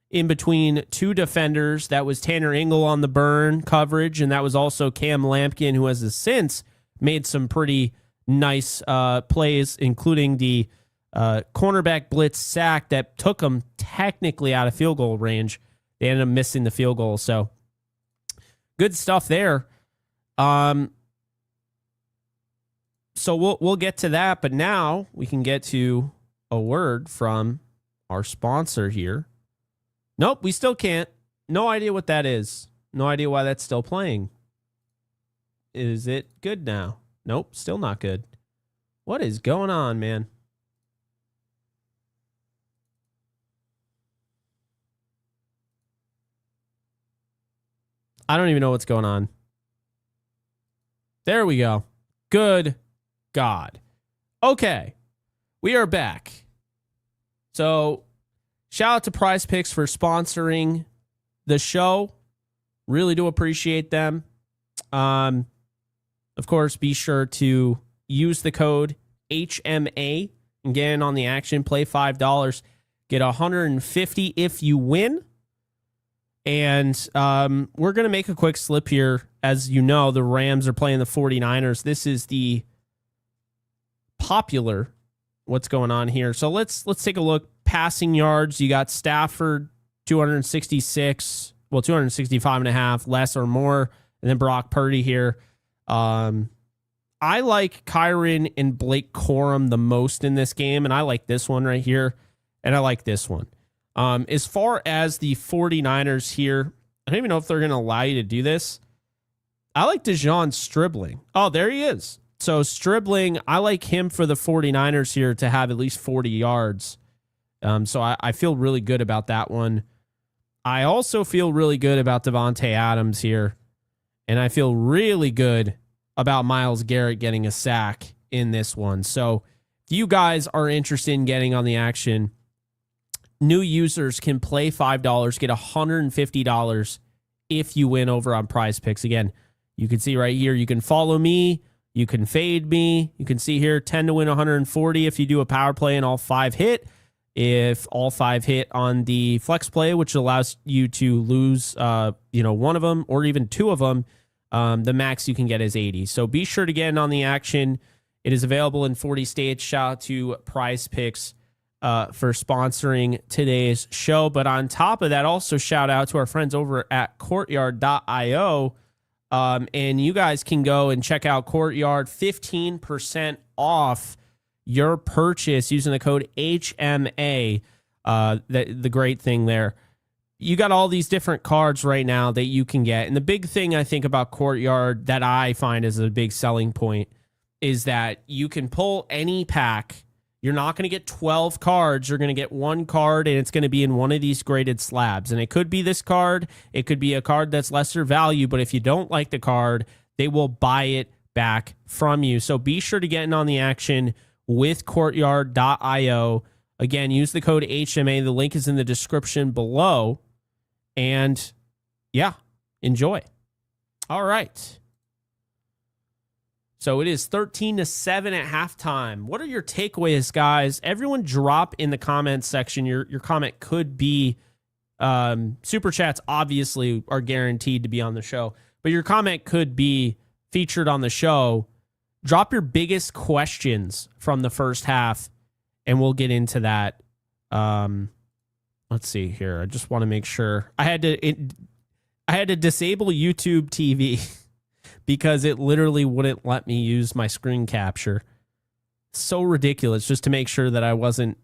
in between two defenders. That was Tanner Ingle on the burn coverage, and that was also Cam Lampkin, who has since made some pretty nice plays, including the cornerback blitz sack that took him technically out of field goal range. They ended up missing the field goal. So good stuff there. So we'll get to that, but now we can get to a word from our sponsor here. Nope, we still can't. No idea what that is. No idea why that's still playing. Is it good now? Nope, still not good. What is going on, man? I don't even know what's going on. There we go. Good God. Okay. We are back. So, shout out to Prize Picks for sponsoring the show. Really do appreciate them. Of course, be sure to use the code HMA and get in on the action. Play $5. get 150 if you win. And we're going to make a quick slip here. As you know, the Rams are playing the 49ers. This is the popular what's going on here. So let's take a look. Passing yards, you got Stafford, 266, 265.5, less or more. And then Brock Purdy here. I like Kyron and Blake Corum the most in this game, and I like this one right here, and I like this one. As far as the 49ers here, I don't even know if they're going to allow you to do this. I like DeJon Stribling. Oh, there he is. So Stribling, I like him for the 49ers here to have at least 40 yards. So I feel really good about that one. I also feel really good about Devontae Adams here. And I feel really good about Myles Garrett getting a sack in this one. So if you guys are interested in getting on the action, new users can play $5, get $150 if you win over on Prize Picks. Again, you can see right here, you can follow me, you can fade me. You can see here 10 to win 140 if you do a power play and all 5 hit. If all 5 hit on the flex play, which allows you to lose one of them or even 2 of them, the max you can get is 80. So be sure to get in on the action. It is available in 40 states. Shout out to Prize Picks for sponsoring today's show. But on top of that, also shout out to our friends over at courtyard.io. And you guys can go and check out Courtyard, 15% off your purchase using the code HMA. The great thing there, you got all these different cards right now that you can get. And the big thing I think about Courtyard that I find is a big selling point is that you can pull any pack. You're not going to get 12 cards. You're going to get 1 card, and it's going to be in one of these graded slabs. And it could be this card. It could be a card that's lesser value, but if you don't like the card, they will buy it back from you. So be sure to get in on the action with courtyard.io. Again, use the code HMA. The link is in the description below. And yeah, enjoy. All right. So it is 13-7 at halftime. What are your takeaways, guys? Everyone drop in the comments section. Your comment could be super chats obviously are guaranteed to be on the show, but your comment could be featured on the show. Drop your biggest questions from the first half, and we'll get into that. Let's see here. I just want to make sure. I had to disable YouTube TV because it literally wouldn't let me use my screen capture. So ridiculous, just to make sure that I wasn't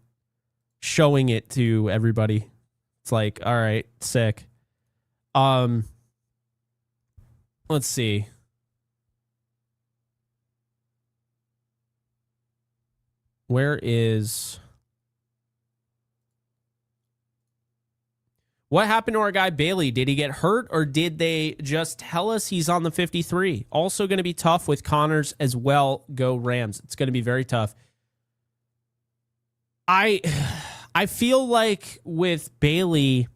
showing it to everybody. It's like, all right, sick. Let's see. Where is... What happened to our guy Bailey? Did he get hurt, or did they just tell us he's on the 53? Also going to be tough with Connors as well. Go Rams. It's going to be very tough. I feel like with Bailey,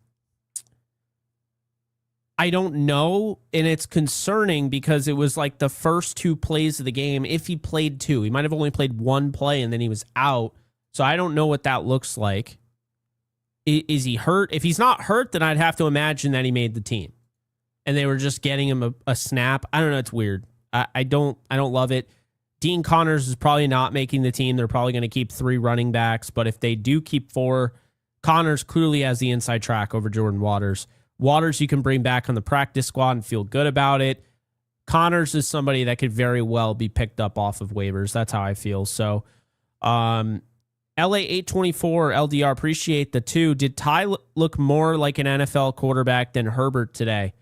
I don't know, and it's concerning because it was like the first 2 plays of the game. If he played 2, he might have only played 1 play and then he was out. So I don't know what that looks like. Is he hurt? If he's not hurt, then I'd have to imagine that he made the team and they were just getting him a snap. I don't know. It's weird. I don't love it. Dean Connors is probably not making the team. They're probably going to keep 3 running backs, but if they do keep 4, Connors clearly has the inside track over Jordan Waters. Waters you can bring back on the practice squad and feel good about it. Connors is somebody that could very well be picked up off of waivers. That's how I feel. So, LA 824 LDR, appreciate the 2. Did Ty look more like an NFL quarterback than Herbert today?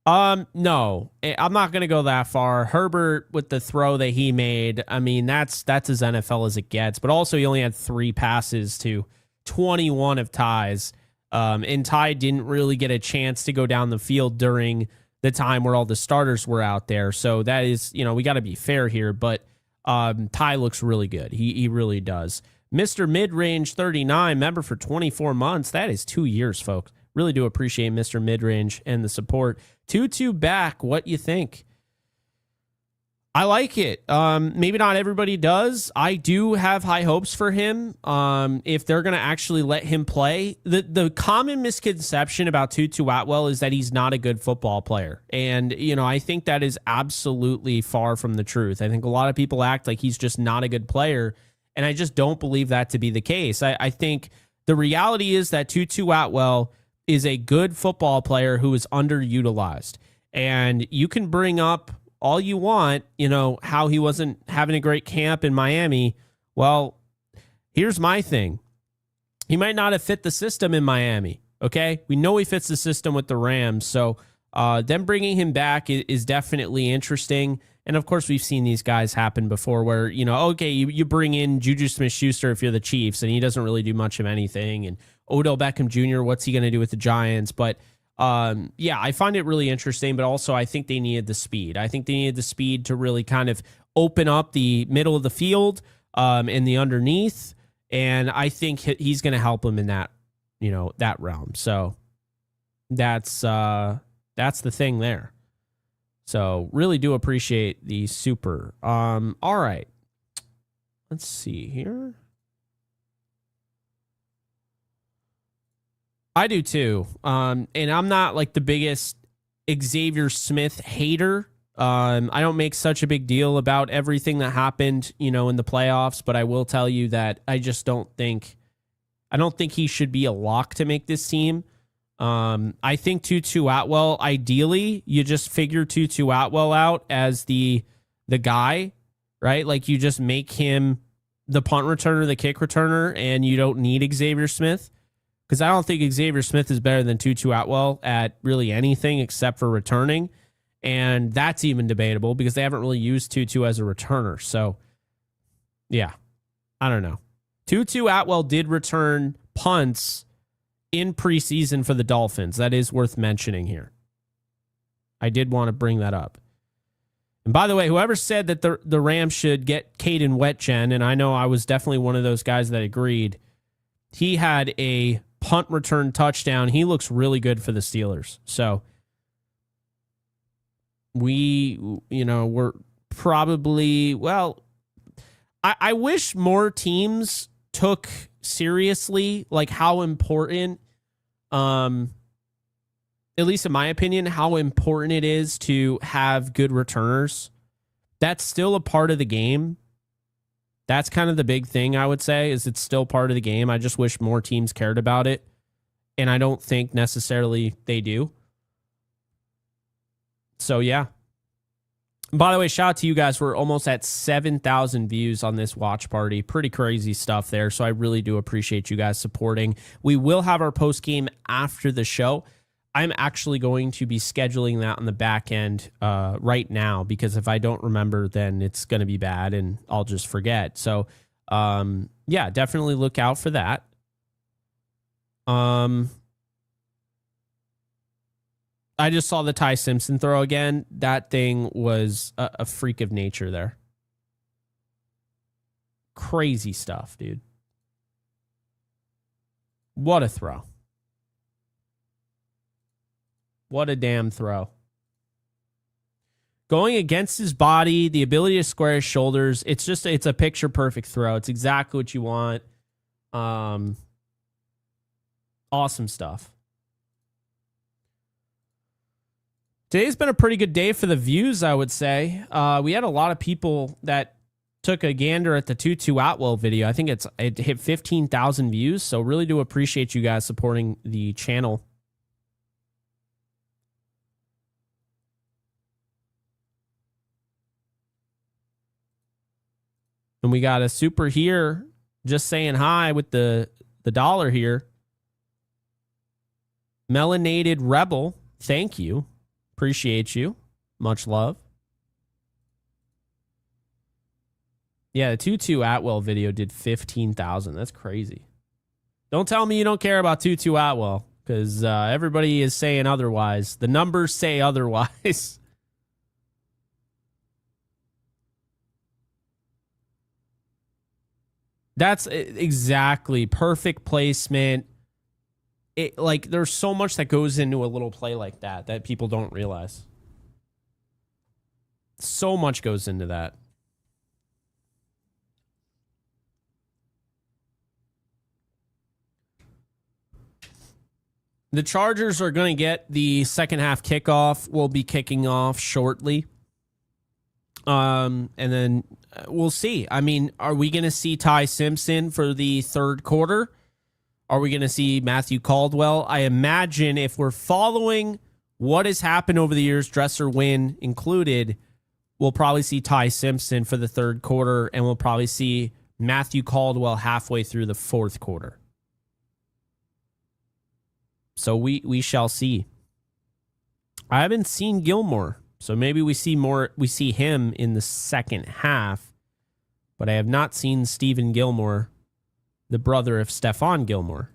No, I'm not going to go that far. Herbert with the throw that he made, I mean, that's as NFL as it gets, but also he only had 3 passes to 21 of Ty's. And Ty didn't really get a chance to go down the field during the time where all the starters were out there. So that is, we got to be fair here, but Ty looks really good. He really does. Mr. Midrange 39, member for 24 months. That is 2 years, folks. Really do appreciate Mr. Midrange and the support. 2-2 back. What you think? I like it. Maybe not everybody does. I do have high hopes for him. If they're going to actually let him play, the common misconception about Tutu Atwell is that he's not a good football player. And, I think that is absolutely far from the truth. I think a lot of people act like he's just not a good player. And I just don't believe that to be the case. I think the reality is that Tutu Atwell is a good football player who is underutilized. And you can bring up all you want, how he wasn't having a great camp in Miami. Well, here's my thing. He might not have fit the system in Miami, okay? We know he fits the system with the Rams, so them bringing him back is definitely interesting. And, of course, we've seen these guys happen before where, okay, you bring in Juju Smith-Schuster if you're the Chiefs, and he doesn't really do much of anything. And Odell Beckham Jr., what's he going to do with the Giants? But I find it really interesting, but also I think they needed the speed. I think they needed the speed to really kind of open up the middle of the field and the underneath. And I think he's going to help them in that, that realm. So that's the thing there. So really do appreciate the super. All right. Let's see here. I do too. And I'm not like the biggest Xavier Smith hater. I don't make such a big deal about everything that happened, in the playoffs, but I will tell you that I don't think he should be a lock to make this team. I think Tutu Atwell, ideally, you just figure Tutu Atwell out as the guy, right? Like you just make him the punt returner, the kick returner, and you don't need Xavier Smith. Because I don't think Xavier Smith is better than Tutu Atwell at really anything except for returning. And that's even debatable because they haven't really used Tutu as a returner. So, yeah, I don't know. Tutu Atwell did return punts in preseason for the Dolphins. That is worth mentioning here. I did want to bring that up. And by the way, whoever said that the Rams should get Caden Wetjen, and I know I was definitely one of those guys that agreed, he had a punt return touchdown. He looks really good for the Steelers. So we're probably, I wish more teams took seriously like how important, at least in my opinion, how important it is to have good returners. That's still a part of the game. That's kind of the big thing, I would say, is it's still part of the game. I just wish more teams cared about it, and I don't think necessarily they do. So, yeah. By the way, shout out to you guys. We're almost at 7,000 views on this watch party. Pretty crazy stuff there, so I really do appreciate you guys supporting. We will have our post-game after the show. I'm actually going to be scheduling that on the back end right now because if I don't remember, then it's going to be bad and I'll just forget. So, definitely look out for that. I just saw the Ty Simpson throw again. That thing was a freak of nature there. Crazy stuff, dude. What a throw. What a damn throw. Going against his body, the ability to square his shoulders, it's a picture-perfect throw. It's exactly what you want. Awesome stuff. Today's been a pretty good day for the views, I would say. We had a lot of people that took a gander at the Tutu Atwell video. I think it hit 15,000 views, so really do appreciate you guys supporting the channel. And we got a super here just saying hi with the dollar here. Melanated Rebel, thank you. Appreciate you. Much love. Yeah, the Tutu Atwell video did 15,000. That's crazy. Don't tell me you don't care about Tutu Atwell because everybody is saying otherwise. The numbers say otherwise. That's exactly perfect placement. There's so much that goes into a little play like that people don't realize. So much goes into that. The Chargers are going to get the second half kickoff. We'll be kicking off shortly. And then we'll see. I mean, are we going to see Ty Simpson for the third quarter? Are we going to see Matthew Caldwell? I imagine if we're following what has happened over the years, Dresser win included, we'll probably see Ty Simpson for the third quarter, and we'll probably see Matthew Caldwell halfway through the fourth quarter. So we shall see. I haven't seen Gilmore, so maybe we see him in the second half, but I have not seen Stephen Gilmore, the brother of Stephon Gilmore.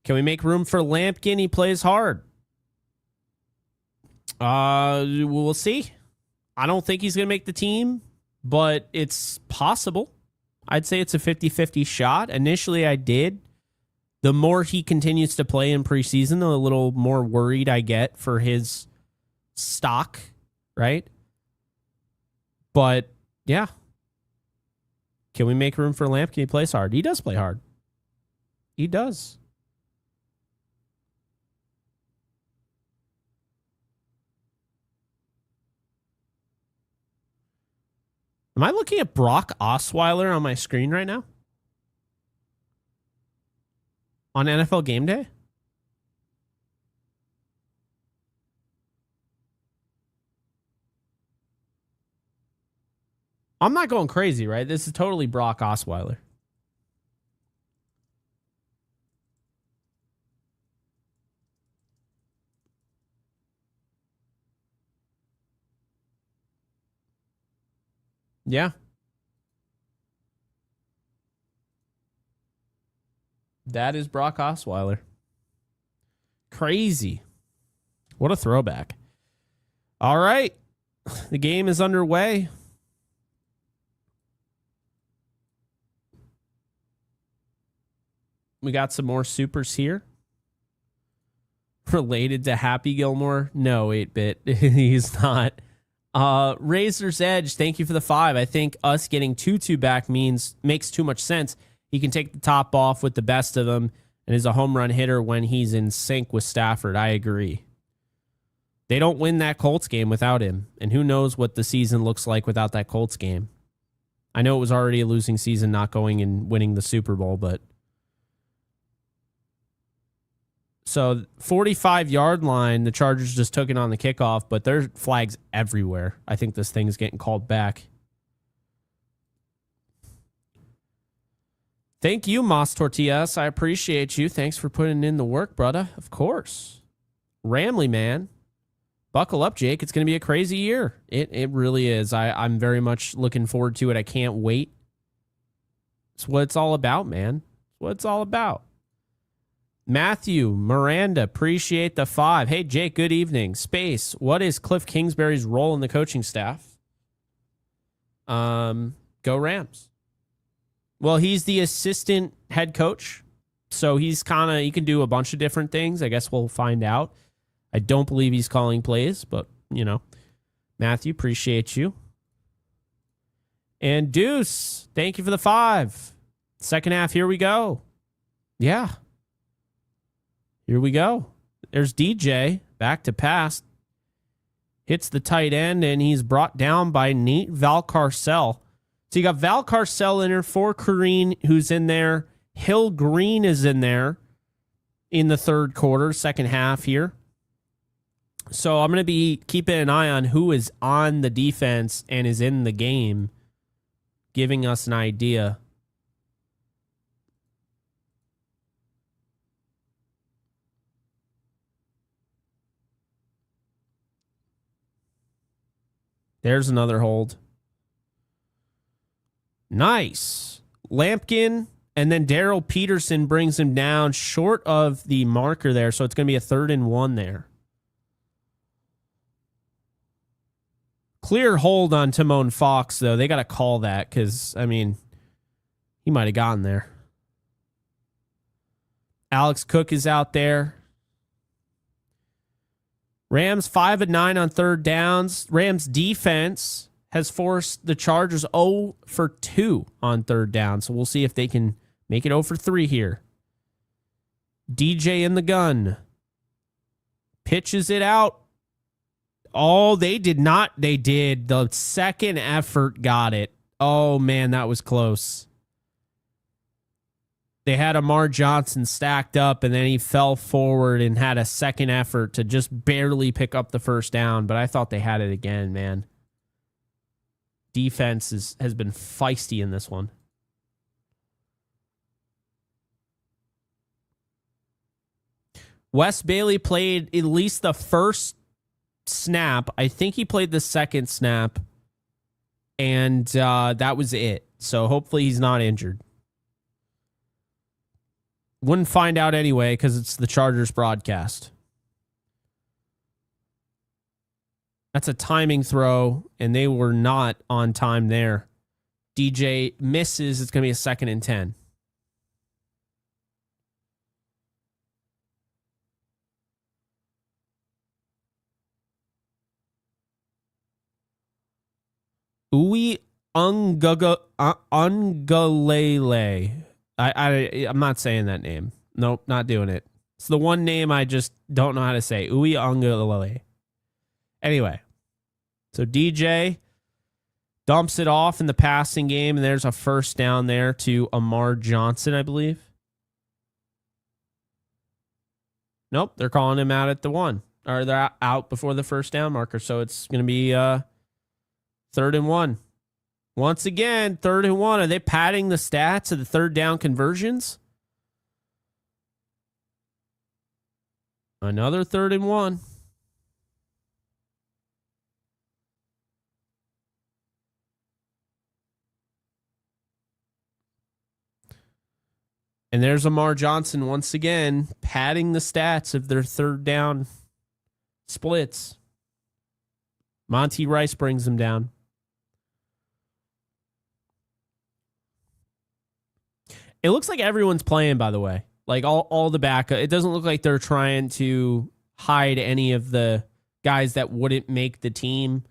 Can we make room for Lampkin? He plays hard. We'll see. I don't think he's going to make the team, but it's possible. I'd say it's a 50-50 shot. Initially, I did. The more he continues to play in preseason, the little more worried I get for his stock, right? But, yeah. Can we make room for Lampkin? He plays hard. He does play hard. He does. Am I looking at Brock Osweiler on my screen right now? On NFL Game Day? I'm not going crazy, right? This is totally Brock Osweiler. Yeah. That is Brock Osweiler. Crazy. What a throwback. All right. The game is underway. We got some more supers here. Related to Happy Gilmore? No, 8-bit. He's not. Razor's Edge, thank you for the 5. I think us getting Tutu back makes too much sense. He can take the top off with the best of them and is a home run hitter when he's in sync with Stafford. I agree. They don't win that Colts game without him, and who knows what the season looks like without that Colts game. I know it was already a losing season not going and winning the Super Bowl, but so 45-yard line, the Chargers just took it on the kickoff, but there's flags everywhere. I think this thing is getting called back. Thank you, Mas Tortillas. I appreciate you. Thanks for putting in the work, brother. Of course. Ramley, man. Buckle up, Jake. It's going to be a crazy year. It really is. I'm very much looking forward to it. I can't wait. It's what it's all about, man. It's what it's all about. Matthew, Miranda, appreciate the 5. Hey, Jake, good evening. Space, what is Cliff Kingsbury's role in the coaching staff? Go Rams. Well, he's the assistant head coach, so he can do a bunch of different things. I guess we'll find out. I don't believe he's calling plays, but, Matthew, appreciate you. And Deuce, thank you for the 5. Second half, here we go. Yeah. Here we go. There's DJ, back to pass. Hits the tight end, and he's brought down by Nate Valcarcel. So you got Valcarcel in there, for Kareem, who's in there. Hill Green is in there in the third quarter, second half here. So I'm going to be keeping an eye on who is on the defense and is in the game, giving us an idea. There's another hold. Nice. Lampkin, and then Daryl Peterson brings him down short of the marker there, so it's going to be a 3rd and 1 there. Clear hold on Timon Fox, though. They got to call that because, he might have gotten there. Alex Cook is out there. Rams 5 of 9 on third downs. Rams defense has forced the Chargers 0 for 2 on third down. So we'll see if they can make it 0 for 3 here. DJ in the gun. Pitches it out. Oh, they did not. They did. The second effort got it. Oh, man, that was close. They had Amar Johnson stacked up, and then he fell forward and had a second effort to just barely pick up the first down. But I thought they had it again, man. Defense has been feisty in this one. Wes Bailey played at least the first snap. I think he played the second snap, and that was it. So hopefully he's not injured. Wouldn't find out anyway because it's the Chargers broadcast. That's a timing throw, and they were not on time there. DJ misses. It's going to be a 2nd and 10. Uwe Ungalele. I'm not saying that name. Nope, not doing it. It's the one name I just don't know how to say. Uwe Ungalele. Anyway, so DJ dumps it off in the passing game, and there's a first down there to Amar Johnson, I believe. Nope, they're calling him out at the 1. Or they're out before the first down marker, so it's going to be 3rd and 1. Once again, 3rd and 1. Are they padding the stats of the third down conversions? Another 3rd and 1. And there's Amar Johnson once again padding the stats of their third down splits. Monty Rice brings them down. It looks like everyone's playing, by the way. Like all the backup. It doesn't look like they're trying to hide any of the guys that wouldn't make the team.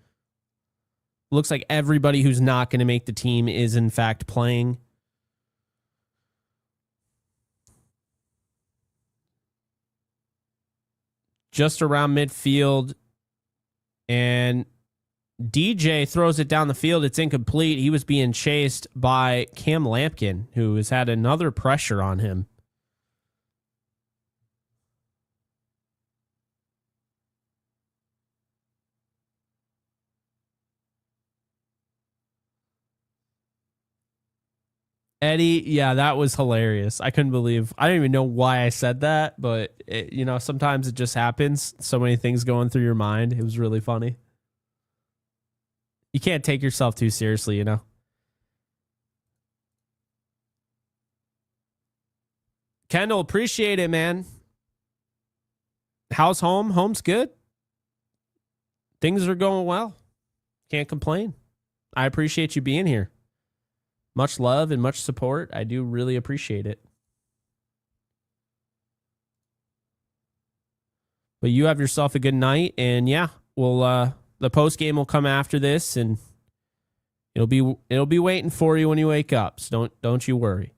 Looks like everybody who's not going to make the team is in fact playing. Just around midfield. And DJ throws it down the field. It's incomplete. He was being chased by Cam Lampkin, who has had another pressure on him. Eddie, yeah, that was hilarious. I couldn't believe. I don't even know why I said that, but sometimes it just happens. So many things going through your mind. It was really funny. You can't take yourself too seriously, you know. Kendall, appreciate it, man. How's home? Home's good. Things are going well. Can't complain. I appreciate you being here. Much love and much support. I do really appreciate it. But you have yourself a good night, and yeah, we'll the post game will come after this, and it'll be waiting for you when you wake up. So don't you worry.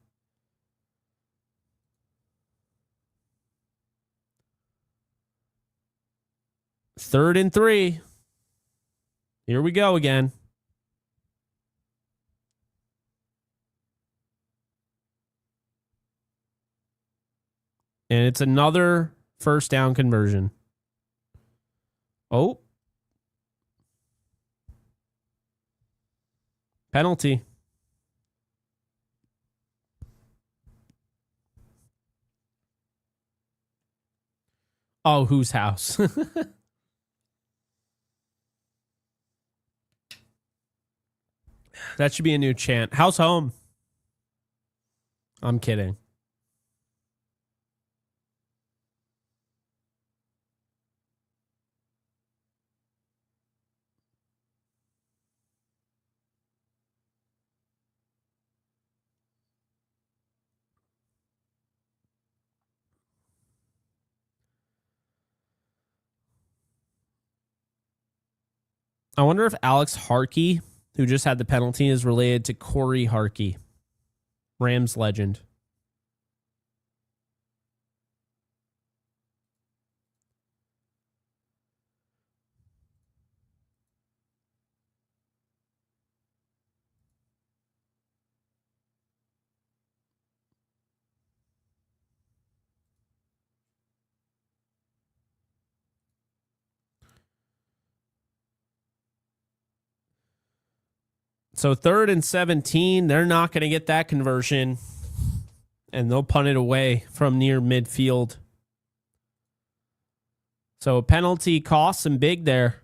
Third and 3. Here we go again. And it's another first down conversion. Oh. Penalty. Oh, whose house? That should be a new chant. House home. I'm kidding. I wonder if Alex Harkey, who just had the penalty, is related to Corey Harkey, Rams legend. So 3rd and 17, they're not going to get that conversion, and they'll punt it away from near midfield. So a penalty costs them big there.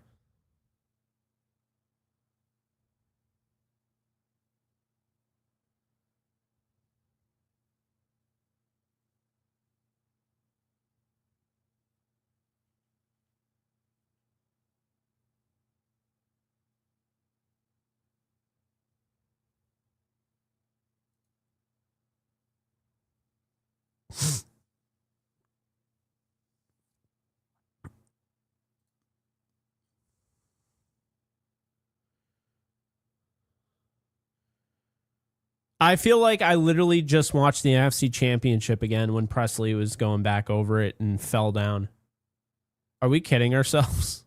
I feel like I literally just watched the NFC Championship again when Presley was going back over it and fell down. Are we kidding ourselves?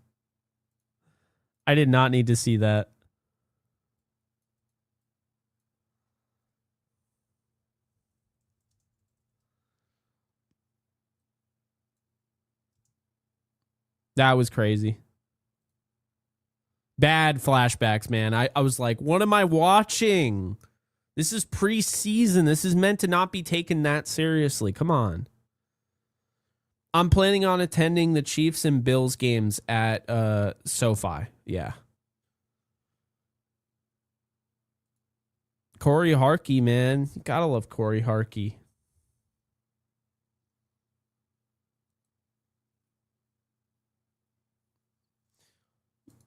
I did not need to see that. That was crazy. Bad flashbacks, man. I was like, what am I watching? This is preseason. This is meant to not be taken that seriously. Come on. I'm planning on attending the Chiefs and Bills games at SoFi. Yeah. Corey Harkey, man. You gotta love Corey Harkey.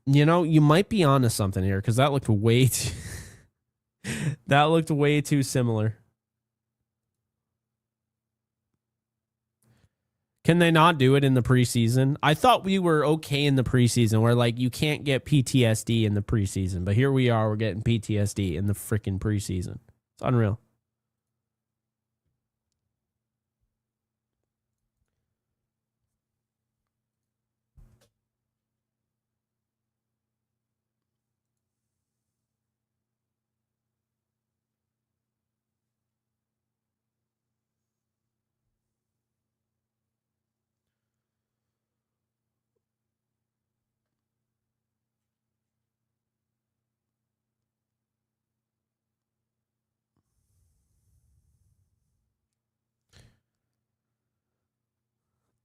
You know, you might be onto something here because that looked way too that looked way too similar. Can they not do it in the preseason? I thought we were okay in the preseason where, like, you can't get PTSD in the preseason. But here we are. We're getting PTSD in the freaking preseason. It's unreal.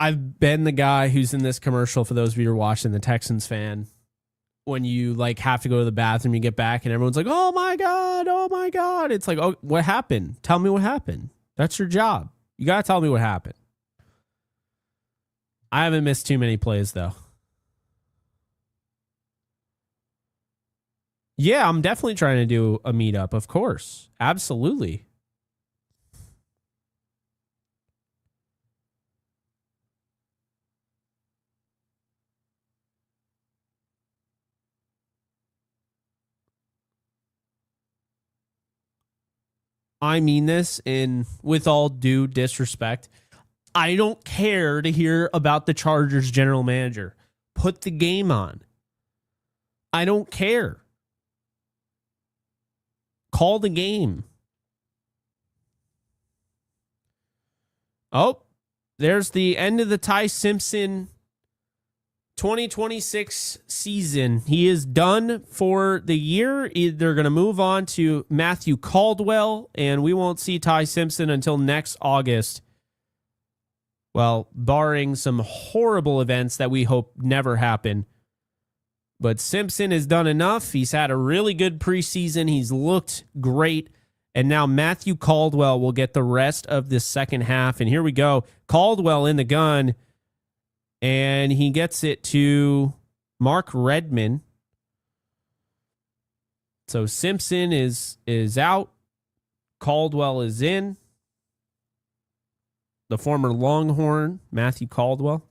I've been the guy who's in this commercial, for those of you who are watching, the Texans fan. When you, like, have to go to the bathroom, you get back and everyone's like, oh my God, oh my God. It's like, oh, what happened? Tell me what happened. That's your job. You got to tell me what happened. I haven't missed too many plays, though. Yeah, I'm definitely trying to do a meetup, of course. Absolutely. I mean this with all due disrespect. I don't care to hear about the Chargers general manager. Put the game on. I don't care. Call the game. Oh, there's the end of the Ty Simpson 2026 season. He is done for the year. They're going to move on to Matthew Caldwell, and we won't see Ty Simpson until next August. Well, barring some horrible events that we hope never happen. But Simpson has done enough. He's had a really good preseason. He's looked great. And now Matthew Caldwell will get the rest of the second half. And here we go. Caldwell in the gun. And he gets it to Mark Redman. So Simpson is out. Caldwell is in. The former Longhorn, Matthew Caldwell.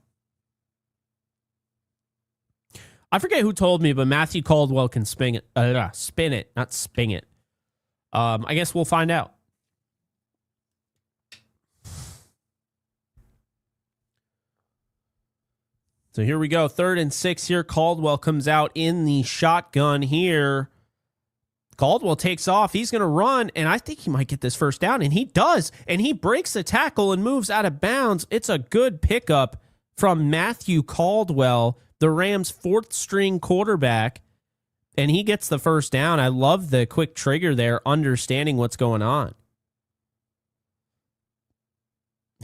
I forget who told me, but Matthew Caldwell can spin it, not sping it. I guess we'll find out. So here we go. 3rd and 6 here. Caldwell comes out in the shotgun here. Caldwell takes off. He's going to run, and I think he might get this first down, and he does. And he breaks the tackle and moves out of bounds. It's a good pickup from Matthew Caldwell, the Rams' 4th-string quarterback, and he gets the first down. I love the quick trigger there, understanding what's going on.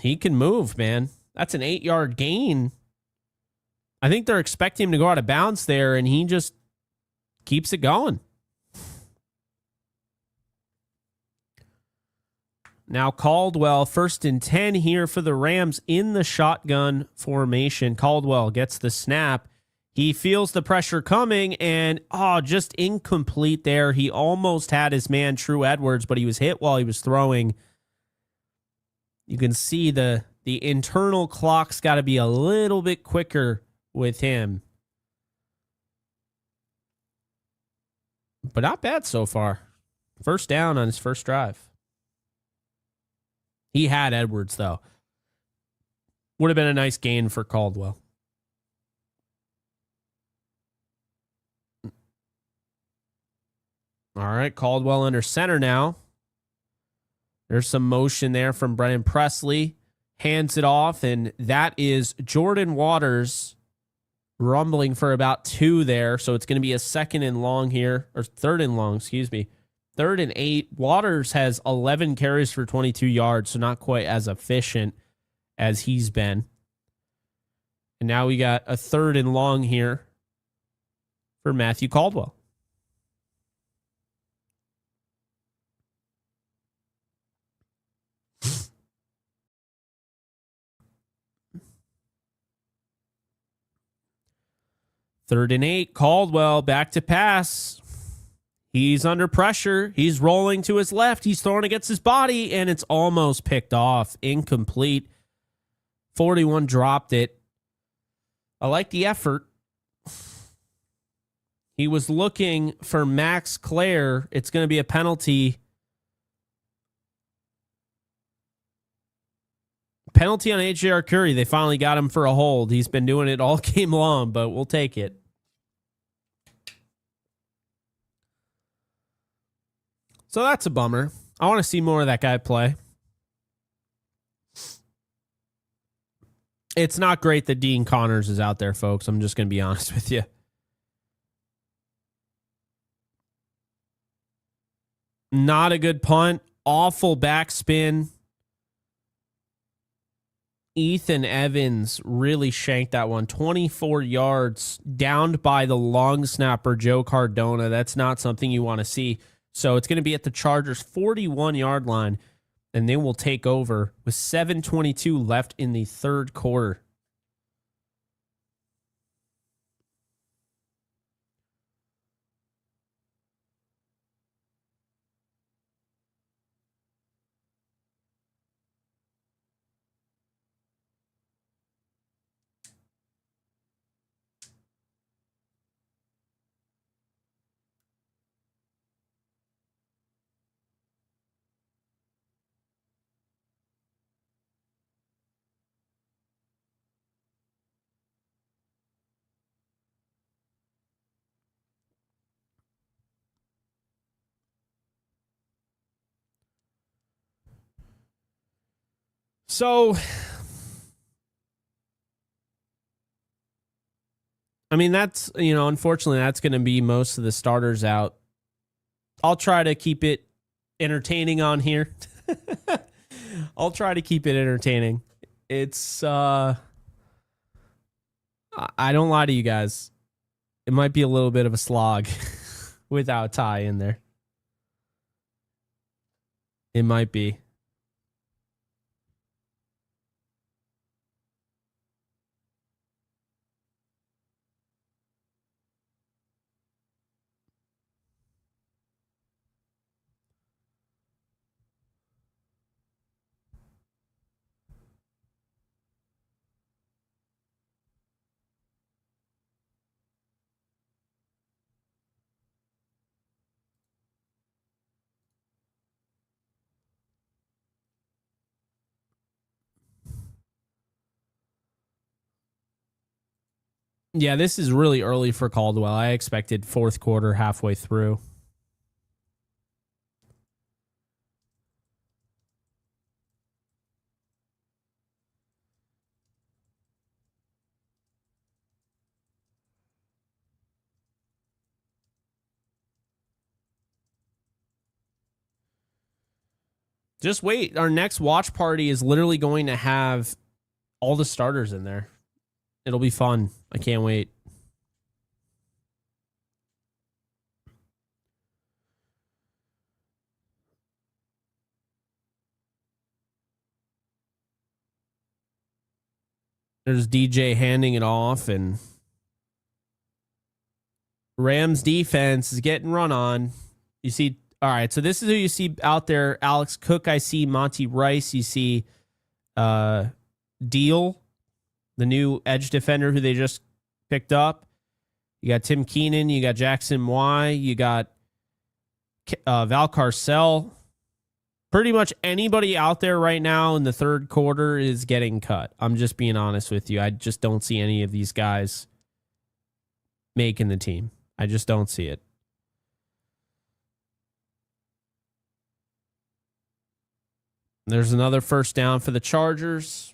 He can move, man. That's an 8-yard gain. I think they're expecting him to go out of bounds there, and he just keeps it going. Now Caldwell, 1st and 10 here for the Rams in the shotgun formation. Caldwell gets the snap. He feels the pressure coming, and just incomplete there. He almost had his man, True Edwards, but he was hit while he was throwing. You can see the internal clock's got to be a little bit quicker with him. But not bad so far. First down on his first drive. He had Edwards, though. Would have been a nice gain for Caldwell. All right, Caldwell under center now. There's some motion there from Brennan Presley. Hands it off, and that is Jordan Waters rumbling for about 2 there. So it's going to be a 2nd and long here, or 3rd and long, excuse me. 3rd and 8. Waters has 11 carries for 22 yards, so not quite as efficient as he's been. And now we got a 3rd and long here for Matthew Caldwell. Third and 8. Caldwell back to pass. He's under pressure. He's rolling to his left. He's throwing against his body, and it's almost picked off. Incomplete. 41 dropped it. I like the effort. He was looking for Max Clare. It's going to be a penalty. Penalty on H.J.R. Curry. They finally got him for a hold. He's been doing it all game long, but we'll take it. So that's a bummer. I want to see more of that guy play. It's not great that Dean Connors is out there, folks. I'm just going to be honest with you. Not a good punt. Awful backspin. Ethan Evans really shanked that one. 24 yards, downed by the long snapper, Joe Cardona. That's not something you want to see. So it's going to be at the Chargers' 41-yard line, and they will take over with 7:22 left in the 3rd quarter. So, I mean, that's, unfortunately, that's going to be most of the starters out. I'll try to keep it entertaining on here. I'll try to keep it entertaining. It's, I don't lie to you guys. It might be a little bit of a slog without Ty in there. It might be. Yeah, this is really early for Caldwell. I expected fourth quarter, halfway through. Just wait. Our next watch party is literally going to have all the starters in there. It'll be fun. I can't wait. There's DJ handing it off, and Rams defense is getting run on. You see, all right, so this is who you see out there. Alex Cook, I see Monty Rice. You see Deal, the new edge defender who they just picked up. You got Tim Keenan. You got Jackson Y. You got Val Carcel. Pretty much anybody out there right now in the third quarter is getting cut. I'm just being honest with you. I just don't see any of these guys making the team. I just don't see it. There's another first down for the Chargers.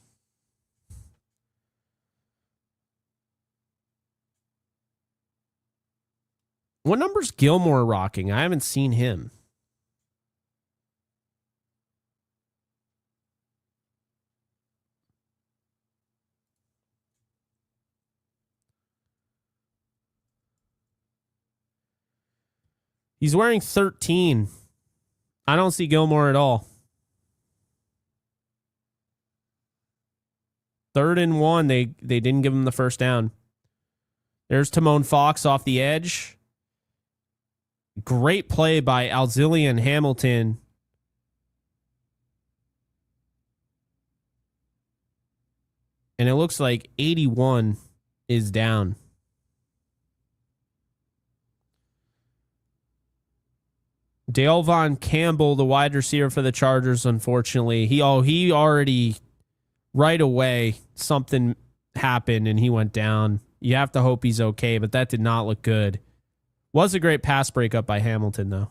What number's Gilmore rocking? I haven't seen him. He's wearing 13. I don't see Gilmore at all. 3rd and 1. They didn't give him the first down. There's Timon Fox off the edge. Great play by Alzillian Hamilton. And it looks like 81 is down. Dale Von Campbell, the wide receiver for the Chargers, unfortunately, he already right away something happened and he went down. You have to hope he's okay, but that did not look good. Was a great pass breakup by Hamilton, though.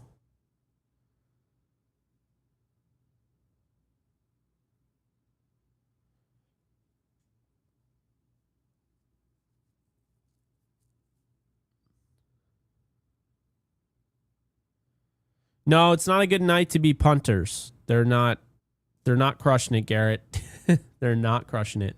No, it's not a good night to be punters. They're not crushing it, Garrett. They're not crushing it.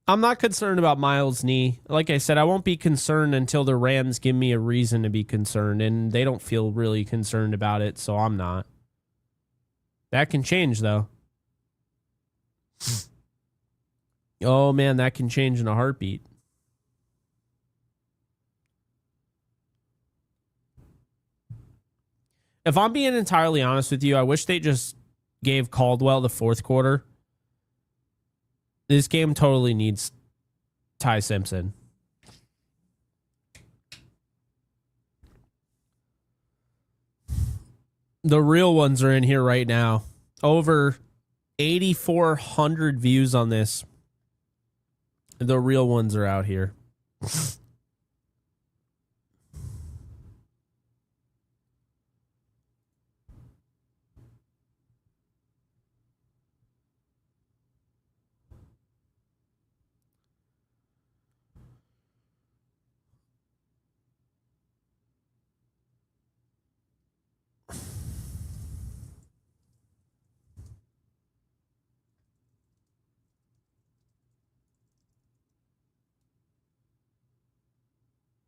I'm not concerned about Miles' knee. Like I said, I won't be concerned until the Rams give me a reason to be concerned, and they don't feel really concerned about it, so I'm not. That can change, though. Oh, man, that can change in a heartbeat. If I'm being entirely honest with you, I wish they just gave Caldwell the fourth quarter. This game totally needs Ty Simpson. The real ones are in here right now. Over 8,400 views on this. The real ones are out here.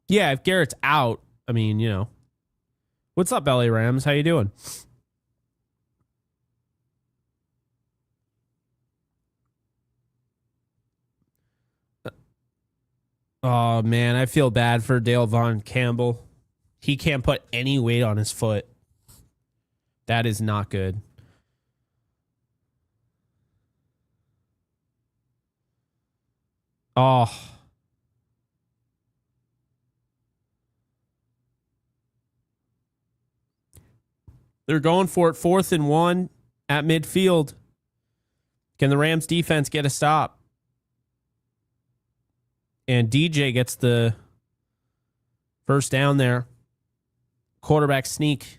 Yeah, if Garrett's out, I mean, you know. What's up, LA Rams? How you doing? Oh, man, I feel bad for Dale Von Campbell. He can't put any weight on his foot. That is not good. Oh. They're going for it 4th and 1 at midfield. Can the Rams defense get a stop? And DJ gets the first down there. Quarterback sneak.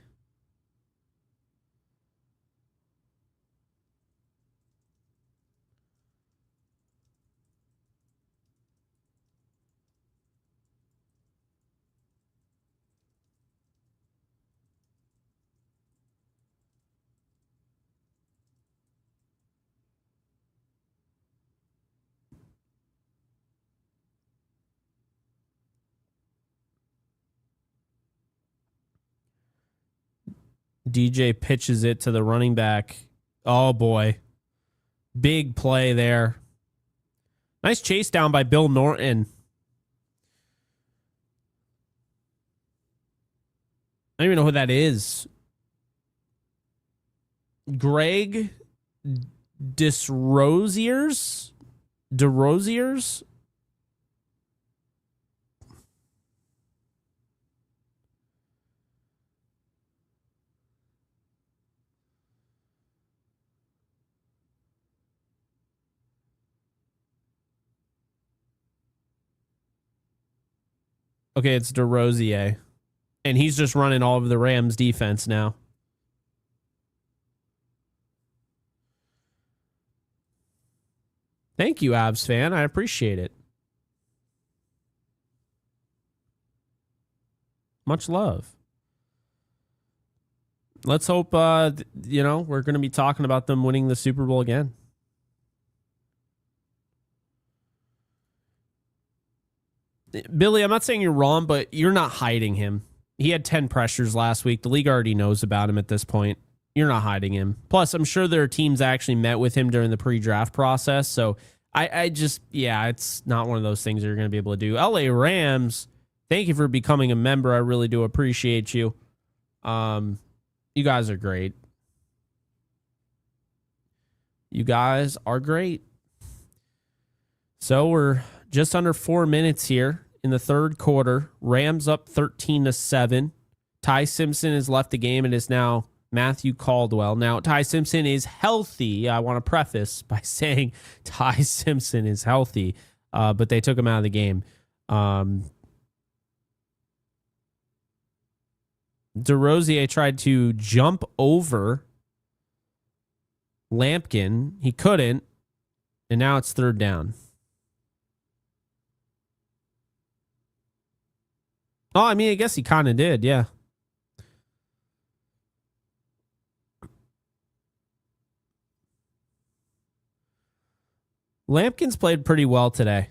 DJ pitches it to the running back. Oh, boy. Big play there. Nice chase down by Bill Norton. I don't even know who that is. Greg DeRosiers? DeRosiers? Okay, it's DeRosier. And he's just running all of the Rams defense now. Thank you, Abs fan. I appreciate it. Much love. Let's hope, we're going to be talking about them winning the Super Bowl again. Billy, I'm not saying you're wrong, but you're not hiding him. He had 10 pressures last week. The league already knows about him at this point. You're not hiding him. Plus, I'm sure there are teams that actually met with him during the pre-draft process. So it's not one of those things that you're going to be able to do. LA Rams, thank you for becoming a member. I really do appreciate you. You guys are great. You guys are great. So we're just under 4 minutes here in the third quarter. Rams up 13-7. Ty Simpson has left the game and is now Matthew Caldwell. Now, Ty Simpson is healthy. I want to preface by saying Ty Simpson is healthy, but they took him out of the game. DeRosier tried to jump over Lampkin. He couldn't, and now it's third down. Oh, I mean, I guess he kind of did, yeah. Lampkin's played pretty well today.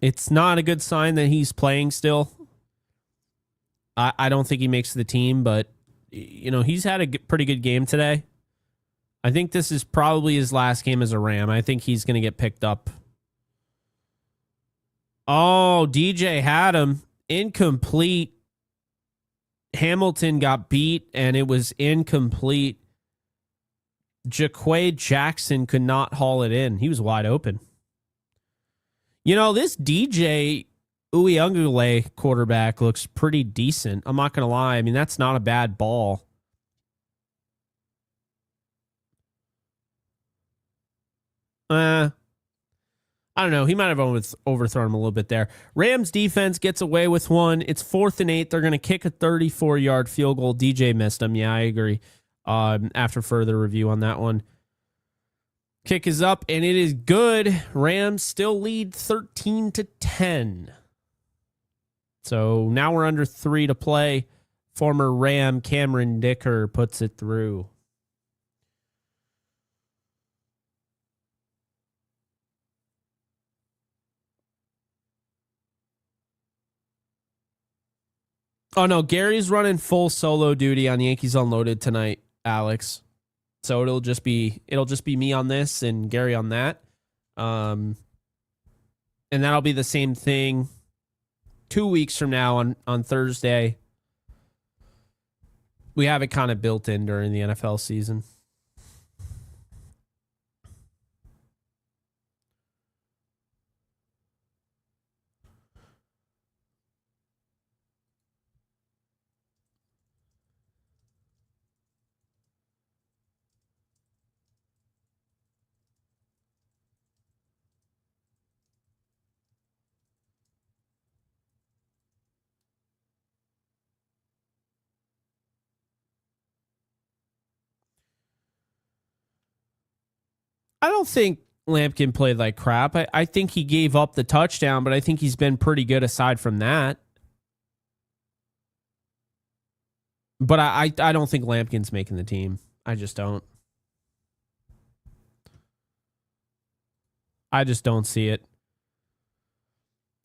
It's not a good sign that he's playing still. I don't think he makes the team, but, he's had a pretty good game today. I think this is probably his last game as a Ram. I think he's going to get picked up. Oh, DJ had him. Incomplete. Hamilton got beat, and it was incomplete. Jaquay Jackson could not haul it in. He was wide open. This DJ Uyunglele quarterback looks pretty decent. I'm not going to lie. I mean, that's not a bad ball. I don't know. He might have overthrown him a little bit there. Rams defense gets away with one. It's 4th and 8. They're going to kick a 34-yard field goal. DJ missed him. Yeah, I agree. After further review on that one. Kick is up, and it is good. Rams still lead 13-10. So now we're under 3 to play. Former Ram Cameron Dicker puts it through. Oh, no, Gary's running full solo duty on Yankees Unloaded tonight, Alex. So it'll just be me on this and Gary on that. And that'll be the same thing 2 weeks from now on Thursday, we have it kind of built in during the NFL season. I don't think Lampkin played like crap. I think he gave up the touchdown, but I think he's been pretty good aside from that. But I don't think Lampkin's making the team. I just don't. I just don't see it.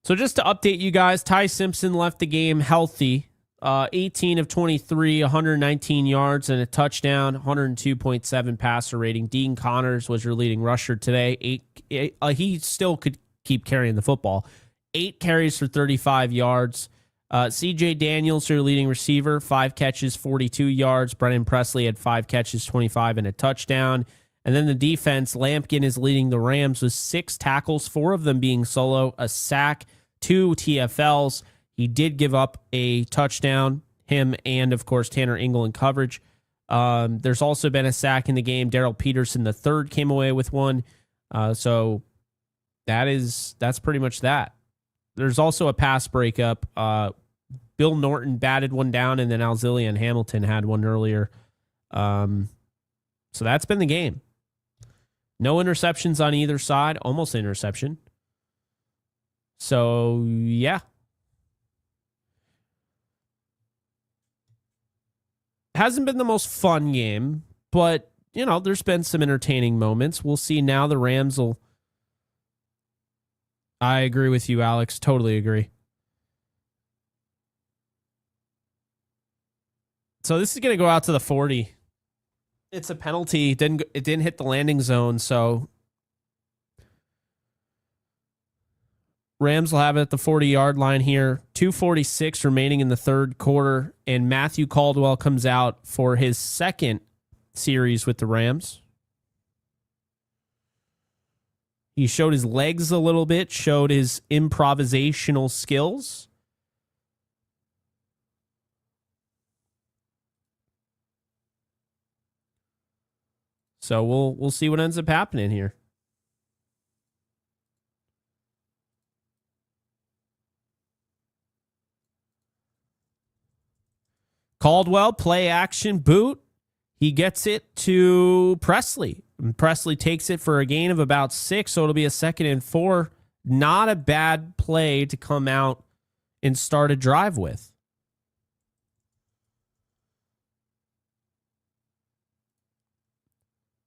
So just to update you guys, Ty Simpson left the game healthy. 18 of 23, 119 yards and a touchdown, 102.7 passer rating. Dean Connors was your leading rusher today. He still could keep carrying the football. 8 carries for 35 yards. CJ Daniels, your leading receiver, 5 catches, 42 yards. Brennan Presley had 5 catches, 25 and a touchdown. And then the defense, Lampkin is leading the Rams with 6 tackles, 4 of them being solo, a sack, 2 TFLs. He did give up a touchdown, him and, of course, Tanner Ingle in coverage. There's also been a sack in the game. Darrell Peterson III came away with one. So that's pretty much that. There's also a pass breakup. Bill Norton batted one down, and then Alzillian Hamilton had one earlier. So that's been the game. No interceptions on either side. Almost an interception. So, yeah. Hasn't been the most fun game, but, you know, there's been some entertaining moments. We'll see now. The Rams will... I agree with you, Alex. Totally agree. So this is going to go out to the 40. It's a penalty. It didn't hit the landing zone, so Rams will have it at the 40-yard line here. 2:46 remaining in the third quarter, and Matthew Caldwell comes out for his second series with the Rams. He showed his legs a little bit, showed his improvisational skills. So we'll see what ends up happening here. Caldwell, play action boot. He gets it to Presley. And Presley takes it for a gain of about 6, so it'll be a 2nd and 4. Not a bad play to come out and start a drive with.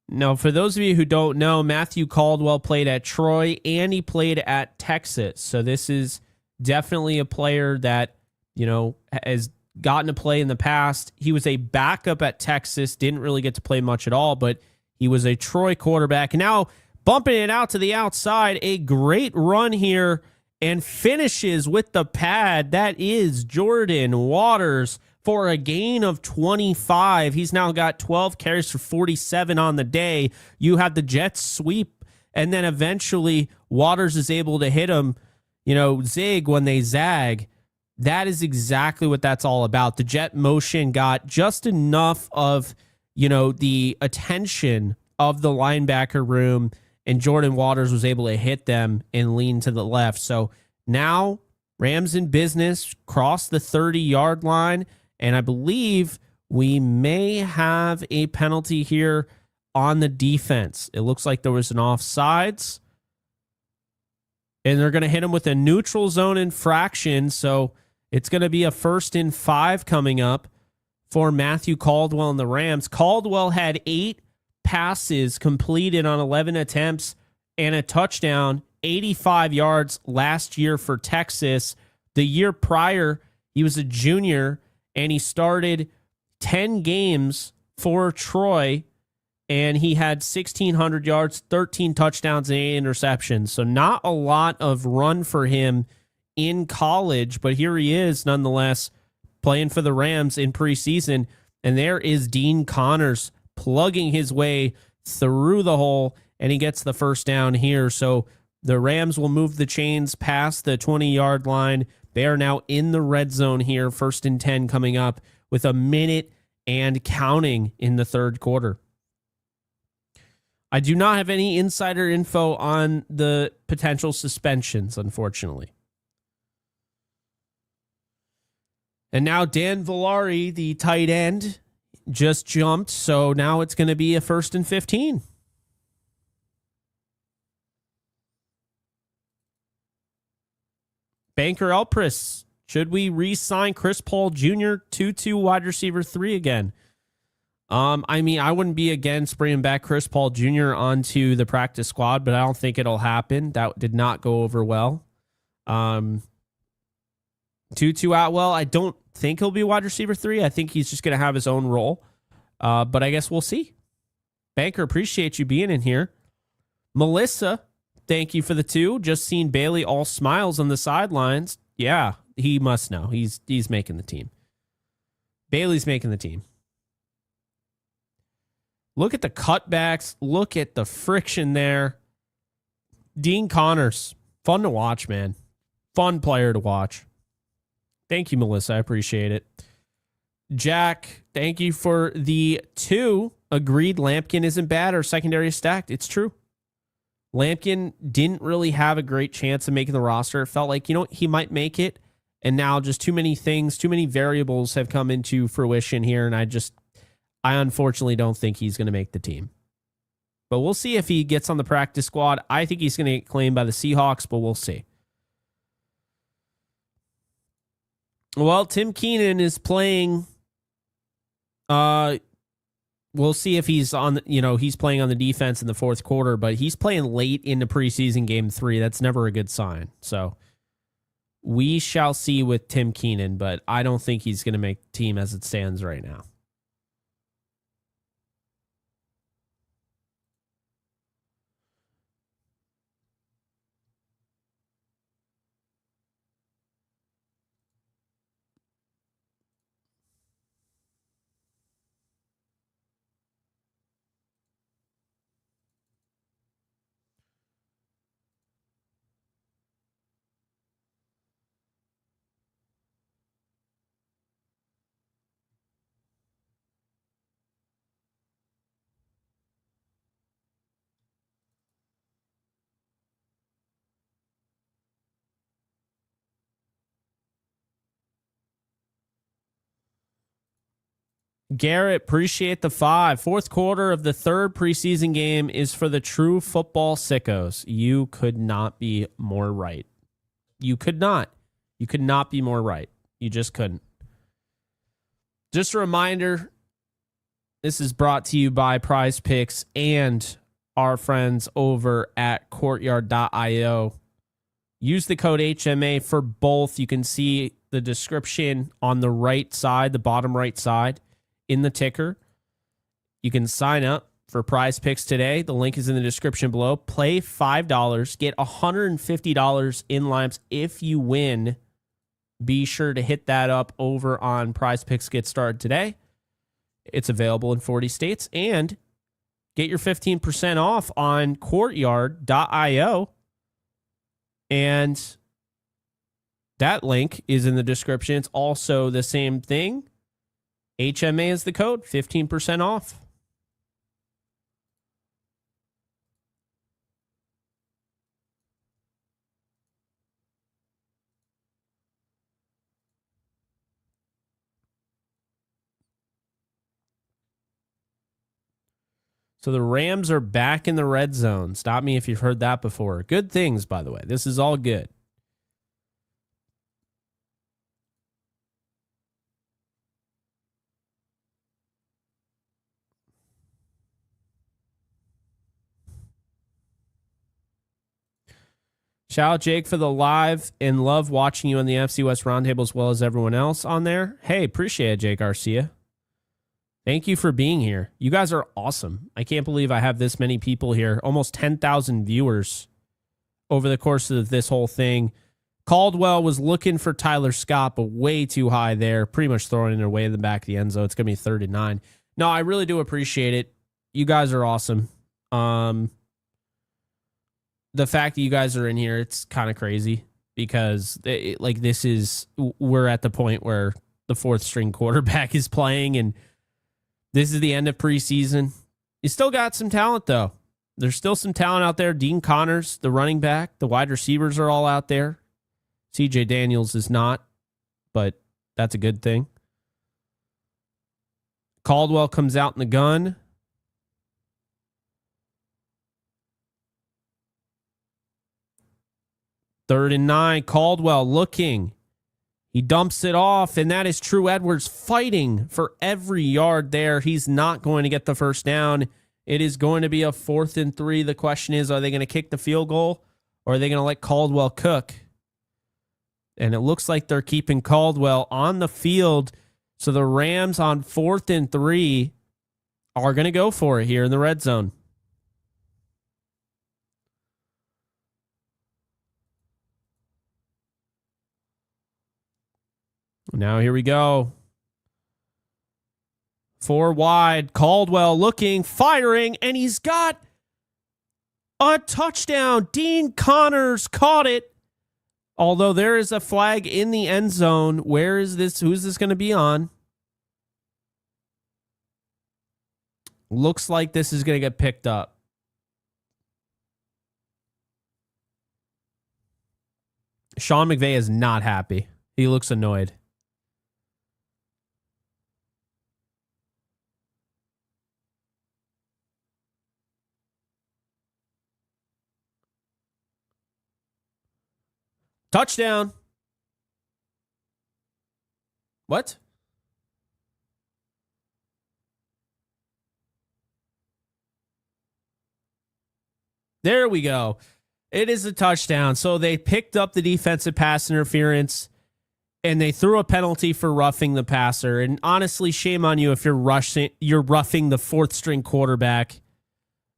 Now, for those of you who don't know, Matthew Caldwell played at Troy and he played at Texas. So this is definitely a player that, you know, has gotten to play in the past. He was a backup at Texas, didn't really get to play much at all, but he was a Troy quarterback. And now bumping it out to the outside, a great run here and finishes with the pad. That is Jordan Waters for a gain of 25. He's now got 12 carries for 47 on the day. You have the Jets sweep, and then eventually Waters is able to hit him, you know, zig when they zag. That is exactly what that's all about. The jet motion got just enough of, you know, the attention of the linebacker room, and Jordan Waters was able to hit them and lean to the left. So now Rams in business, cross the 30-yard line, and I believe we may have a penalty here on the defense. It looks like there was an offsides, and they're going to hit him with a neutral zone infraction. So it's going to be a 1st and 5 coming up for Matthew Caldwell and the Rams. Caldwell had 8 passes completed on 11 attempts and a touchdown, 85 yards last year for Texas. The year prior, he was a junior, and he started 10 games for Troy, and he had 1,600 yards, 13 touchdowns, and 8 interceptions. So not a lot of run for him in college, but here he is nonetheless playing for the Rams in preseason. And there is Dean Connors plugging his way through the hole, and he gets the first down here. So the Rams will move the chains past the 20-yard line. They are now in the red zone here, 1st and 10 coming up with a minute and counting in the third quarter. I do not have any insider info on the potential suspensions, unfortunately. And now Dan Villari, the tight end, just jumped, so now it's going to be a 1st and 15. Banker Elpris, should we re-sign Chris Paul Jr. 2-2 wide receiver 3 again? I mean, I wouldn't be against bringing back Chris Paul Jr. onto the practice squad, but I don't think it'll happen. That did not go over well. Tutu Atwell, I don't think he'll be wide receiver 3. I think he's just going to have his own role. But I guess we'll see. Banker, appreciate you being in here. Melissa, thank you for the 2. Just seen Bailey all smiles on the sidelines. Yeah, he must know. He's making the team. Bailey's making the team. Look at the cutbacks. Look at the friction there. Dean Connors, fun to watch, man. Fun player to watch. Thank you, Melissa. I appreciate it. Jack, thank you for the 2. Agreed, Lampkin isn't bad. Our secondary is stacked. It's true. Lampkin didn't really have a great chance of making the roster. It felt like, he might make it. And now just too many things, too many variables have come into fruition here. And I unfortunately don't think he's going to make the team. But we'll see if he gets on the practice squad. I think he's going to get claimed by the Seahawks, but we'll see. Well, Tim Keenan is playing. We'll see if he's on, he's playing on the defense in the fourth quarter, but he's playing late into preseason game 3. That's never a good sign. So we shall see with Tim Keenan, but I don't think he's going to make the team as it stands right now. Garrett, appreciate the 5. Fourth quarter of the third preseason game is for the true football sickos. You could not be more right. You could not. You could not be more right. You just couldn't. Just a reminder, this is brought to you by Prize Picks and our friends over at courtyard.io. Use the code HMA for both. You can see the description on the right side, the bottom right side. In the ticker, you can sign up for Prize Picks today. The link is in the description below. Play $5, get $150 in lineups. If you win, be sure to hit that up over on Prize Picks. Get started today. It's available in 40 states. And get your 15% off on courtyard.io. And that link is in the description. It's also the same thing. HMA is the code, 15% off. So the Rams are back in the red zone. Stop me if you've heard that before. Good things, by the way. This is all good. Shout out, Jake, for the live and love watching you on the NFC West Roundtable as well as everyone else on there. Hey, appreciate it, Jake Garcia. Thank you for being here. You guys are awesome. I can't believe I have this many people here. Almost 10,000 viewers over the course of this whole thing. Caldwell was looking for Tyler Scott, but way too high there. Pretty much throwing it away in the back of the end zone. It's going to be 3rd and 9. No, I really do appreciate it. You guys are awesome. The fact that you guys are in here, it's kind of crazy because we're at the point where the 4th string quarterback is playing, and this is the end of preseason. You still got some talent, though. There's still some talent out there. Dean Connors, the running back, the wide receivers are all out there. CJ Daniels is not, but that's a good thing. Caldwell comes out in the gun. Third and 9, Caldwell looking. He dumps it off, and that is True Edwards fighting for every yard there. He's not going to get the first down. It is going to be a 4th and 3. The question is, are they going to kick the field goal, or are they going to let Caldwell cook? And it looks like they're keeping Caldwell on the field. So the Rams on 4th and 3 are going to go for it here in the red zone. Now here we go. 4 wide. Caldwell looking, firing, and he's got a touchdown. Dean Connors caught it. Although there is a flag in the end zone. Where is this? Who's this going to be on? Looks like this is going to get picked up. Sean McVay is not happy. He looks annoyed. Touchdown. What? There we go. It is a touchdown. So they picked up the defensive pass interference and they threw a penalty for roughing the passer. And honestly, shame on you if you're roughing the 4th string quarterback.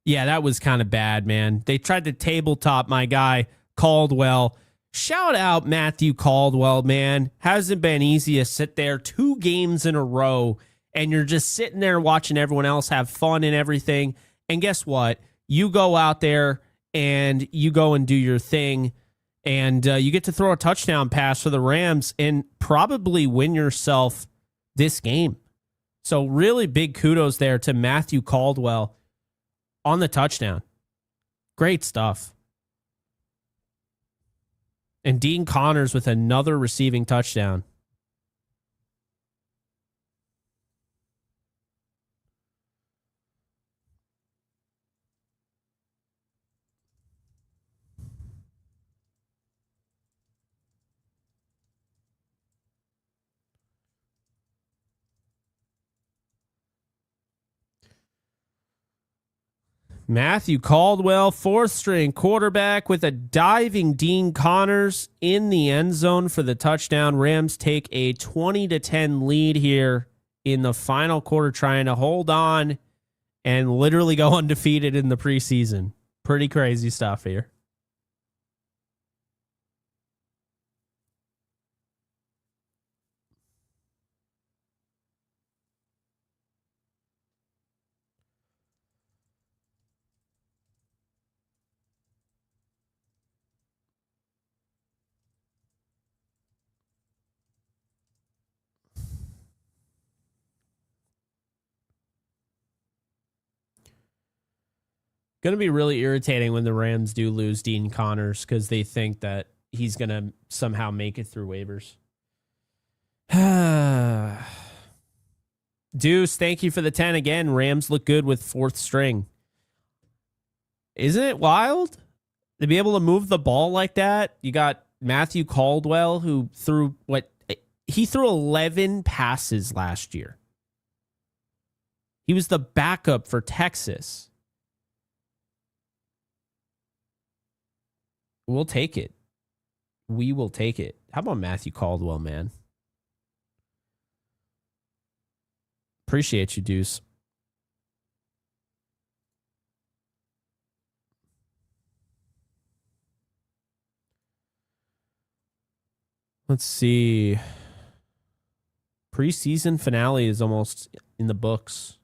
Yeah, that was kind of bad, man. They tried to tabletop my guy, Caldwell. Shout out Matthew Caldwell, man. Hasn't been easy to sit there 2 games in a row and you're just sitting there watching everyone else have fun and everything. And guess what? You go out there and you go and do your thing and you get to throw a touchdown pass for the Rams and probably win yourself this game. So really big kudos there to Matthew Caldwell on the touchdown. Great stuff. And Dean Connors with another receiving touchdown. Matthew Caldwell, 4th string quarterback with a diving Dean Connors in the end zone for the touchdown. Rams take a 20-10 lead here in the final quarter, trying to hold on and literally go undefeated in the preseason. Pretty crazy stuff here. Going to be really irritating when the Rams do lose Dean Connors because they think that he's going to somehow make it through waivers. Deuce, thank you for the 10 again. Rams look good with 4th string. Isn't it wild to be able to move the ball like that? You got Matthew Caldwell who threw 11 passes last year. He was the backup for Texas. We'll take it. We will take it. How about Matthew Caldwell, man? Appreciate you, Deuce. Let's see. Preseason finale is almost in the books.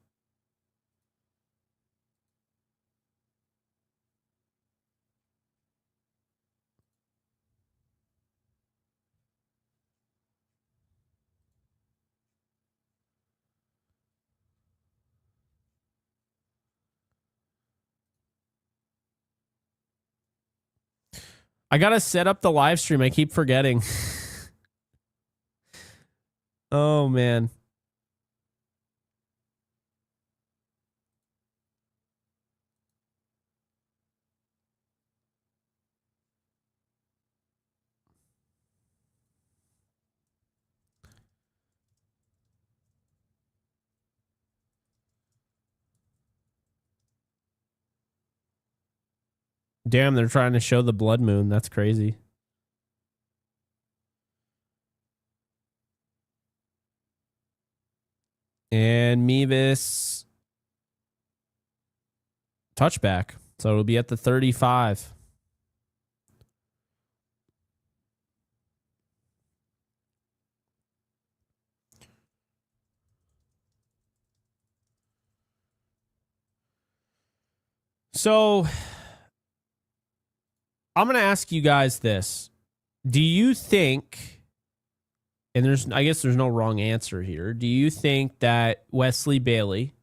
I gotta set up the live stream. I keep forgetting. Oh, man. Damn, they're trying to show the blood moon. That's crazy. And Mevis touchback. So it'll be at the 35. So I'm going to ask you guys this. Do you think, and I guess there's no wrong answer here. Do you think that Wesley Bailey,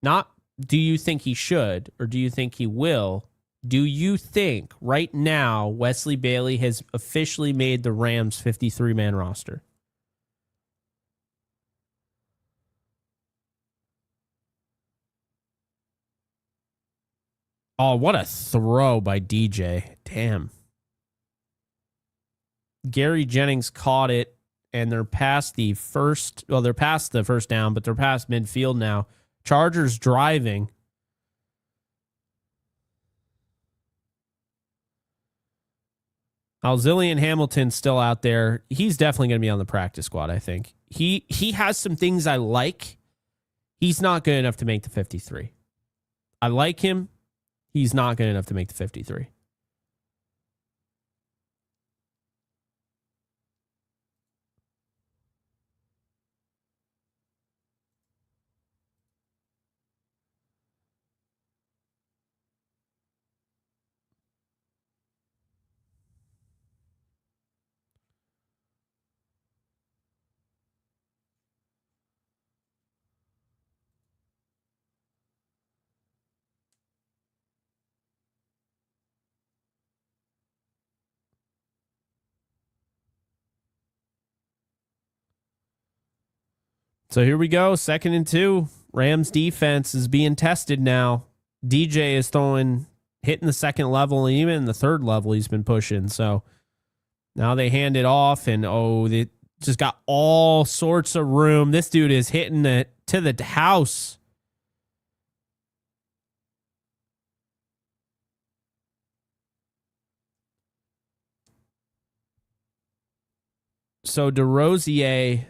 not do you think he should or do you think he will? Do you think right now Wesley Bailey has officially made the Rams 53-man roster? Oh, what a throw by DJ. Damn. Gary Jennings caught it, and they're past the first. Well, they're past the first down, but they're past midfield now. Chargers driving. Alzillian Hamilton's still out there. He's definitely going to be on the practice squad, I think. He has some things I like. He's not good enough to make the 53. I like him. He's not good enough to make the 53. So here we go. 2nd and 2. Rams defense is being tested now. DJ is hitting the second level, and even in the third level, he's been pushing. So now they hand it off, and they just got all sorts of room. This dude is hitting it to the house. So DeRosier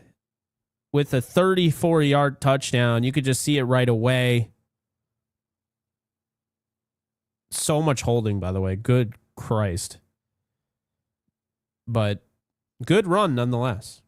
with a 34-yard touchdown. You could just see it right away. So much holding, by the way. Good Christ. But good run nonetheless.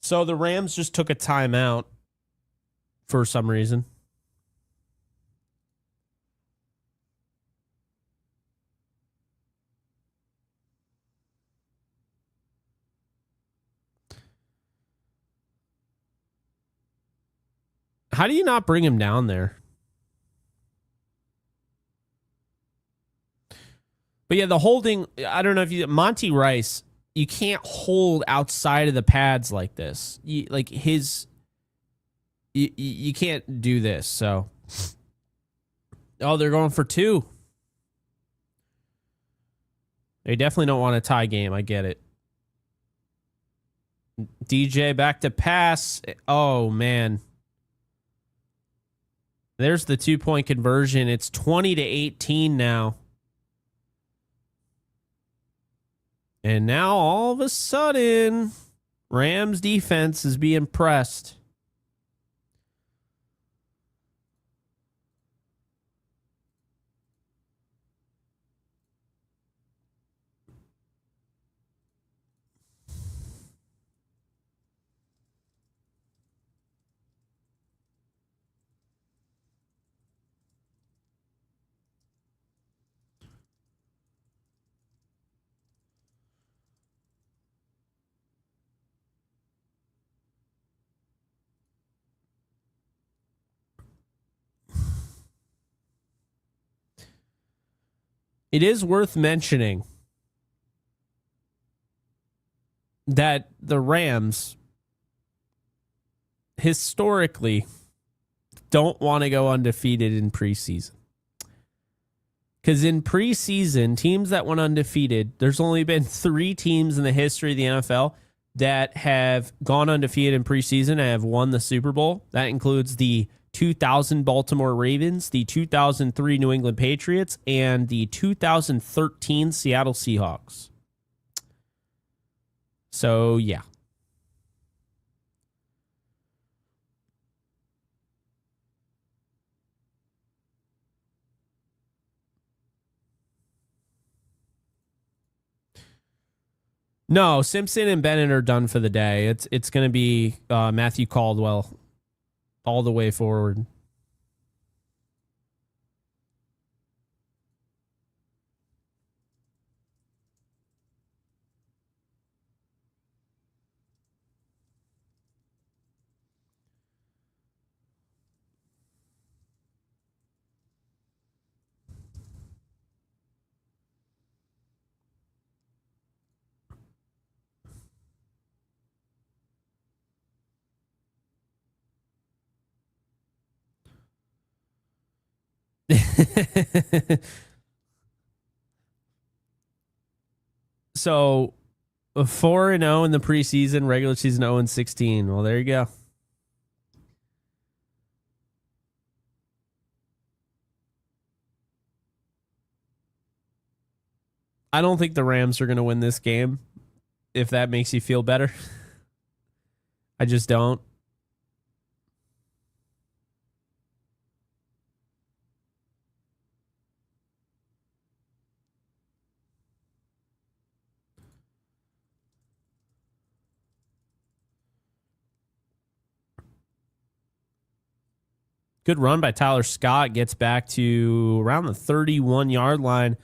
So the Rams just took a timeout for some reason. How do you not bring him down there? But yeah, the holding, I don't know if Monty Rice, you can't hold outside of the pads like this. You can't do this. So, they're going for 2. They definitely don't want a tie game. I get it. DJ back to pass. Oh, man. There's the 2-point conversion. It's 20-18 now. And now all of a sudden, Rams defense is being pressed. It is worth mentioning that the Rams historically don't want to go undefeated in preseason. Because in preseason, teams that went undefeated, there's only been 3 teams in the history of the NFL that have gone undefeated in preseason and have won the Super Bowl. That includes the 2000 Baltimore Ravens, the 2003 New England Patriots, and the 2013 Seattle Seahawks. So, yeah. No, Simpson and Bennett are done for the day. It's going to be Matthew Caldwell all the way forward. So 4-0 in the preseason, regular season 0-16. Well, there you go. I don't think the Rams are going to win this game, if that makes you feel better. I just don't. Good run by Tyler Scott. Gets back to around the 31-yard line.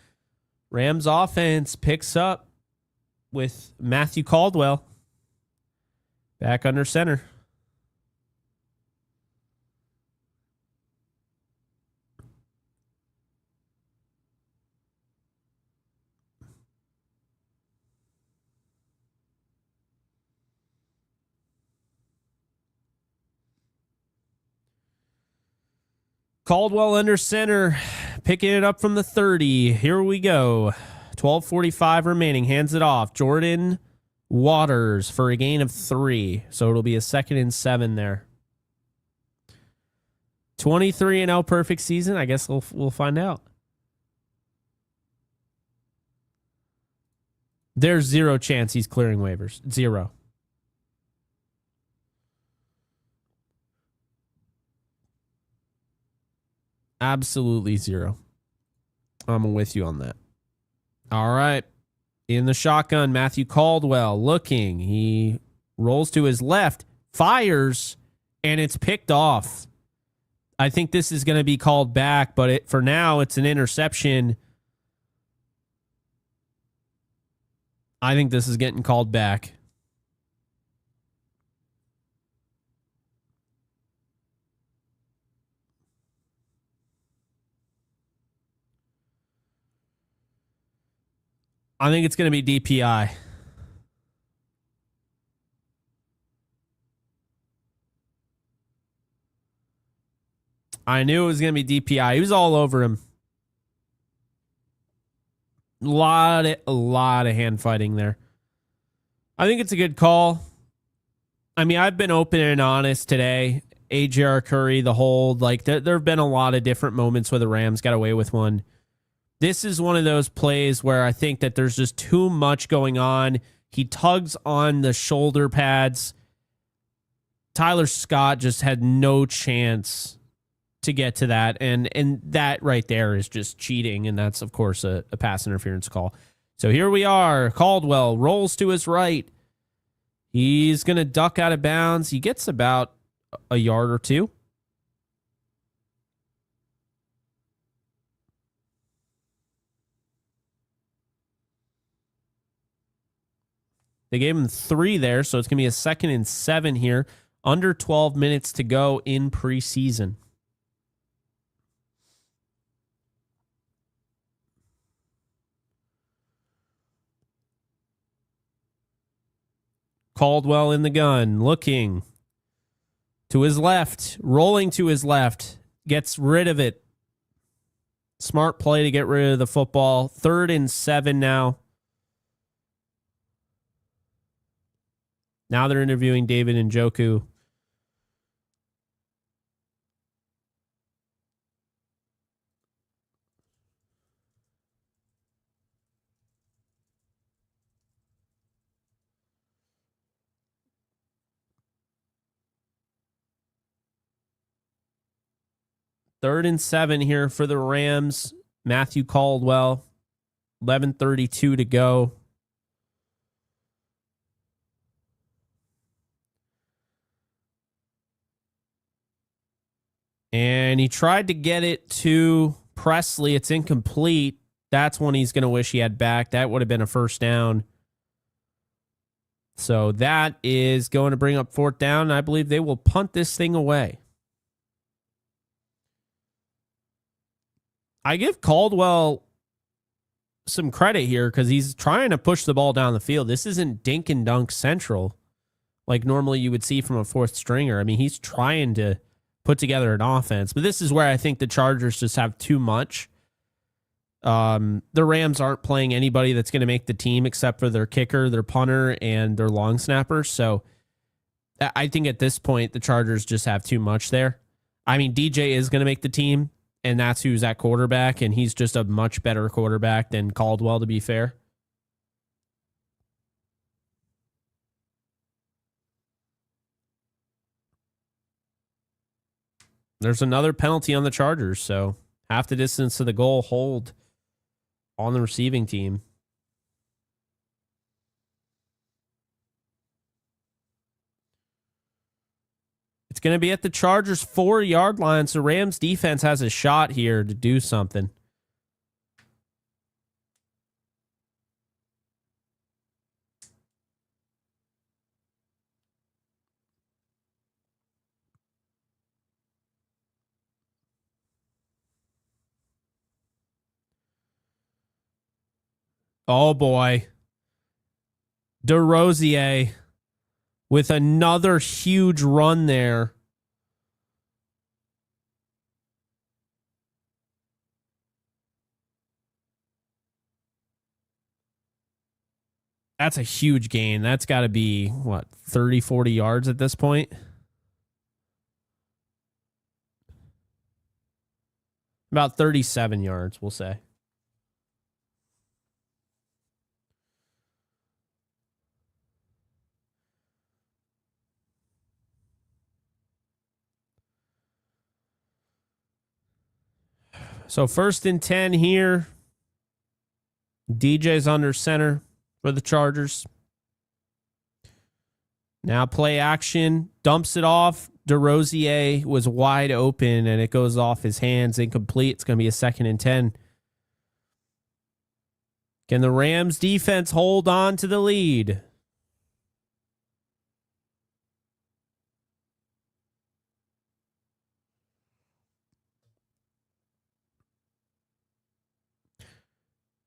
Rams offense picks up with Matthew Caldwell back under center. Caldwell under center, picking it up from the 30. Here we go. 12:45 remaining. Hands it off. Jordan Waters for a gain of 3. So it'll be a 2nd and 7 there. 23-0 perfect season. I guess we'll find out. There's 0 chance he's clearing waivers. 0. Absolutely 0. I'm with you on that. All right. In the shotgun, Matthew Caldwell looking. He rolls to his left, fires, and it's picked off. I think this is going to be called back, but for now, it's an interception. I think this is getting called back. I think it's going to be DPI. I knew it was going to be DPI. He was all over him. A lot of hand fighting there. I think it's a good call. I mean, I've been open and honest today. AJR Curry, the hold, like there have been a lot of different moments where the Rams got away with one. This is one of those plays where I think that there's just too much going on. He tugs on the shoulder pads. Tyler Scott just had no chance to get to that. And that right there is just cheating. And that's, of course, a pass interference call. So here we are. Caldwell rolls to his right. He's going to duck out of bounds. He gets about a yard or two. They gave him 3 there, so it's going to be a 2nd and 7 here. Under 12 minutes to go in preseason. Caldwell in the gun, looking to his left, rolling to his left, gets rid of it. Smart play to get rid of the football. 3rd and 7 now. Now they're interviewing David Njoku. Third and 7 here for the Rams. Matthew Caldwell. 11:32 to go. And he tried to get it to Presley. It's incomplete. That's one he's going to wish he had back. That would have been a first down. So that is going to bring up 4th down. I believe they will punt this thing away. I give Caldwell some credit here because he's trying to push the ball down the field. This isn't dink and dunk central like normally you would see from a 4th stringer. I mean, he's trying to put together an offense, but this is where I think the Chargers just have too much. The Rams aren't playing anybody that's going to make the team except for their kicker, their punter, and their long snapper. So I think at this point, the Chargers just have too much there. I mean, DJ is going to make the team, and that's who's at quarterback, and he's just a much better quarterback than Caldwell, to be fair. There's another penalty on the Chargers, so half the distance to the goal, hold on the receiving team. It's going to be at the Chargers' 4-yard line, so Rams defense has a shot here to do something. Oh, boy. DeRosier with another huge run there. That's a huge gain. That's got to be, 30, 40 yards at this point? About 37 yards, we'll say. So 1st and 10 here. DJ's under center for the Chargers. Now play action. Dumps it off. DeRosier was wide open, and it goes off his hands. Incomplete. It's going to be a 2nd and 10. Can the Rams defense hold on to the lead?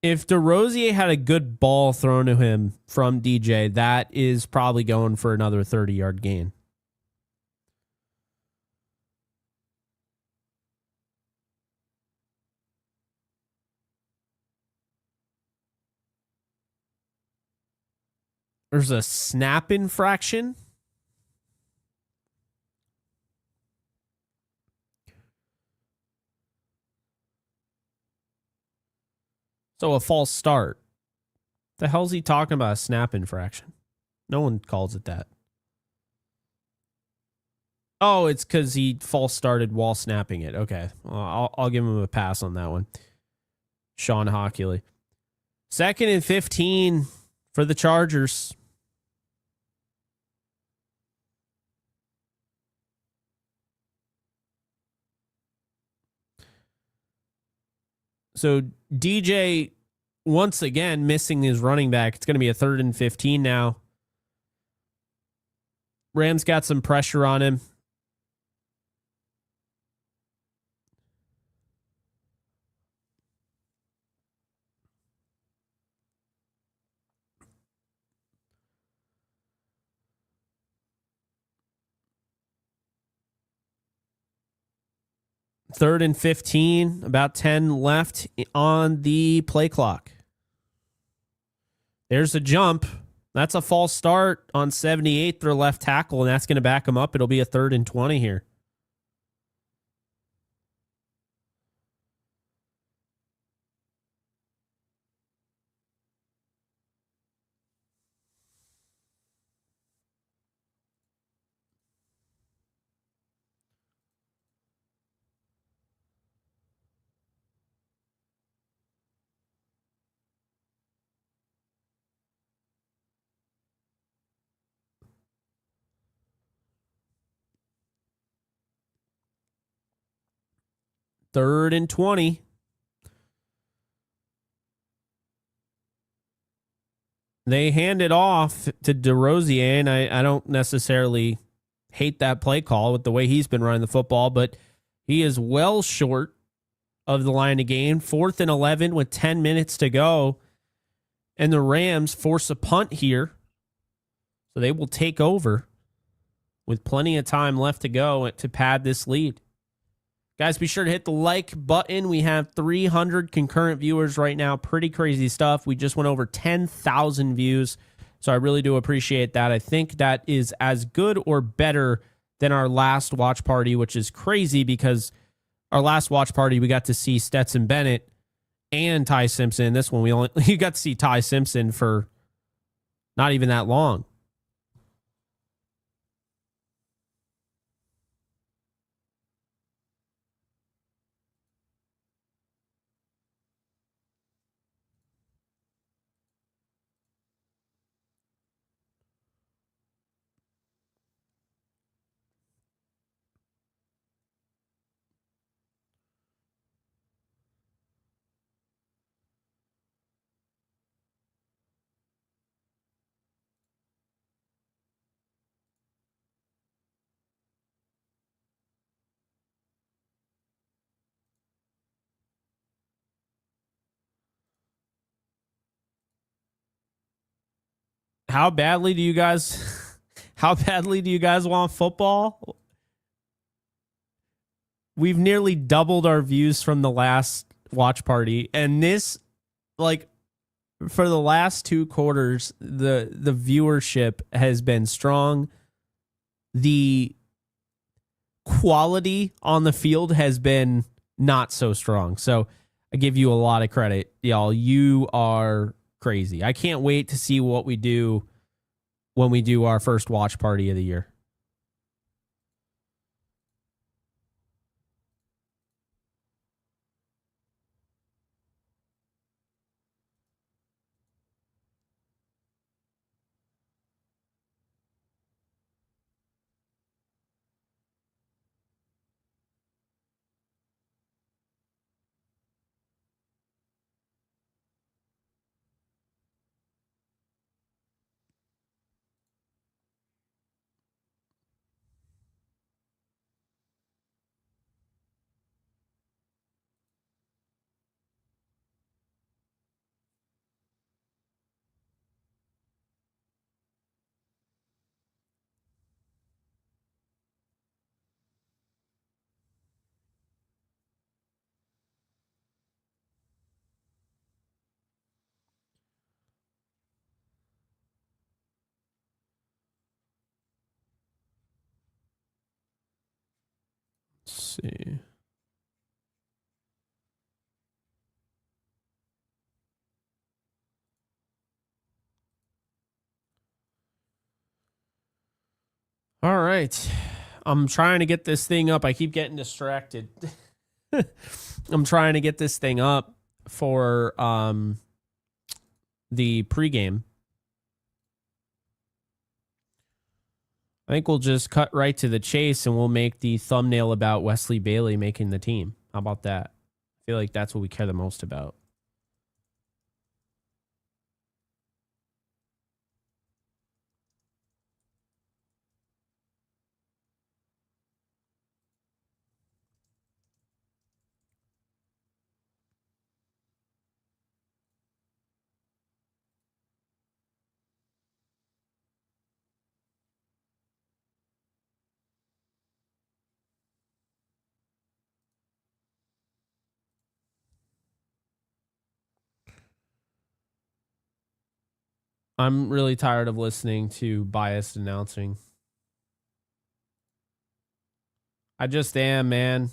If DeRosier had a good ball thrown to him from DJ, that is probably going for another 30-yard gain. There's a snap infraction. So a false start. The hell's he talking about? A snap infraction. No one calls it that. Oh, it's because he false started while snapping it. Okay. Well, I'll give him a pass on that one. Sean Hockley. 2nd and 15 for the Chargers. So DJ, once again, missing his running back. It's going to be a 3rd and 15 now. Rams got some pressure on him. Third and 15, about 10 left on the play clock. There's a jump. That's a false start on 78th, their left tackle, and that's going to back them up. It'll be a 3rd and 20 here. Third and 20. They hand it off to DeRosier, and I don't necessarily hate that play call with the way he's been running the football, but he is well short of the line of game. 4th and 11 with 10 minutes to go, and the Rams force a punt here, so they will take over with plenty of time left to go to pad this lead. Guys, be sure to hit the like button. We have 300 concurrent viewers right now. Pretty crazy stuff. We just went over 10,000 views, so I really do appreciate that. I think that is as good or better than our last watch party, which is crazy because our last watch party, we got to see Stetson Bennett and Ty Simpson. This one, you got to see Ty Simpson for not even that long. How badly do you guys want football? We've nearly doubled our views from the last watch party, and this, like, for the last 2 quarters, the viewership has been strong. The quality on the field has been not so strong. So I give you a lot of credit, y'all. You are crazy. I can't wait to see what we do when we do our first watch party of the year. Let's see. All right. I'm trying to get this thing up. I keep getting distracted. I'm trying to get this thing up for the pregame. I think we'll just cut right to the chase and we'll make the thumbnail about Wesley Bailey making the team. How about that? I feel like that's what we care the most about. I'm really tired of listening to biased announcing. I just am, man.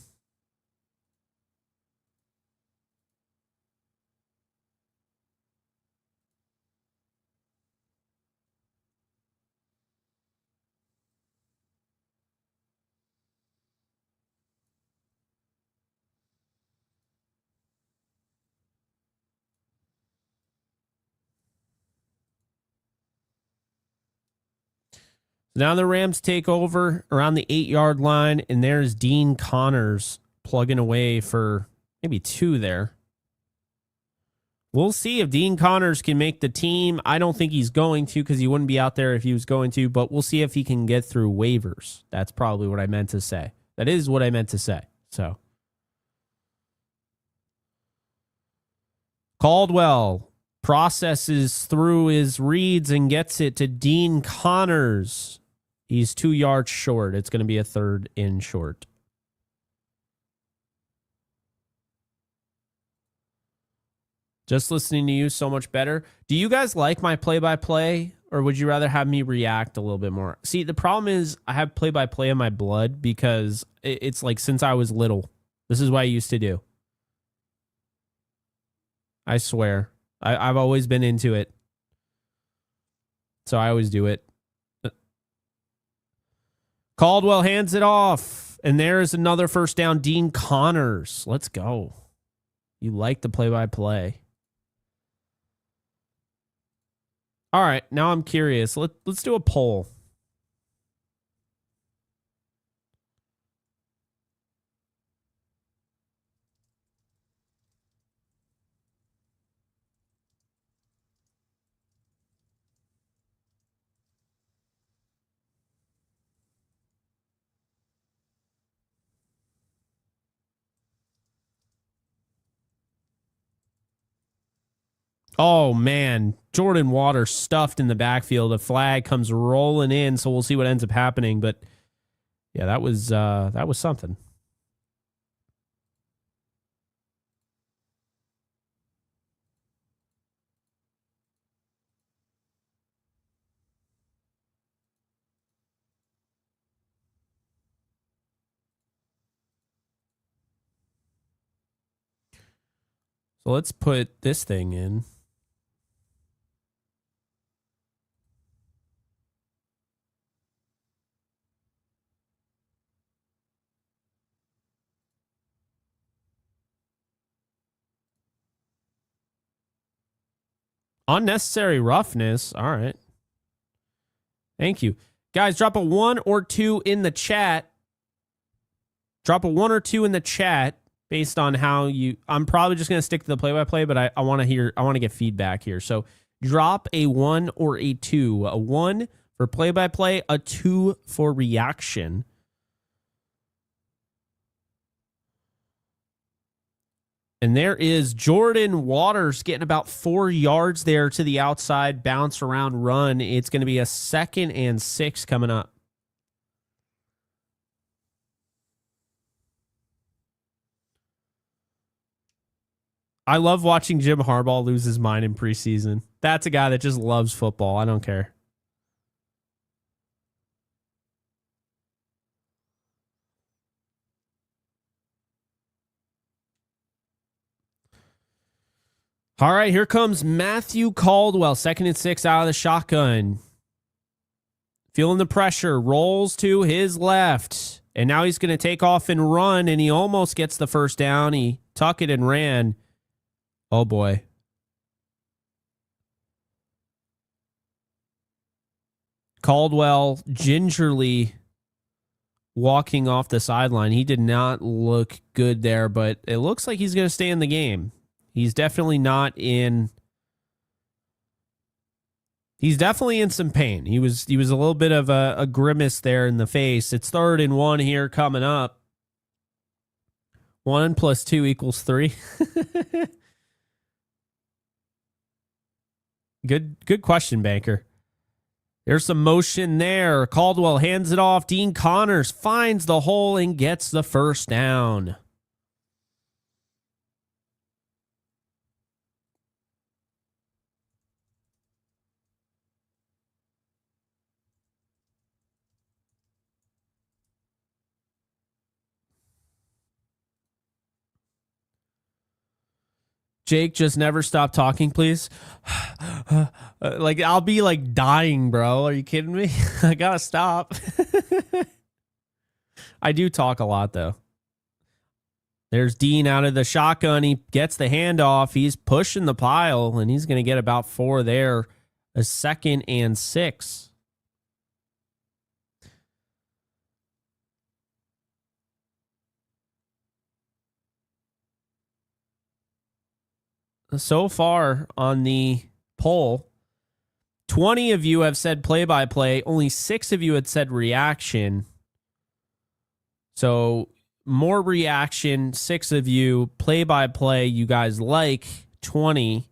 Now the Rams take over around the 8-yard line, and there's Dean Connors plugging away for maybe 2 there. We'll see if Dean Connors can make the team. I don't think he's going to because he wouldn't be out there if he was going to, but we'll see if he can get through waivers. That's probably what I meant to say. That is what I meant to say. So Caldwell processes through his reads and gets it to Dean Connors. He's 2 yards short. It's going to be a 3rd and short. Just listening to you so much better. Do you guys like my play-by-play, or would you rather have me react a little bit more? See, the problem is I have play-by-play in my blood because it's like since I was little. This is what I used to do. I swear. I've always been into it. So I always do it. Caldwell hands it off. And there's another first down. Dean Connors. Let's go. You like the play-by-play. All right. Now I'm curious. Let's do a poll. Oh, man. Jordan Waters stuffed in the backfield. A flag comes rolling in, so we'll see what ends up happening. But, yeah, that was something. So let's put this thing in. Unnecessary roughness. All right. Thank you. Guys, drop a 1 or 2 in the chat. Drop a 1 or 2 in the chat based on how you... I'm probably just going to stick to the play-by-play, but I want to get feedback here. So drop a 1 or a 2. A 1 for play-by-play, a 2 for reaction. And there is Jordan Waters getting about 4 yards there to the outside, bounce around, run. It's going to be a 2nd and 6 coming up. I love watching Jim Harbaugh lose his mind in preseason. That's a guy that just loves football. I don't care. All right, here comes Matthew Caldwell, 2nd and 6 out of the shotgun. Feeling the pressure, rolls to his left. And now he's going to take off and run, and he almost gets the first down. He tucked it and ran. Oh, boy. Caldwell gingerly walking off the sideline. He did not look good there, but it looks like he's going to stay in the game. He's definitely not in... He's definitely in some pain. He was a little bit of a grimace there in the face. It's 3rd and 1 here coming up. 1 + 2 = 3. Good question, Banker. There's some motion there. Caldwell hands it off. Dean Connors finds the hole and gets the first down. Jake, just never stop talking, please. Like, I'll be like dying, bro. Are you kidding me? I gotta stop. I do talk a lot, though. There's Dean out of the shotgun. He gets the handoff. He's pushing the pile, and he's going to get about 4 there. A 2nd and 6. So far on the poll, 20 of you have said play-by-play. Only 6 of you had said reaction. So more reaction, 6 of you. Play-by-play, you guys like 20.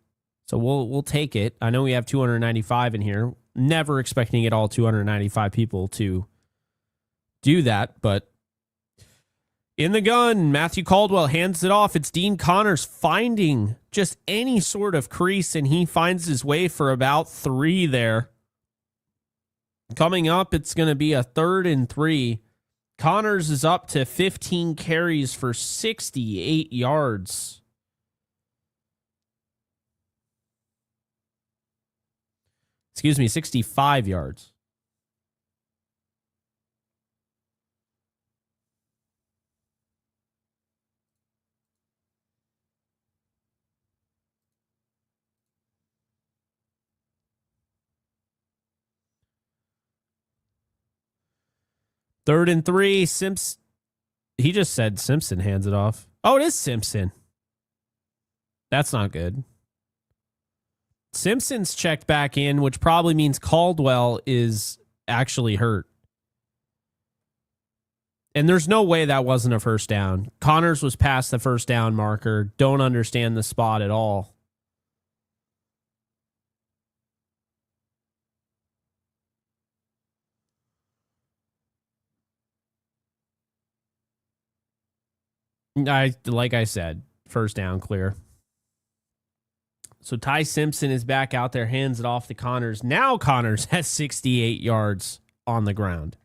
So we'll take it. I know we have 295 in here. Never expecting it all 295 people to do that, but in the gun, Matthew Caldwell hands it off. It's Dean Connors finding just any sort of crease, and he finds his way for about 3 there. Coming up, it's going to be a 3rd and 3. Connors is up to 15 carries for 68 yards. Excuse me, 65 yards. Third and 3. He just said Simpson hands it off. Oh, it is Simpson. That's not good. Simpson's checked back in, which probably means Caldwell is actually hurt. And there's no way that wasn't a first down. Connors was past the first down marker. Don't understand the spot at all. Like I said, first down clear. So Ty Simpson is back out there, hands it off to Connors. Now Connors has 68 yards on the ground.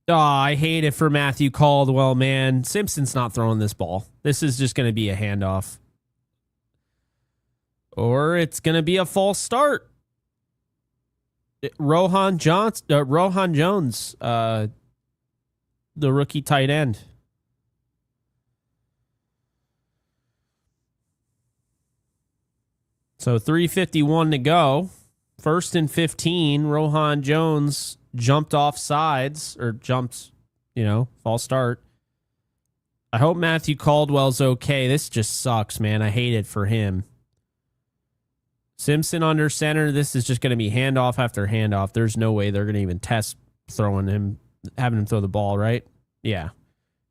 Oh, I hate it for Matthew Caldwell, man. Simpson's not throwing this ball. This is just going to be a handoff. Or it's going to be a false start. Rohan Jones, the rookie tight end. So 3:51 to go. 1st and 15. Rohan Jones jumped off sides, or jumped, false start. I hope Matthew Caldwell's okay. This just sucks, man. I hate it for him. Simpson under center. This is just going to be handoff after handoff. There's no way they're going to even test having him throw the ball, right? Yeah.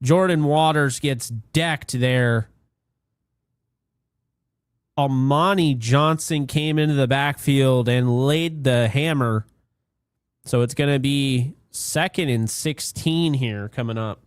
Jordan Waters gets decked there. Amani Johnson came into the backfield and laid the hammer. So it's going to be 2nd and 16 here coming up.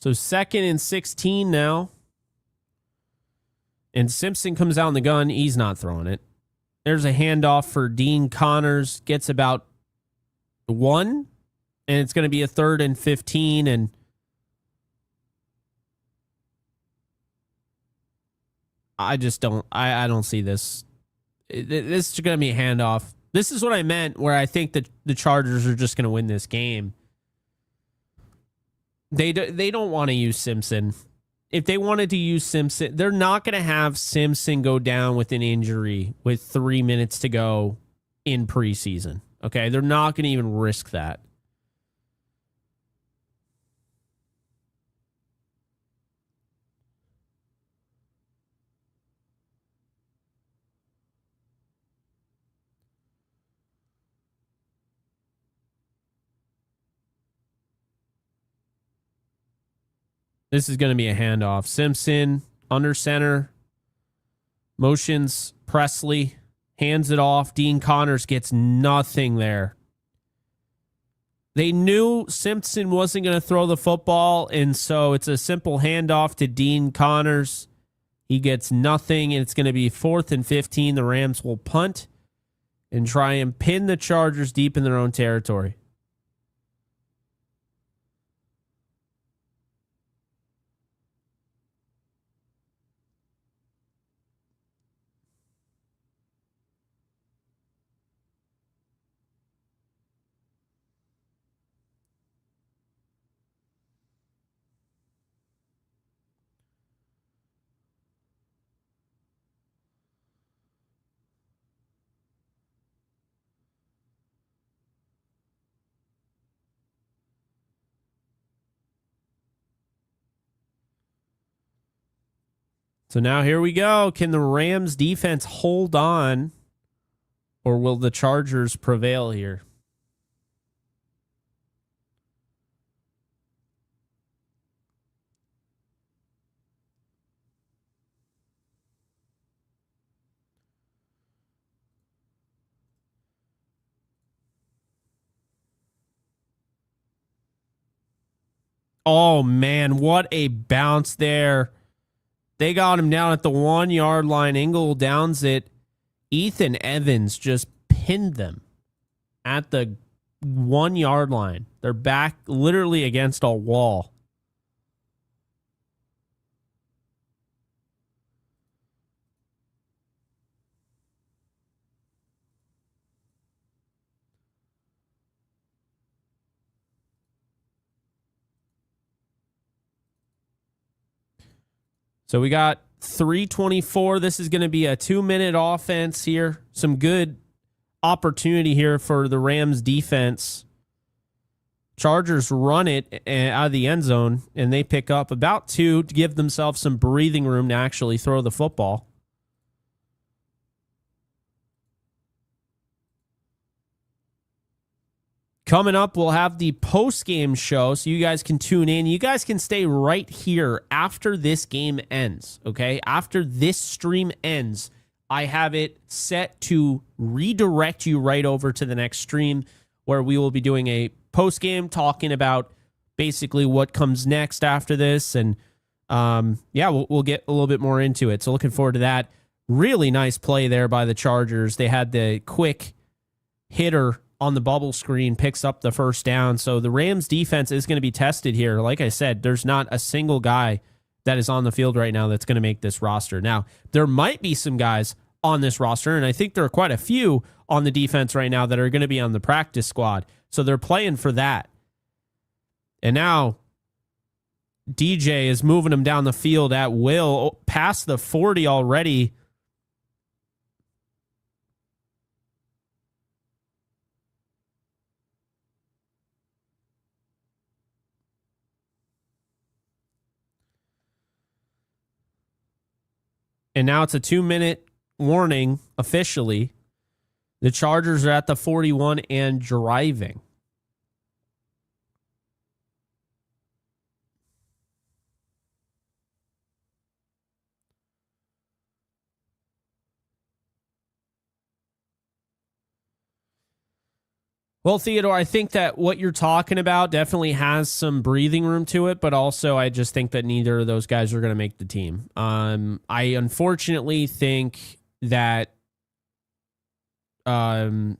So 2nd and 16 now. And Simpson comes out in the gun. He's not throwing it. There's a handoff for Dean Connors. Gets about 1. And it's going to be a 3rd and 15. And I just don't. I don't see this. This is going to be a handoff. This is what I meant where I think that the Chargers are just going to win this game. They don't want to use Simpson. If they wanted to use Simpson, they're not going to have Simpson go down with an injury with 3 minutes to go in preseason. Okay, they're not going to even risk that. This is going to be a handoff. Simpson under center. Motions Presley. Hands it off. Dean Connors gets nothing there. They knew Simpson wasn't going to throw the football, and so it's a simple handoff to Dean Connors. He gets nothing, and it's going to be 4th and 15. The Rams will punt and try and pin the Chargers deep in their own territory. So now here we go. Can the Rams defense hold on, or will the Chargers prevail here? Oh, man, what a bounce there. They got him down at the 1 yard line. Ingle downs it. Ethan Evans just pinned them at the 1 yard line. They're back literally against a wall. So we got 3:24. This is going to be a 2-minute offense here. Some good opportunity here for the Rams defense. Chargers run it out of the end zone, and they pick up about 2 to give themselves some breathing room to actually throw the football. Coming up, we'll have the post-game show, so you guys can tune in. You guys can stay right here after this game ends, okay? After this stream ends, I have it set to redirect you right over to the next stream where we will be doing a post-game talking about basically what comes next after this. And, we'll get a little bit more into it. So looking forward to that. Really nice play there by the Chargers. They had the quick hitter on the bubble screen, picks up the first down. So the Rams defense is going to be tested here. Like I said, there's not a single guy that is on the field right now that's going to make this roster. Now, there might be some guys on this roster, and I think there are quite a few on the defense right now that are going to be on the practice squad. So they're playing for that. And now DJ is moving them down the field at will, past the 40 already. And now it's a 2-minute warning officially. The Chargers are at the 41 and driving. Well, Theodore, I think that what you're talking about definitely has some breathing room to it, but also I just think that neither of those guys are going to make the team. I unfortunately think that Dean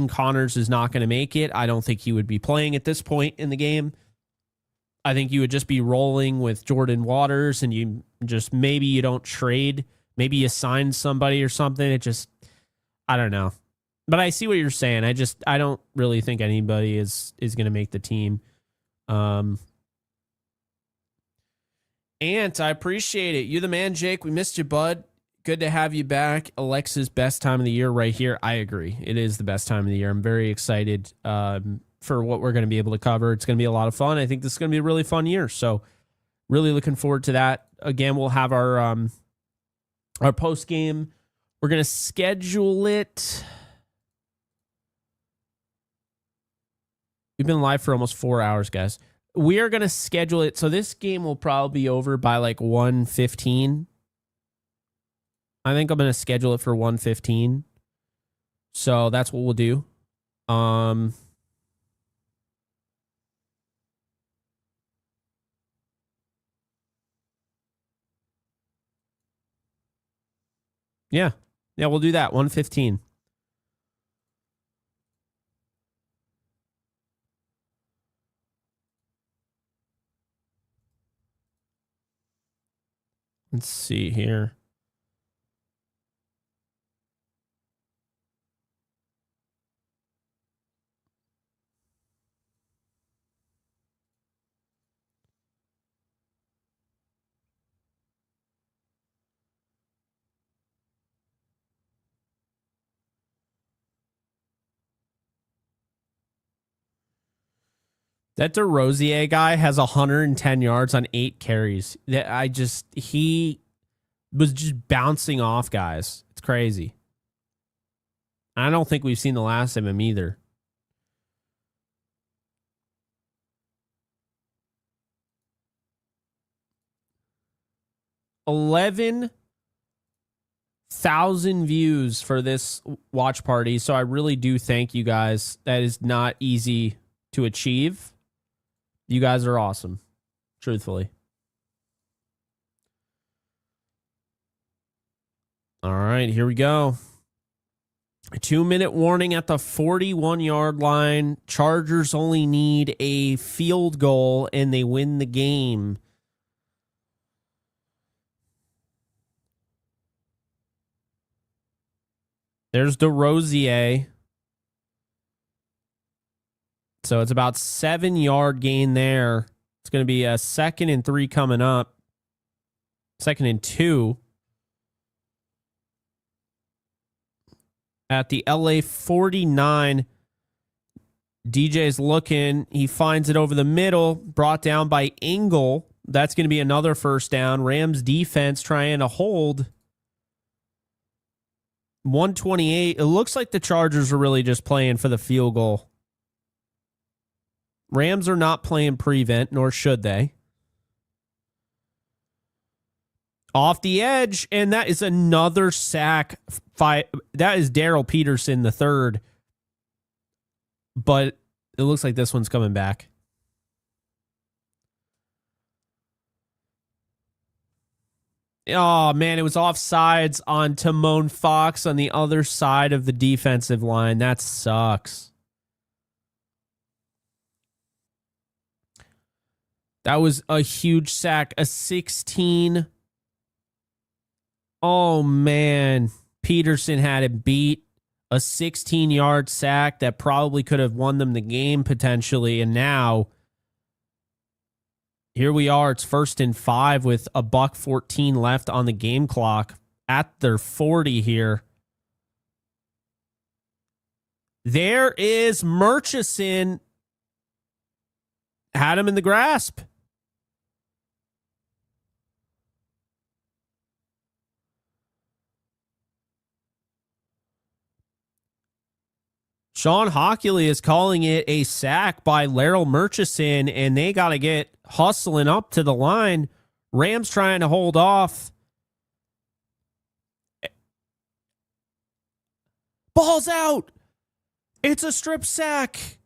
Connors is not going to make it. I don't think he would be playing at this point in the game. I think you would just be rolling with Jordan Waters, and you just maybe you don't trade. Maybe you sign somebody or something. It just, I don't know. But I see what you're saying. I don't really think anybody is going to make the team. Ant, I appreciate it. You the man, Jake. We missed you, bud. Good to have you back. Alexa's best time of the year right here. I agree. It is the best time of the year. I'm very excited for what we're going to be able to cover. It's going to be a lot of fun. I think this is going to be a really fun year. So really looking forward to that. Again, we'll have our post game. We're going to schedule it. We've been live for almost 4 hours, guys. We are going to schedule it. So this game will probably be over by like 1:15. I think I'm going to schedule it for 1:15. So that's what we'll do. Yeah, we'll do that. 1:15. Let's see here. That DeRosier guy has 110 yards on 8 carries. He was just bouncing off guys. It's crazy. I don't think we've seen the last of him either. $11,000 views for this watch party. So I really do thank you guys. That is not easy to achieve. You guys are awesome, truthfully. All right, here we go. A 2-minute warning at the 41-yard line. Chargers only need a field goal and they win the game. There's DeRosier. So it's about 7-yard gain there. It's going to be a 2nd and 3 coming up. 2nd and 2. At the LA 49, DJ's looking. He finds it over the middle. Brought down by Engel. That's going to be another first down. Rams defense trying to hold. 128. It looks like the Chargers are really just playing for the field goal. Rams are not playing prevent, nor should they. Off the edge, and that is another sack. That is Daryl Peterson, the third. But it looks like this one's coming back. Oh, man, it was offsides on Timon Fox on the other side of the defensive line. That sucks. That was a huge sack. A 16. Oh, man. Peterson had it beat. A 16-yard sack that probably could have won them the game potentially. And now, here we are. It's 1st and 5 with a $1:14 left on the game clock at their 40 here. There is Murchison. Had him in the grasp. Sean Hockley is calling it a sack by Laryl Murchison, and they got to get hustling up to the line. Rams trying to hold off. Ball's out. It's a strip sack.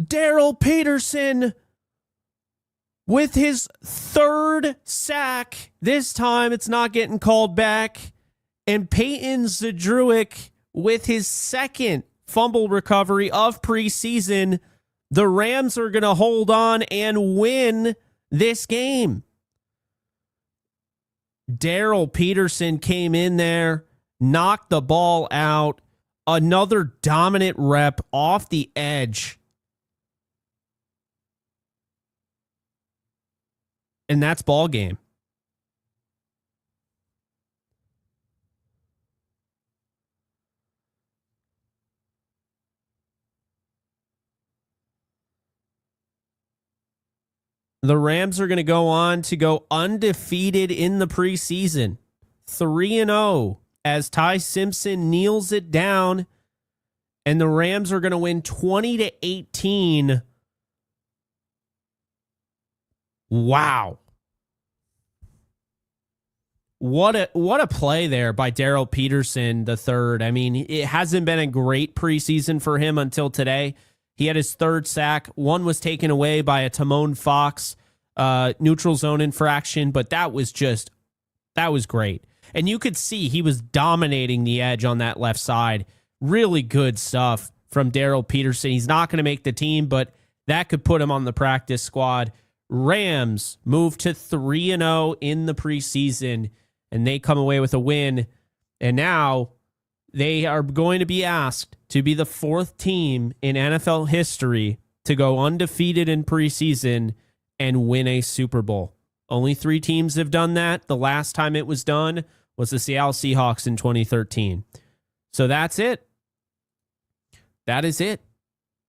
Daryl Peterson with his third sack. This time it's not getting called back. And Peyton Zadruik with his second fumble recovery of preseason. The Rams are going to hold on and win this game. Daryl Peterson came in there, knocked the ball out. Another dominant rep off the edge. And that's ball game. The Rams are going to go on to go undefeated in the preseason. 3-0 as Ty Simpson kneels it down. And the Rams are going to win 20-18. Wow. What a play there by Daryl Peterson III. I mean, it hasn't been a great preseason for him until today. He had his third sack. One was taken away by a Timon Fox neutral zone infraction, but that was great. And you could see he was dominating the edge on that left side. Really good stuff from Daryl Peterson. He's not going to make the team, but that could put him on the practice squad. Rams move to 3-0 in the preseason, and they come away with a win. And now they are going to be asked to be the fourth team in NFL history to go undefeated in preseason and win a Super Bowl. Only 3 teams have done that. The last time it was done was the Seattle Seahawks in 2013. So that's it. That is it.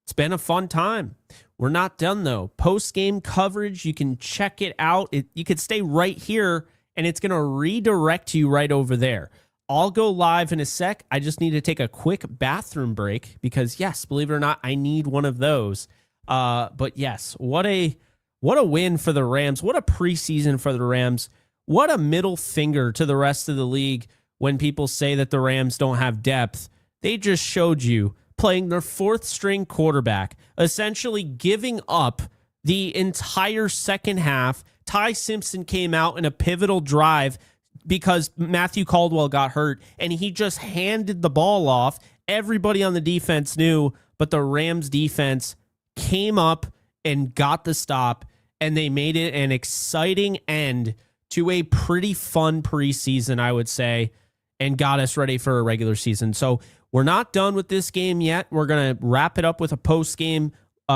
It's been a fun time. We're not done, though. Post-game coverage, you can check it out. You could stay right here, and it's going to redirect you right over there. I'll go live in a sec. I just need to take a quick bathroom break because, yes, believe it or not, I need one of those. But, yes, what a win for the Rams. What a preseason for the Rams. What a middle finger to the rest of the league when people say that the Rams don't have depth. They just showed you playing their fourth-string quarterback, essentially giving up the entire second half. Ty Simpson came out in a pivotal drive because Matthew Caldwell got hurt, and he just handed the ball off. Everybody on the defense knew, but the Rams defense came up and got the stop, and they made it an exciting end to a pretty fun preseason, I would say, and got us ready for a regular season. So we're not done with this game yet. We're going to wrap it up with a post-game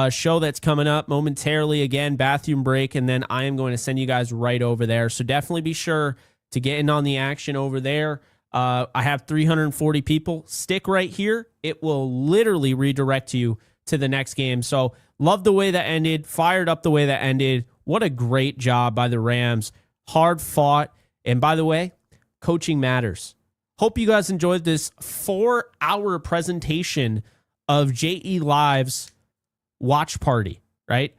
show that's coming up momentarily. Again, bathroom break, and then I am going to send you guys right over there. So definitely be sure to get in on the action over there. I have 340 people. Stick right here. It will literally redirect you to the next game. So love the way that ended. Fired up the way that ended. What a great job by the Rams. Hard fought. And by the way, coaching matters. Hope you guys enjoyed this 4-hour presentation of JE Live's watch party, right?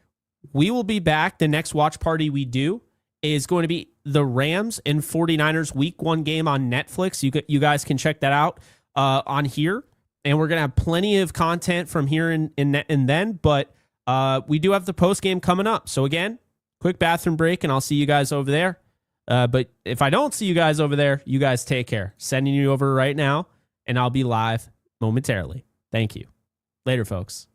We will be back. The next watch party we do is going to be the Rams and 49ers week 1 game on Netflix. You guys can check that out on here. And we're going to have plenty of content from here and then. But we do have the post game coming up. So again, quick bathroom break, and I'll see you guys over there. But if I don't see you guys over there, you guys take care. Sending you over right now, and I'll be live momentarily. Thank you. Later, folks.